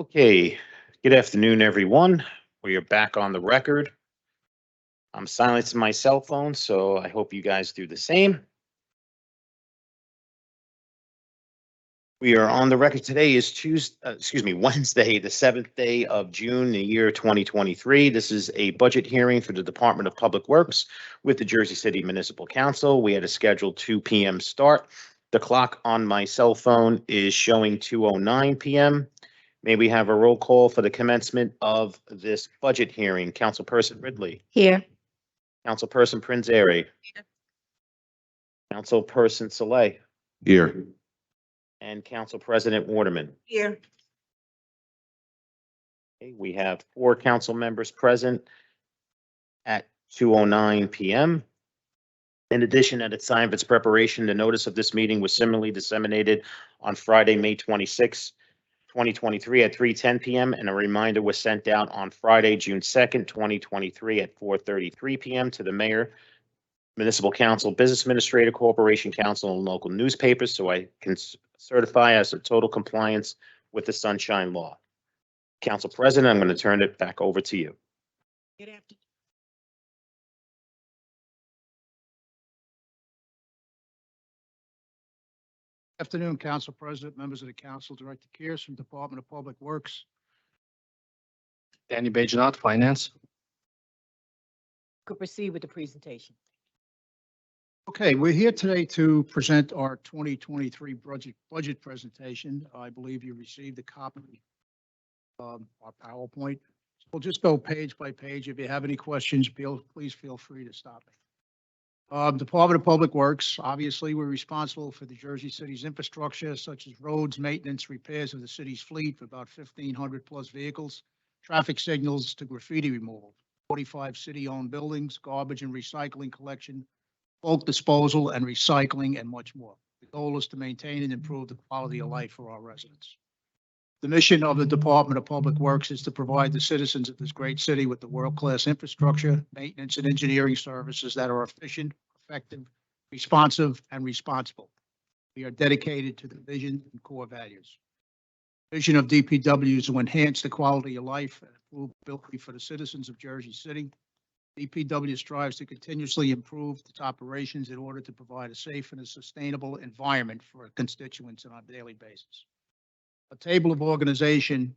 S18: Okay, good afternoon, everyone. We are back on the record. I'm silencing my cell phone, so I hope you guys do the same. We are on the record. Today is Wednesday, the 7th day of June, the year 2023. This is a budget hearing for the Department of Public Works with the Jersey City Municipal Council. We had a scheduled 2 p.m. start. The clock on my cell phone is showing 2:09 p.m. May we have a roll call for the commencement of this budget hearing? Councilperson Ridley.
S17: Here.
S18: Councilperson Prinzary. Councilperson Saleh.
S10: Here.
S18: And Council President Waterman.
S17: Here.
S18: Okay, we have 4 council members present at 2:09 p.m. In addition, at the time of its preparation, the notice of this meeting was similarly disseminated on Friday, May 26, 2023 at 3:10 p.m. and a reminder was sent out on Friday, June 2nd, 2023 at 4:33 p.m. to the mayor, municipal council, business administrator, corporation council, and local newspapers, so I can certify as a total compliance with the Sunshine Law. Council President, I'm going to turn it back over to you.
S6: Good afternoon.
S19: Afternoon, Council President, members of the council, Director Kears from Department of Public Works.
S20: Danny Bajanot, Finance.
S6: Could proceed with the presentation.
S19: Okay, we're here today to present our 2023 budget presentation. I believe you received a copy of our PowerPoint. So we'll just go page by page. If you have any questions, please feel free to stop me. Department of Public Works, obviously, we're responsible for the Jersey City's infrastructure, such as roads, maintenance, repairs of the city's fleet for about 1,500 plus vehicles, traffic signals to graffiti removal, 45 city-owned buildings, garbage and recycling collection, bulk disposal and recycling, and much more. The goal is to maintain and improve the quality of life for our residents. The mission of the Department of Public Works is to provide the citizens of this great city with the world-class infrastructure, maintenance, and engineering services that are efficient, effective, responsive, and responsible. We are dedicated to the vision and core values. Vision of DPW is to enhance the quality of life and improve ability for the citizens of Jersey City. DPW strives to continuously improve its operations in order to provide a safe and a sustainable environment for our constituents on a daily basis. A table of organization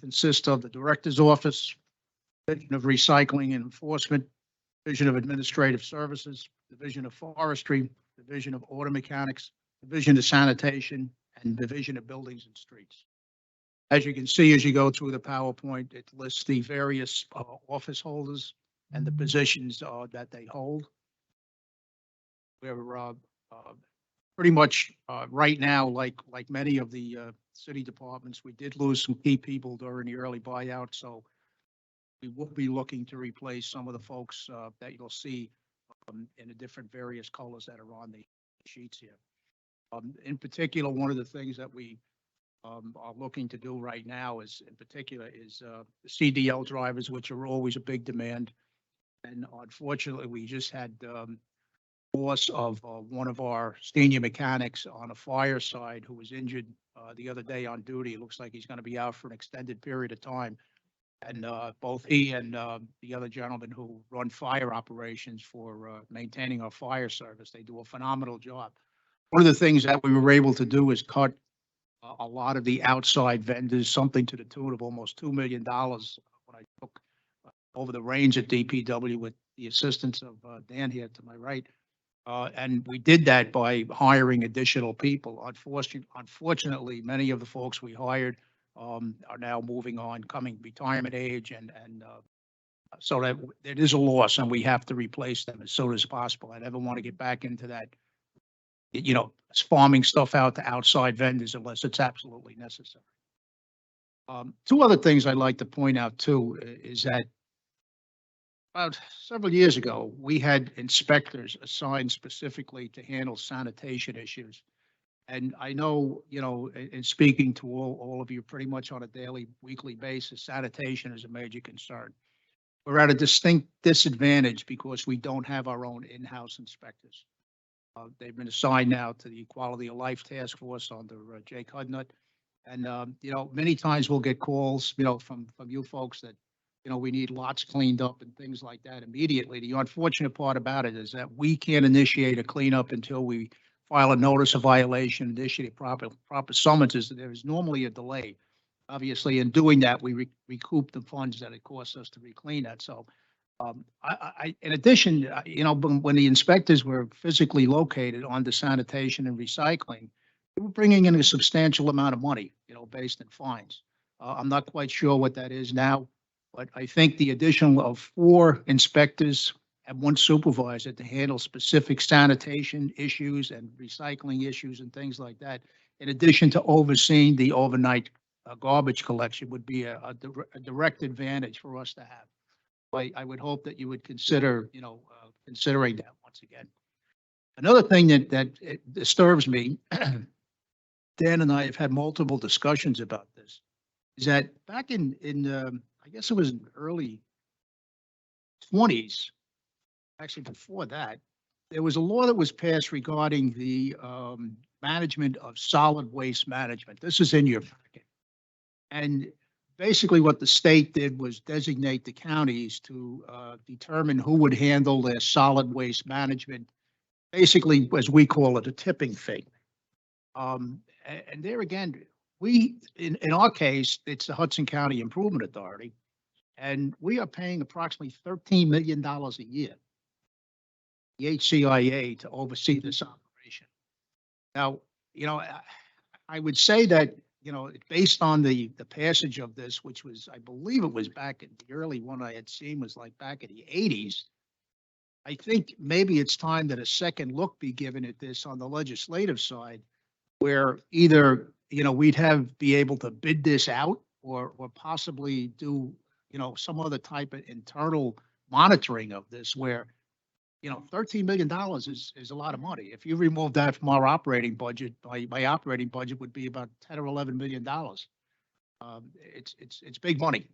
S19: consists of the Director's Office, Division of Recycling and Enforcement, Division of Administrative Services, Division of Forestry, Division of Auto Mechanics, Division of Sanitation, and Division of Buildings and Streets. As you can see, as you go through the PowerPoint, it lists the various office holders and the positions that they hold. We're pretty much right now, like many of the city departments, we did lose some key people during the early buyout, so we will be looking to replace some of the folks that you'll see in the different various colors that are on the sheets here. In particular, one of the things that we are looking to do right now is, in particular, is the CDL drivers, which are always a big demand. And unfortunately, we just had loss of one of our senior mechanics on a fire side who was injured the other day on duty. It looks like he's going to be out for an extended period of time. And both he and the other gentleman who run fire operations for maintaining our fire service, they do a phenomenal job. One of the things that we were able to do is cut a lot of the outside vendors, something to the tune of almost $2 million when I took over the reins at DPW with the assistance of Dan here to my right. And we did that by hiring additional people. Unfortunately, many of the folks we hired are now moving on, coming retirement age, and so that it is a loss, and we have to replace them as soon as possible. I never want to get back into that, farming stuff out to outside vendors unless it's absolutely necessary. Two other things I'd like to point out too is that about several years ago, we had inspectors assigned specifically to handle sanitation issues. And I know, in speaking to all of you pretty much on a daily, weekly basis, sanitation is a major concern. We're at a distinct disadvantage because we don't have our own in-house inspectors. They've been assigned now to the Quality of Life Task Force under Jake Hudnut. And, many times we'll get calls, from you folks that, we need lots cleaned up and things like that immediately. The unfortunate part about it is that we can't initiate a cleanup until we file a notice of violation, initiate proper summonses. There is normally a delay. Obviously, in doing that, we recoup the funds that it costs us to reclean that. So, in addition, when the inspectors were physically located on the sanitation and recycling, we were bringing in a substantial amount of money, based in fines. I'm not quite sure what that is now, but I think the addition of 4 inspectors and 1 supervisor to handle specific sanitation issues and recycling issues and things like that, in addition to overseeing the overnight garbage collection, would be a direct advantage for us to have. I would hope that you would consider, considering that once again. Another thing that it disturbs me, Dan and I have had multiple discussions about this, is that back in I guess it was in early 20s, actually before that, there was a law that was passed regarding the management of solid waste management. This is in your packet. And basically what the state did was designate the counties to determine who would handle their solid waste management, basically, as we call it, a tipping fee. And there again, in our case, it's the Hudson County Improvement Authority, and we are paying approximately $13 million a year, the HCIA, to oversee this operation. Now, I would say that, based on the passage of this, which was, I believe it was back in the early one I had seen was like back in the 80s, I think maybe it's time that a second look be given at this on the legislative side, where either, we'd be able to bid this out or possibly do, some other type of internal monitoring of this where, $13 million is a lot of money. If you remove that from our operating budget, my operating budget would be about 10 or $11 million. It's big money,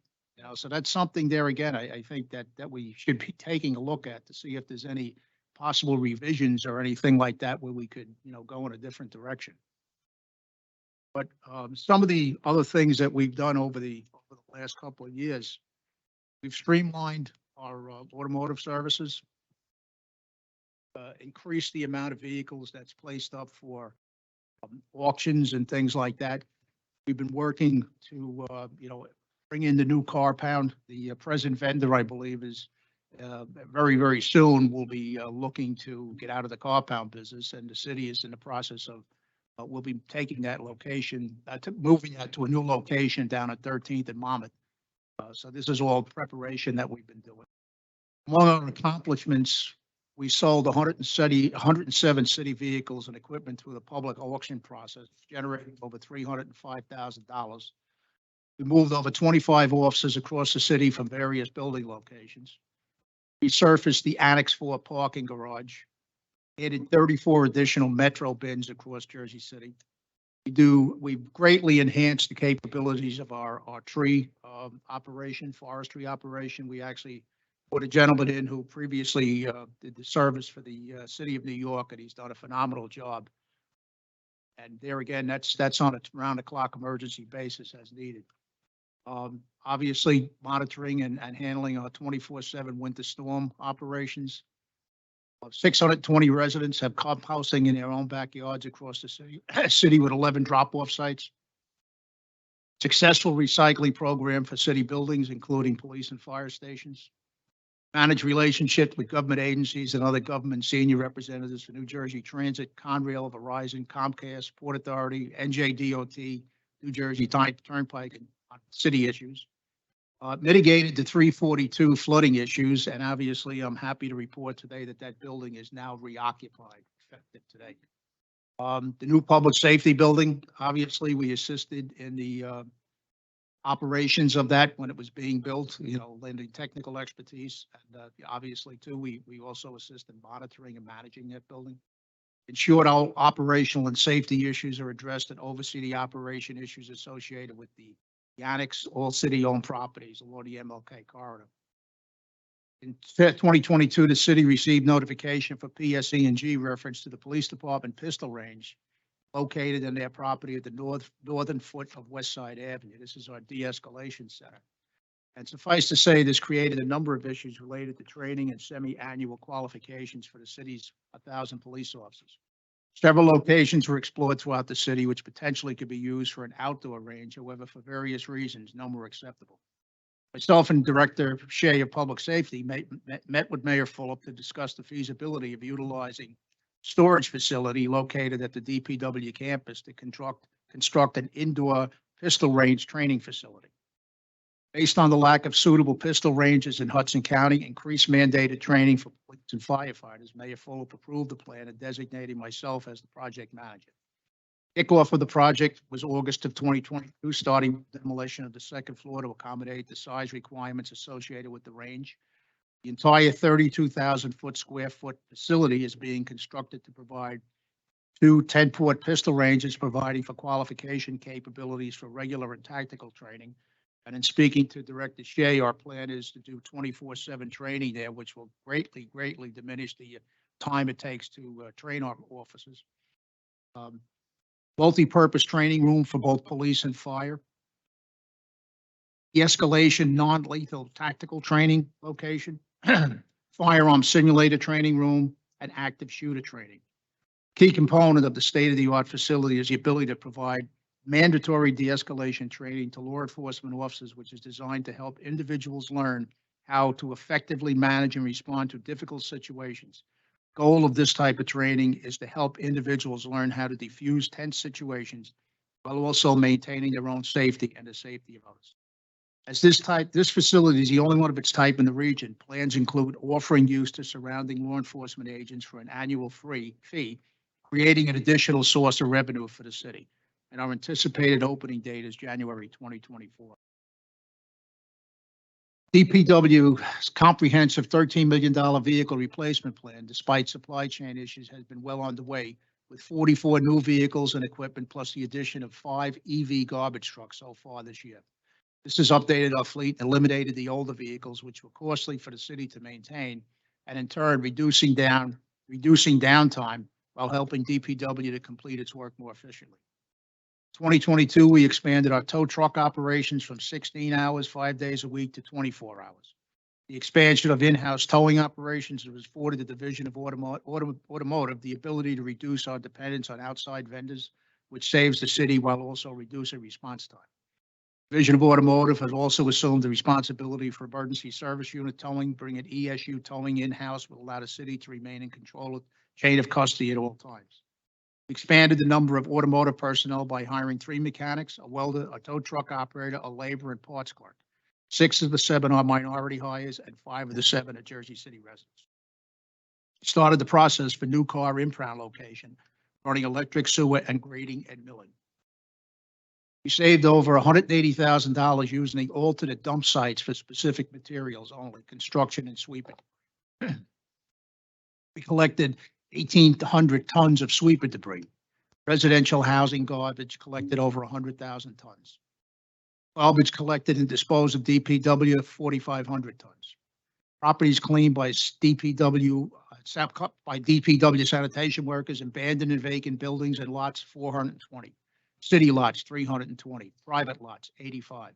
S19: so that's something there again, I think that we should be taking a look at to see if there's any possible revisions or anything like that where we could, go in a different direction. But some of the other things that we've done over the last couple of years, we've streamlined our automotive services, increased the amount of vehicles that's placed up for auctions and things like that. We've been working to, bring in the new car pound. The present vendor, I believe, is very, very soon will be looking to get out of the car pound business, and the city is in the process of we'll be taking that location, moving that to a new location down at 13th and Monmouth. So this is all preparation that we've been doing. Among our accomplishments, we sold 107 city vehicles and equipment through the public auction process, generating over $305,000. We moved over 25 offices across the city from various building locations. We resurfaced the Annex 4 parking garage, added 34 additional Metro bins across Jersey City. We've greatly enhanced the capabilities of our tree operation, forestry operation. We actually put a gentleman in who previously did the service for the city of New York, and he's done a phenomenal job. And there again, that's on a round-the-clock emergency basis as needed. Obviously, monitoring and handling our 24/7 winter storm operations. 620 residents have composting in their own backyards across the city with 11 drop-off sites. Successful recycling program for city buildings, including police and fire stations. Manage relationships with government agencies and other government senior representatives for New Jersey Transit, Conrail, Verizon, Comcast, Port Authority, NJDOT, New Jersey Turnpike, and city issues. Mitigated the 342 flooding issues, and obviously I'm happy to report today that building is now reoccupied, effective today. The new public safety building, obviously we assisted in the operations of that when it was being built, lending technical expertise, and obviously too, we also assist in monitoring and managing that building. Ensured all operational and safety issues are addressed and oversee the operation issues associated with the Annex, all city-owned properties along the MLK corridor. In 2022, the city received notification for PSE&G reference to the police department pistol range located in their property at the northern foot of West Side Avenue. This is our de-escalation center. And suffice to say, this created a number of issues related to training and semi-annual qualifications for the city's 1,000 police officers. Several locations were explored throughout the city, which potentially could be used for an outdoor range. However, for various reasons, none were acceptable. Myself and Director Shea of Public Safety met with Mayor Fulop to discuss the feasibility of utilizing storage facility located at the DPW campus to construct an indoor pistol range training facility. Based on the lack of suitable pistol ranges in Hudson County, increased mandated training for police and firefighters, Mayor Fulop approved the plan and designated myself as the project manager. Kickoff of the project was August of 2022, starting demolition of the second floor to accommodate the size requirements associated with the range. The entire 32,000 square foot facility is being constructed to provide two 10-port pistol ranges, providing for qualification capabilities for regular and tactical training. And in speaking to Director Shea, our plan is to do 24/7 training there, which will greatly diminish the time it takes to train our officers. Multi-purpose training room for both police and fire. De-escalation, non-lethal tactical training location. Firearm simulator training room and active shooter training. Key component of the state-of-the-art facility is the ability to provide mandatory de-escalation training to law enforcement officers, which is designed to help individuals learn how to effectively manage and respond to difficult situations. Goal of this type of training is to help individuals learn how to defuse tense situations while also maintaining their own safety and the safety of others. As this facility is the only one of its type in the region, plans include offering use to surrounding law enforcement agents for an annual fee, creating an additional source of revenue for the city. And our anticipated opening date is January 2024. DPW's comprehensive $13 million vehicle replacement plan, despite supply chain issues, has been well underway with 44 new vehicles and equipment, plus the addition of 5 EV garbage trucks so far this year. This has updated our fleet and eliminated the older vehicles, which were costly for the city to maintain, and in turn, reducing downtime while helping DPW to complete its work more efficiently. 2022, we expanded our tow truck operations from 16 hours, 5 days a week to 24 hours. The expansion of in-house towing operations has afforded the Division of Automotive the ability to reduce our dependence on outside vendors, which saves the city while also reducing response time. Division of Automotive has also assumed the responsibility for emergency service unit towing, bringing ESU towing in-house will allow the city to remain in control of chain of custody at all times. We expanded the number of automotive personnel by hiring 3 mechanics, a welder, a tow truck operator, a labor and parts clerk. 6 of the 7 are minority hires and 5 of the 7 are Jersey City residents. We started the process for new car impound location, running electric, sewer, and grading and milling. We saved over $180,000 using alternate dump sites for specific materials only, construction and sweeping. We collected 1,800 tons of sweeper debris. Residential housing garbage collected over 100,000 tons. Garbage collected and disposed of DPW, 4,500 tons. Properties cleaned by DPW sanitation workers, abandoned and vacant buildings and lots, 420. City lots, 320. Private lots, 85.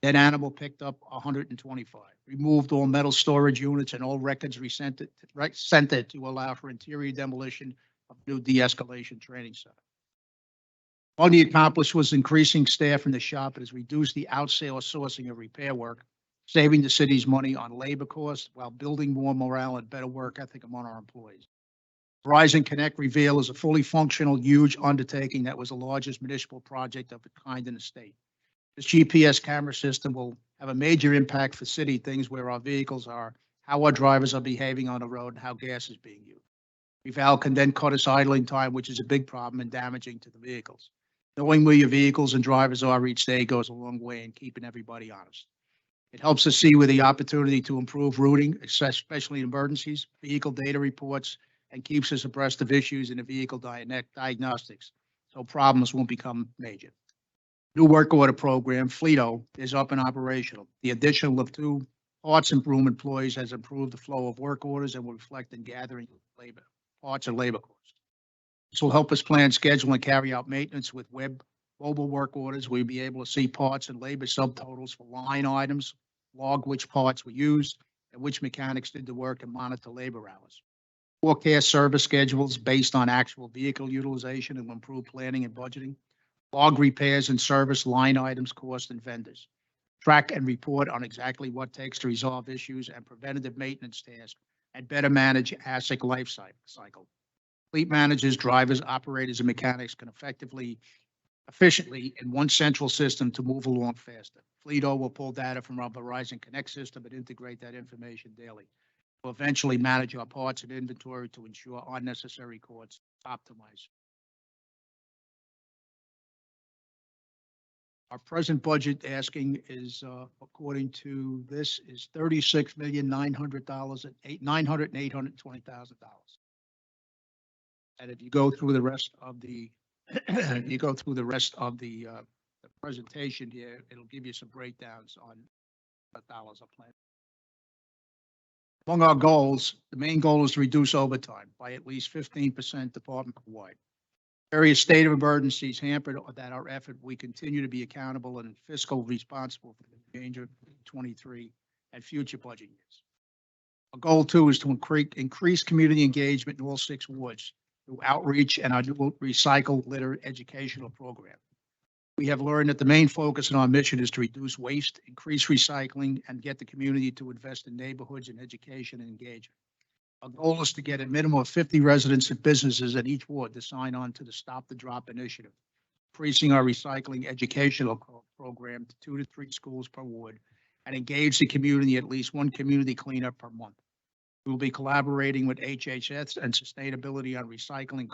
S19: Dead animal picked up, 125. Removed all metal storage units and all records sent it to allow for interior demolition of new de-escalation training center. All the accomplished was increasing staff in the shop. It has reduced the outsourcing of repair work, saving the city's money on labor costs while building more morale and better work ethic among our employees. Verizon Connect Reveal is a fully functional, huge undertaking that was the largest municipal project of its kind in the state. This GPS camera system will have a major impact for city things where our vehicles are, how our drivers are behaving on the road, and how gas is being used. Reval can then cut its idling time, which is a big problem and damaging to the vehicles. Knowing where your vehicles and drivers are each day goes a long way in keeping everybody honest. It helps us see where the opportunity to improve routing, especially in emergencies, vehicle data reports, and keeps us abreast of issues in the vehicle diagnostics, so problems won't become major. New work order program, Fleeto, is up and operational. The addition of 2 parts and broom employees has improved the flow of work orders and will reflect in gathering parts and labor costs. This will help us plan, schedule, and carry out maintenance with web mobile work orders. We'll be able to see parts and labor subtotals for line items, log which parts were used and which mechanics did the work, and monitor labor hours. Forecast service schedules based on actual vehicle utilization and improve planning and budgeting. Log repairs and service line items, cost, and vendors. Track and report on exactly what takes to resolve issues and preventative maintenance tasks, and better manage asset life cycle. Fleet managers, drivers, operators, and mechanics can efficiently in one central system to move along faster. Fleeto will pull data from our Verizon Connect system and integrate that information daily. We'll eventually manage our parts and inventory to ensure unnecessary costs optimize. Our present budget asking is, according to this, is $36,900,000 and $820,000. And if you go through the rest of the, the presentation here, it'll give you some breakdowns on what dollars are planned. Among our goals, the main goal is to reduce overtime by at least 15% department-wide. Various state of emergencies hampered that our effort. We continue to be accountable and fiscal responsible for the danger of 23 and future budget years. Our goal too is to increase community engagement in all 6 wards through outreach and our new recycle litter educational program. We have learned that the main focus in our mission is to reduce waste, increase recycling, and get the community to invest in neighborhoods and education and engagement. Our goal is to get a minimum of 50 residents and businesses in each ward to sign on to the Stop the Drop initiative, increasing our recycling educational program to 2 to 3 schools per ward, and engage the community at least 1 community cleanup per month. We will be collaborating with HHS and sustainability on recycling,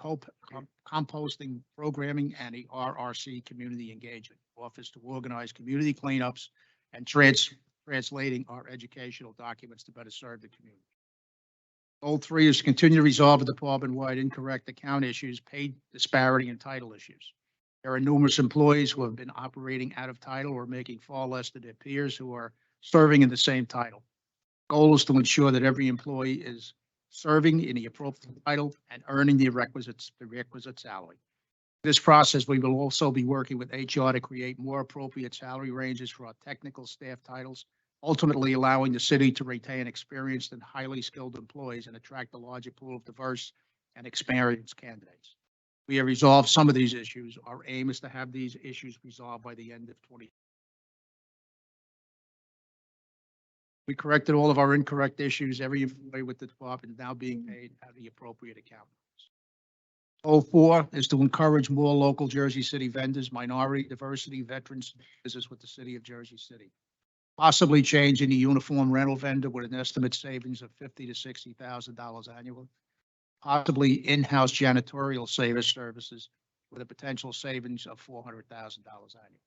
S19: composting programming, and the RRC community engagement office to organize community cleanups and translating our educational documents to better serve the community. Goal 3 is to continue to resolve the department-wide incorrect account issues, pay disparity, and title issues. There are numerous employees who have been operating out of title or making far less than their peers who are serving in the same title. Goal is to ensure that every employee is serving in the appropriate title and earning the requisite salary. In this process, we will also be working with HR to create more appropriate salary ranges for our technical staff titles, ultimately allowing the city to retain experienced and highly skilled employees and attract a larger pool of diverse and experienced candidates. We have resolved some of these issues. Our aim is to have these issues resolved by the end of 2020. We corrected all of our incorrect issues. Every employee with the department is now being paid at the appropriate account. Goal 4 is to encourage more local Jersey City vendors, minority, diversity, veterans, business with the city of Jersey City. Possibly changing the uniform rental vendor with an estimate savings of $50,000 to $60,000 annually. Possibly in-house janitorial services with a potential savings of $400,000 annually.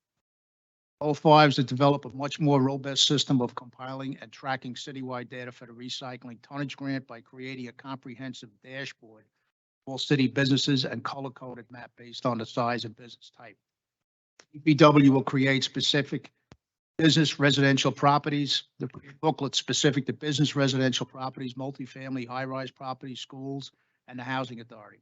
S19: Goal 5 is to develop a much more robust system of compiling and tracking citywide data for the recycling tonnage grant by creating a comprehensive dashboard for all city businesses and color-coded map based on the size and business type. DPW will create specific business residential properties, the booklet specific to business residential properties, multifamily, high-rise properties, schools, and the housing authority.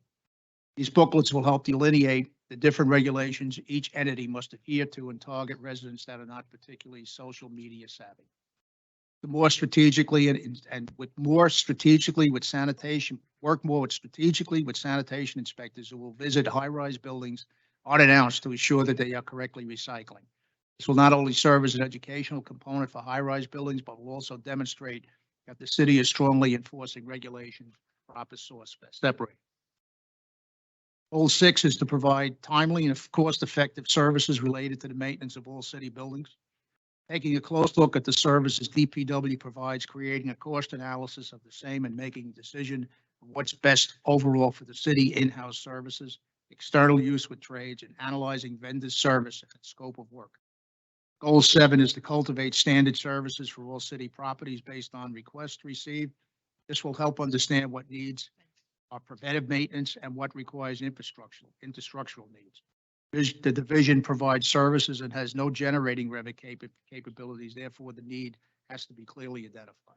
S19: These booklets will help delineate the different regulations each entity must adhere to and target residents that are not particularly social media savvy. The more strategically with sanitation, work more strategically with sanitation inspectors who will visit high-rise buildings unannounced to ensure that they are correctly recycling. This will not only serve as an educational component for high-rise buildings, but will also demonstrate that the city is strongly enforcing regulations for proper source separating. Goal 6 is to provide timely and cost-effective services related to the maintenance of all city buildings. Taking a close look at the services DPW provides, creating a cost analysis of the same and making a decision of what's best overall for the city in-house services, external use with trades, and analyzing vendor service and scope of work. Goal 7 is to cultivate standard services for all city properties based on requests received. This will help understand what needs are preventive maintenance and what requires infrastructural needs. The division provides services and has no generating revenue capabilities. Therefore, the need has to be clearly identified.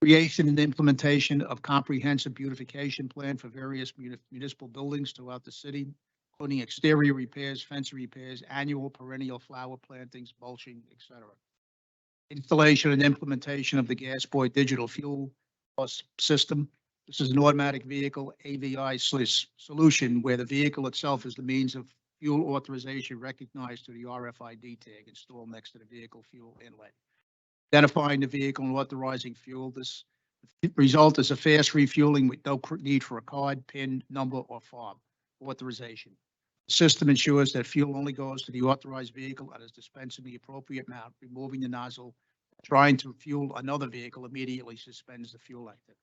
S19: Creation and implementation of comprehensive beautification plan for various municipal buildings throughout the city, including exterior repairs, fence repairs, annual perennial flower plantings, mulching, etc. Installation and implementation of the Gas Boy digital fuel bus system. This is an automatic vehicle AVI solution where the vehicle itself is the means of fuel authorization recognized through the RFID tag installed next to the vehicle fuel inlet. Identifying the vehicle and authorizing fuel. This result is a fast refueling with no need for a card, PIN, number, or fob authorization. The system ensures that fuel only goes to the authorized vehicle and is dispensed in the appropriate amount. Removing the nozzle, trying to fuel another vehicle immediately suspends the fuel activity.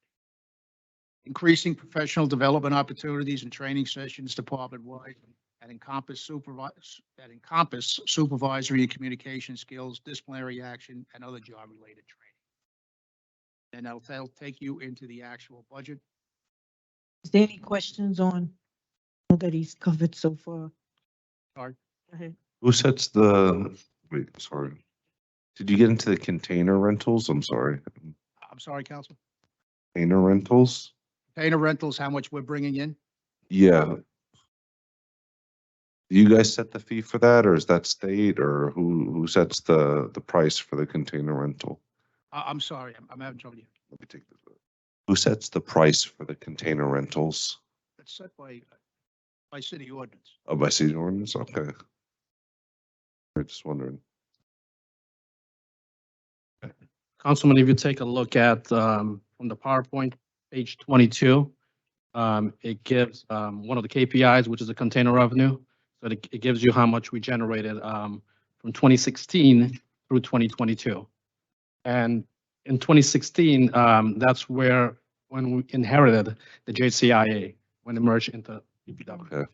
S19: Increasing professional development opportunities and training sessions department-wide that encompass supervisory and communication skills, disciplinary action, and other job-related training. And that'll take you into the actual budget.
S6: Is there any questions on all that he's covered so far?
S19: Sorry.
S6: Go ahead.
S10: Who sets the, wait, sorry. Did you get into the container rentals? I'm sorry.
S19: I'm sorry, Council.
S10: Container rentals?
S19: Container rentals, how much we're bringing in?
S10: Yeah. Do you guys set the fee for that, or is that state, or who sets the price for the container rental?
S19: I'm sorry, I'm having trouble here.
S10: Let me take this. Who sets the price for the container rentals?
S19: It's set by city ordinance.
S10: Oh, by city ordinance? Okay. I'm just wondering.
S20: Councilman, if you take a look at, from the PowerPoint, page 22, it gives one of the KPIs, which is the container revenue. So it gives you how much we generated from 2016 through 2022. And in 2016, that's when we inherited the JCIA, when it merged into DPW.
S10: Okay.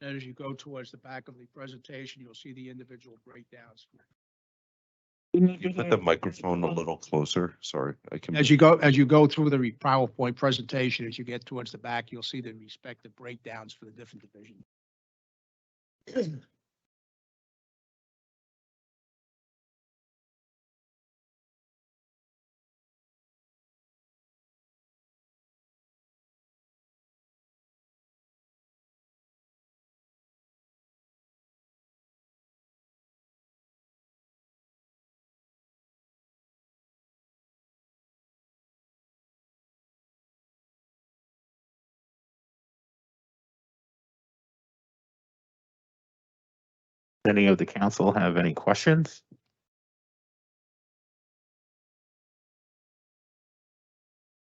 S19: And as you go towards the back of the presentation, you'll see the individual breakdowns.
S10: Can you put the microphone a little closer? Sorry, I can.
S19: As you go through the PowerPoint presentation, as you get towards the back, you'll see the respective breakdowns for the different divisions.
S13: Any of the council have any questions?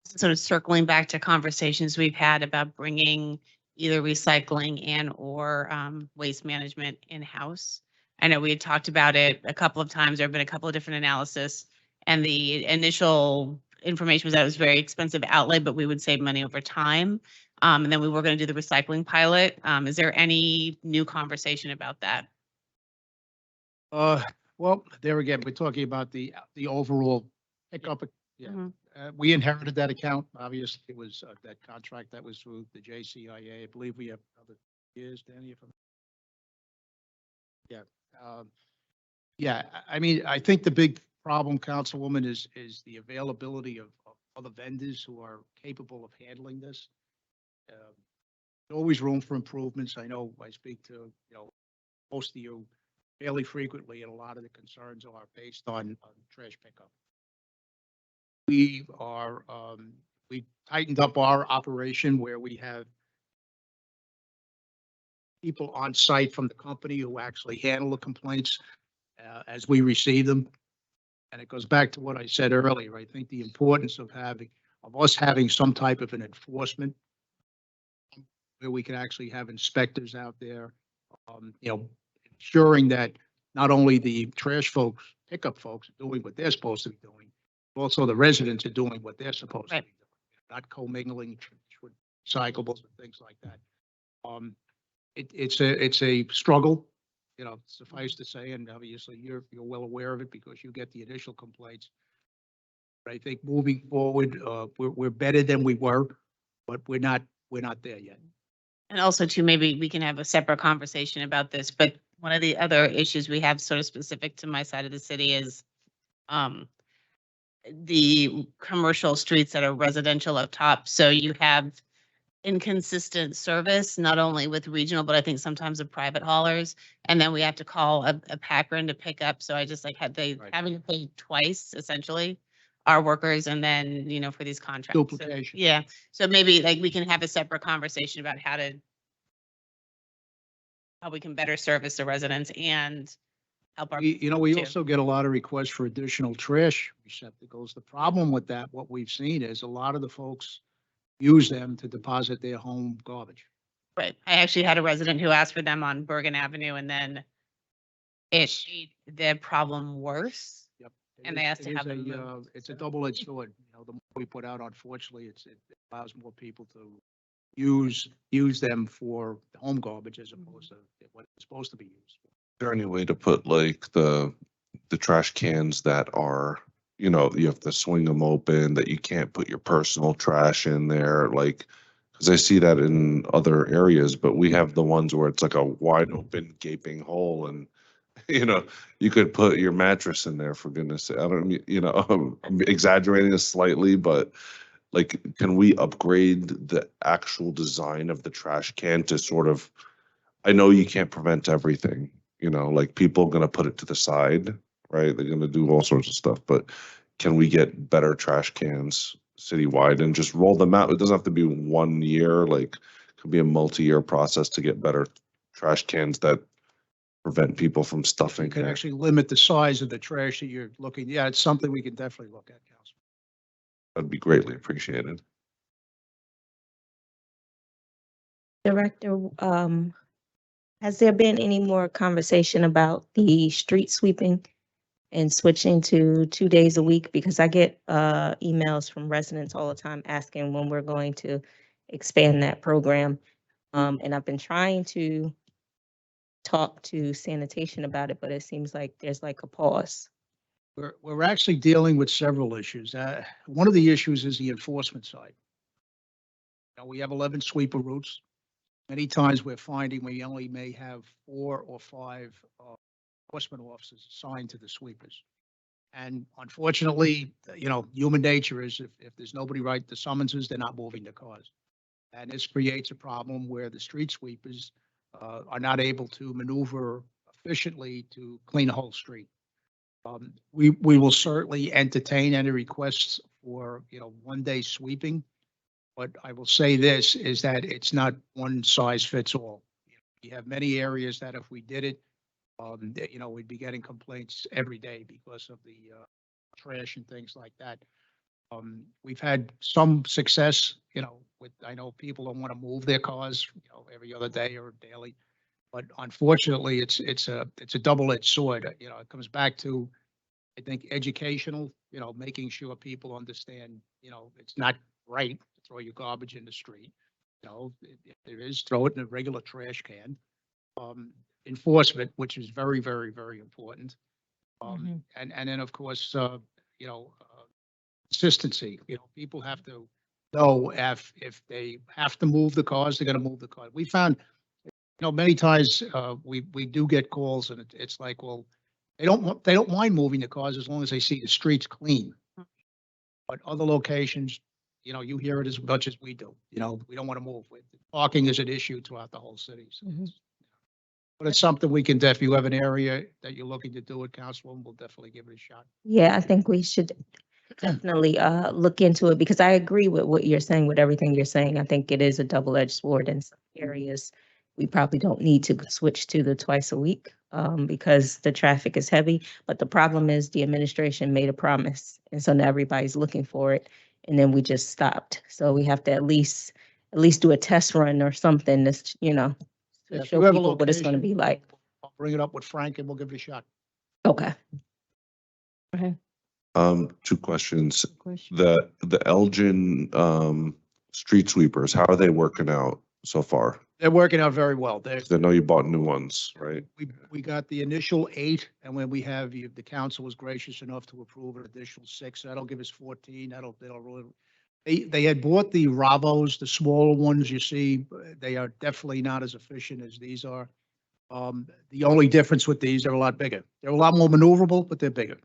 S2: Sort of circling back to conversations we've had about bringing either recycling and or waste management in-house. I know we had talked about it a couple of times. There have been a couple of different analysis, and the initial information was that it was very expensive outlay, but we would save money over time. And then we were going to do the recycling pilot. Is there any new conversation about that?
S19: Well, there again, we're talking about the overall pickup. Yeah. We inherited that account. Obviously, it was that contract that was through the JCIA. I believe we have other years, Danny, if I'm. Yeah. Yeah, I mean, I think the big problem, Councilwoman, is the availability of other vendors who are capable of handling this. There's always room for improvements. I know I speak to, most of you fairly frequently, and a lot of the concerns are based on trash pickup. We are, we tightened up our operation where we have people on site from the company who actually handle the complaints as we receive them. And it goes back to what I said earlier. I think the importance of us having some type of an enforcement where we can actually have inspectors out there, ensuring that not only the trash folks, pickup folks are doing what they're supposed to be doing, but also the residents are doing what they're supposed to be doing, not commingling with recyclables and things like that. It's a struggle, suffice to say, and obviously you're well aware of it because you get the initial complaints. But I think moving forward, we're better than we were, but we're not there yet.
S2: And also too, maybe we can have a separate conversation about this, but one of the other issues we have sort of specific to my side of the city is the commercial streets that are residential up top. So you have inconsistent service, not only with regional, but I think sometimes of private haulers. And then we have to call a packer in to pick up. So I just like having to pay twice essentially our workers and then, you know, for these contracts. So,
S19: Duplication.
S2: yeah. So maybe like we can have a separate conversation about how we can better service the residents and help our.
S19: We
S2: too.
S19: also get a lot of requests for additional trash receptacles. The problem with that, what we've seen is a lot of the folks use them to deposit their home garbage.
S2: Right. I actually had a resident who asked for them on Bergen Avenue and then it made the problem worse.
S19: Yep.
S2: And they asked to have them moved.
S19: It's a double-edged sword. The more we put out, unfortunately, it allows more people to use them for home garbage as opposed to what it's supposed to be used for.
S10: Is there any way to put like the trash cans that are, you know, you have to swing them open, that you can't put your personal trash in there, like, because I see that in other areas, but we have the ones where it's like a wide open gaping hole and, you know, you could put your mattress in there, for goodness sake. I don't, you know, I'm exaggerating this slightly, but like, can we upgrade the actual design of the trash can to sort of, I know you can't prevent everything, you know, like people are going to put it to the side, right? They're going to do all sorts of stuff, but can we get better trash cans citywide and just roll them out? It doesn't have to be 1 year, like it could be a multi-year process to get better trash cans that prevent people from stuffing.
S19: You can actually limit the size of the trash that you're looking. Yeah, it's something we can definitely look at, Councilman.
S10: That'd be greatly appreciated.
S17: Director, has there been any more conversation about the street sweeping and switching to 2 days a week? Because I get emails from residents all the time asking when we're going to expand that program. And I've been trying to talk to sanitation about it, but it seems like there's like a pause.
S19: We're actually dealing with several issues. One of the issues is the enforcement side. Now, we have 11 sweeper routes. Many times we're finding we only may have 4 or 5 enforcement officers assigned to the sweepers. And unfortunately, human nature is if there's nobody write the summonses, they're not moving the cars. And this creates a problem where the street sweepers are not able to maneuver efficiently to clean the whole street. We will certainly entertain any requests for, 1-day sweeping. But I will say this is that it's not one size fits all. You have many areas that if we did it, we'd be getting complaints every day because of the trash and things like that. We've had some success, I know people don't want to move their cars, every other day or daily. But unfortunately, it's a double-edged sword. It comes back to, I think, educational, making sure people understand, it's not right to throw your garbage in the street. If there is, throw it in a regular trash can. Enforcement, which is very, very, very important. And then, of course, consistency. People have to know if they have to move the cars, they're going to move the car. We found, many times we do get calls, and it's like, well, they don't mind moving the cars as long as they see the streets clean. But other locations, you hear it as much as we do. We don't want to move. Parking is an issue throughout the whole city. So but it's something we can if you have an area that you're looking to do it, Councilwoman, we'll definitely give it a shot.
S17: Yeah, I think we should definitely look into it because I agree with what you're saying, with everything you're saying. I think it is a double-edged sword in some areas. We probably don't need to switch to the twice a week because the traffic is heavy. But the problem is the administration made a promise. And so now everybody's looking for it. And then we just stopped. So we have to at least do a test run or something that's, to show people what it's going to be like.
S19: I'll bring it up with Frank and we'll give it a shot.
S17: Okay. Okay.
S10: 2 questions. The Elgin street sweepers, how are they working out so far?
S19: They're working out very well.
S10: I know you bought new ones, right?
S19: We got the initial 8, and when we have the council was gracious enough to approve an additional 6. That'll give us 14. That'll really. They had bought the Ravos, the smaller ones. You see, they are definitely not as efficient as these are. The only difference with these, they're a lot bigger. They're a lot more maneuverable, but they're bigger.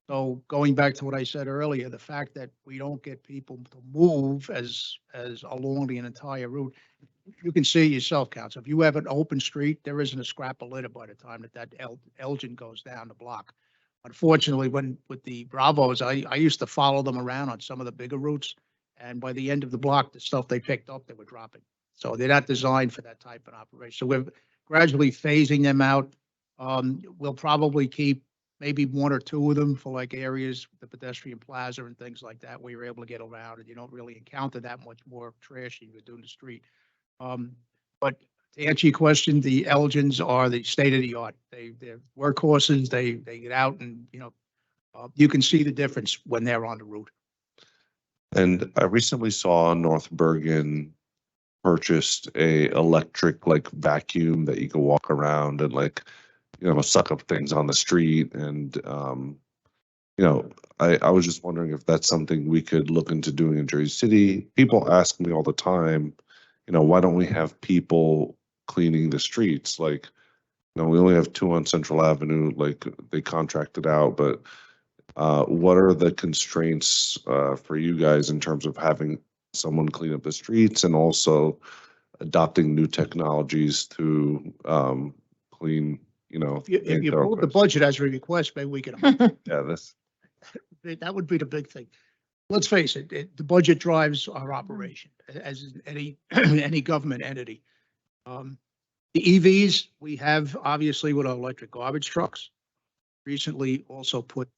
S19: So going back to what I said earlier, the fact that we don't get people to move as along the entire route, you can see yourself, Council. If you have an open street, there isn't a scrap of litter by the time that Elgin goes down the block. Unfortunately, with the Bravos, I used to follow them around on some of the bigger routes, and by the end of the block, the stuff they picked up, they were dropping. So they're not designed for that type of operation. So we're gradually phasing them out. We'll probably keep maybe one or two of them for like areas, the pedestrian plaza and things like that, where you're able to get around and you don't really encounter that much more trash you would do in the street. But to answer your question, the Elgins are the state of the art. They're workhorses. They get out and, you can see the difference when they're on the route.
S10: And I recently saw North Bergen purchased a electric like vacuum that you can walk around and like, suck up things on the street. And, I was just wondering if that's something we could look into doing in Jersey City. People ask me all the time, why don't we have people cleaning the streets? Like, we only have 2 on Central Avenue, like they contracted out, but what are the constraints for you guys in terms of having someone clean up the streets and also adopting new technologies to clean,
S19: If you pull the budget as a request, maybe we can.
S10: Yeah,
S19: That would be the big thing. Let's face it, the budget drives our operation as in any government entity. The EVs we have obviously with our electric garbage trucks. Recently also put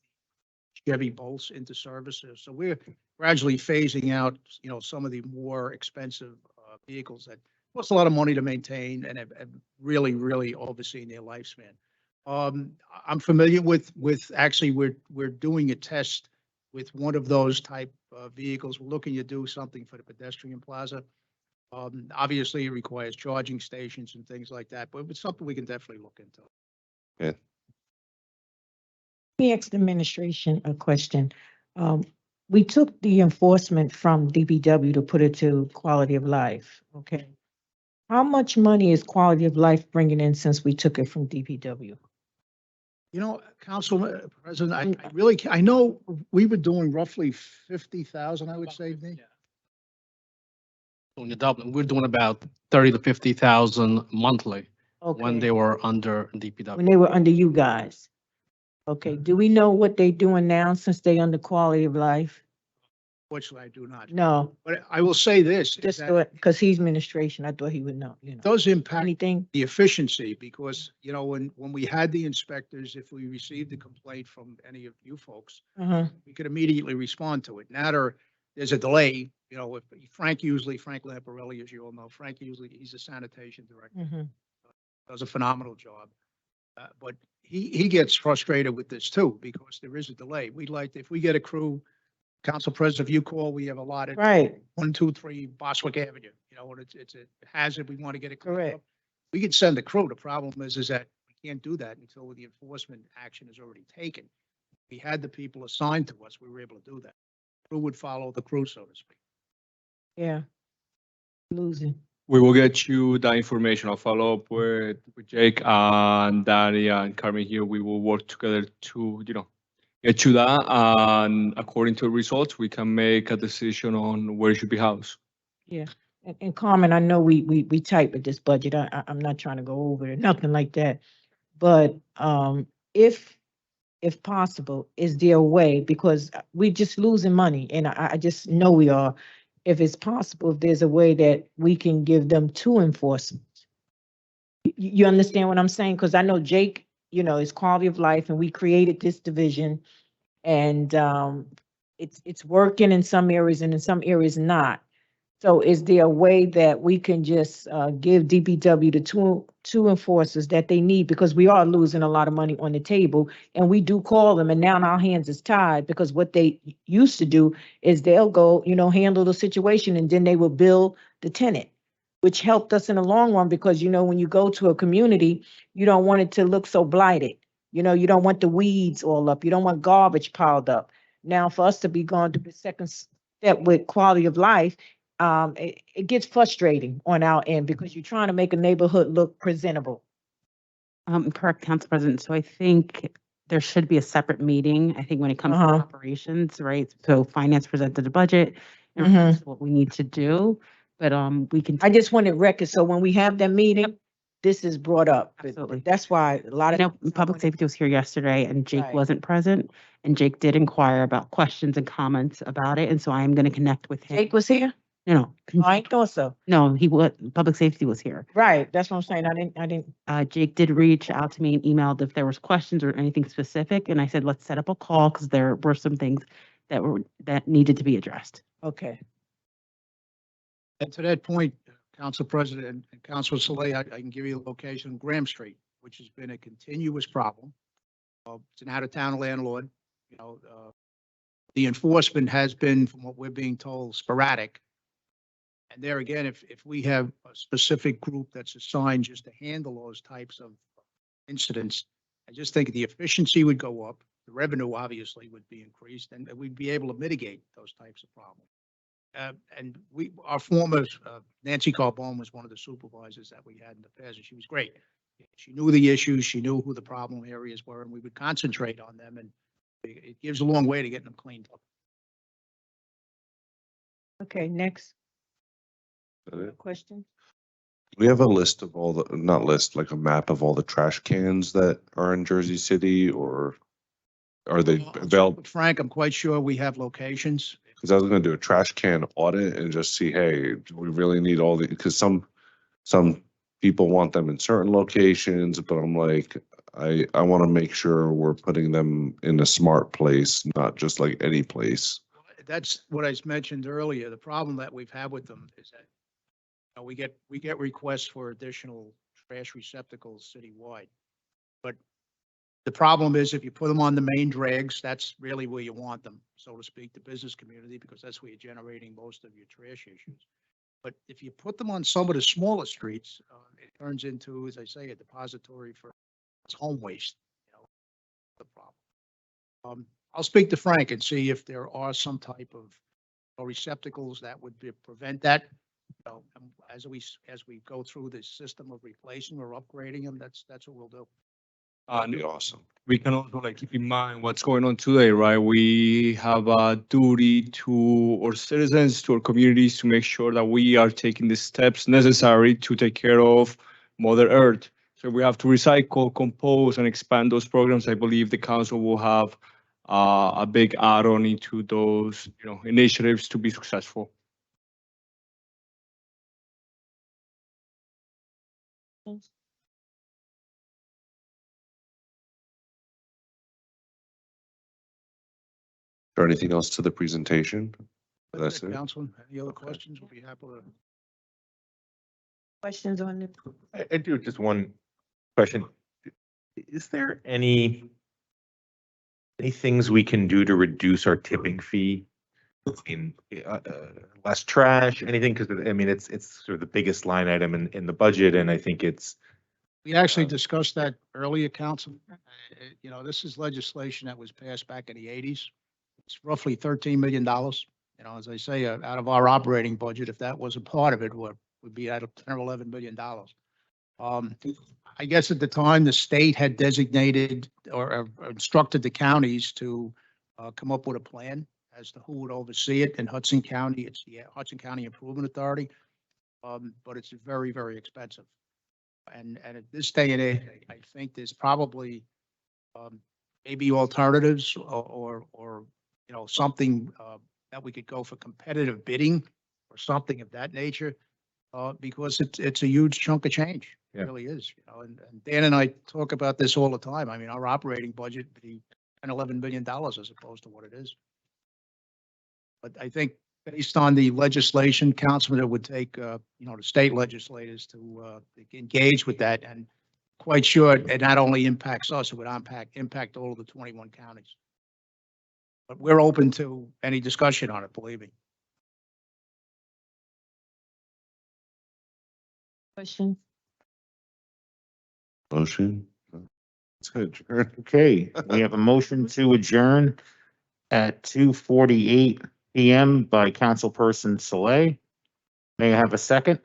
S19: Chevy Bolts into service. So we're gradually phasing out, some of the more expensive vehicles that cost a lot of money to maintain and have really, really overseen their lifespan. I'm familiar with actually we're doing a test with one of those type of vehicles. We're looking to do something for the pedestrian plaza. Obviously, it requires charging stations and things like that, but it's something we can definitely look into.
S10: Yeah.
S6: Let me ask the administration a question. We took the enforcement from DPW to put it to quality of life, okay? How much money is quality of life bringing in since we took it from DPW?
S19: Council President, I know we were doing roughly 50,000, I would say.
S20: In Dublin, we're doing about 30 to 50,000 monthly when
S6: Okay,
S20: they were under DPW.
S6: when they were under you guys. Okay, do we know what they doing now since they under quality of life?
S19: Fortunately, I do not.
S6: No,
S19: But I will say this, is
S6: just
S19: that
S6: because he's administration, I thought he would know,
S19: it does impact
S6: Anything?
S19: the efficiency because, when we had the inspectors, if we received a complaint from any of you folks,
S6: Uh-huh.
S19: we could immediately respond to it. Now there's a delay, if Frank Lamparelli, as you all know, he's a sanitation director,
S6: Mhm.
S19: does a phenomenal job. But he gets frustrated with this too, because there is a delay. If we get a crew, Council President, if you call, we have a lot of
S6: Right,
S19: 1, 2, 3 Boswick Avenue, and it's a hazard. We want to get it cleaned
S6: correct.
S19: up. We can send a crew. The problem is that we can't do that until the enforcement action is already taken. We had the people assigned to us. We were able to do that. Crew would follow the crew, so to speak.
S6: Yeah. Losing.
S12: We will get you that information. I'll follow up with Jake and Danny and Carmen here. We will work together to, get you that. And according to the results, we can make a decision on where it should be housed.
S6: Yeah, and Carmen, I know we tight with this budget. I'm not trying to go over it, nothing like that. But if possible, is there a way, because we just losing money and I just know we are. If it's possible, if there's a way that we can give them 2 enforcement. You understand what I'm saying? Because I know Jake, is quality of life and we created this division and it's working in some areas and in some areas not. So is there a way that we can just give DPW the two enforcers that they need? Because we are losing a lot of money on the table and we do call them and now our hands is tied because what they used to do is they'll go, handle the situation and then they will bill the tenant, which helped us in the long run because, when you go to a community, you don't want it to look so blighted. You don't want the weeds all up. You don't want garbage piled up. Now for us to be going to the second step with quality of life, it gets frustrating on our end because you're trying to make a neighborhood look presentable.
S11: Correct, Council President. So I think there should be a separate meeting, I think, when it comes to operations, right? So finance presented the budget and reports what we need to do, but we can.
S6: I just wanted record, so when we have that meeting, this is brought up.
S11: Absolutely.
S6: That's why a lot
S11: I
S6: of.
S11: know Public Safety was here yesterday and Jake
S6: Right.
S11: wasn't present, and Jake did inquire about questions and comments about it, and so I am going to connect with him.
S6: Jake was here?
S11: No,
S6: I thought so.
S11: no, he was, Public Safety was here.
S6: Right, that's what I'm saying. I didn't.
S11: Jake did reach out to me and emailed if there was questions or anything specific, and I said, let's set up a call because there were some things that needed to be addressed.
S6: Okay.
S19: And to that point, Council President and Councilor Saleh, I can give you the location of Graham Street, which has been a continuous problem. It's an out-of-town landlord, you know, the enforcement has been, from what we're being told, sporadic. And there again, if we have a specific group that's assigned just to handle those types of incidents, I just think the efficiency would go up, the revenue obviously would be increased, and we'd be able to mitigate those types of problems. And our former Nancy Carbone was one of the supervisors that we had in the past, and she was great. She knew the issues, she knew who the problem areas were, and we would concentrate on them, and it gives a long way to getting them cleaned up.
S6: Okay, next. Question?
S10: We have a list of all the, not list, like a map of all the trash cans that are in Jersey City, or are they available?
S19: Frank, I'm quite sure we have locations.
S10: Because I was gonna do a trash can audit and just see, hey, do we really need all the, because some people want them in certain locations, but I'm like, I want to make sure we're putting them in a smart place, not just like any place.
S19: That's what I mentioned earlier. The problem that we've had with them is that we get requests for additional trash receptacles citywide. But the problem is if you put them on the main drags, that's really where you want them, so to speak, the business community, because that's where you're generating most of your trash issues. But if you put them on some of the smaller streets, it turns into, as I say, a depository for home waste, you know, the problem. I'll speak to Frank and see if there are some type of receptacles that would prevent that. You know, as we go through this system of replacing or upgrading them, that's what we'll do.
S10: That'd be awesome.
S12: We can also like keep in mind what's going on today, right? We have a duty to our citizens, to our communities, to make sure that we are taking the steps necessary to take care of Mother Earth. So we have to recycle, compose, and expand those programs. I believe the council will have a big add-on into those, initiatives to be successful.
S10: Or anything else to the presentation? That's it.
S19: Councilman, any other questions? We'll be happy to.
S6: Questions on it?
S16: I do just one question. Is there any things we can do to reduce our tipping fee? In less trash, anything? Because I mean, it's sort of the biggest line item in the budget, and I think it's.
S19: We actually discussed that earlier, Council. You know, this is legislation that was passed back in the 80s. It's roughly $13 million. You know, as I say, out of our operating budget, if that was a part of it, would be out of $10 or $11 million. I guess at the time, the state had designated or instructed the counties to come up with a plan as to who would oversee it. In Hudson County, it's the Hudson County Improvement Authority, but it's very, very expensive. And at this day and age, I think there's probably maybe alternatives or something that we could go for competitive bidding or something of that nature, because it's a huge chunk of change. It really is. And Dan and I talk about this all the time. I mean, our operating budget would be $10-11 million as opposed to what it is. But I think based on the legislation, Councilman, it would take the state legislators to engage with that, and quite sure it not only impacts us, it would impact all of the 21 counties. But we're open to any discussion on it, believe me.
S6: Question?
S10: Motion. It's good.
S18: Okay, we have a motion to adjourn at 2:48 PM by Councilperson Saleh. May I have a second?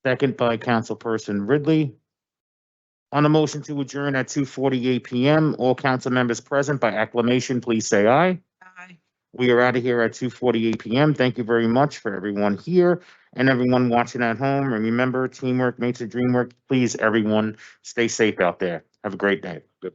S18: Second by Councilperson Ridley. On the motion to adjourn at 2:48 PM, all council members present by acclamation, please say aye.
S2: Aye.
S18: We are out of here at 2:48 PM. Thank you very much for everyone here and everyone watching at home. And remember, teamwork makes the dream work. Please, everyone, stay safe out there. Have a great day.
S9: Good.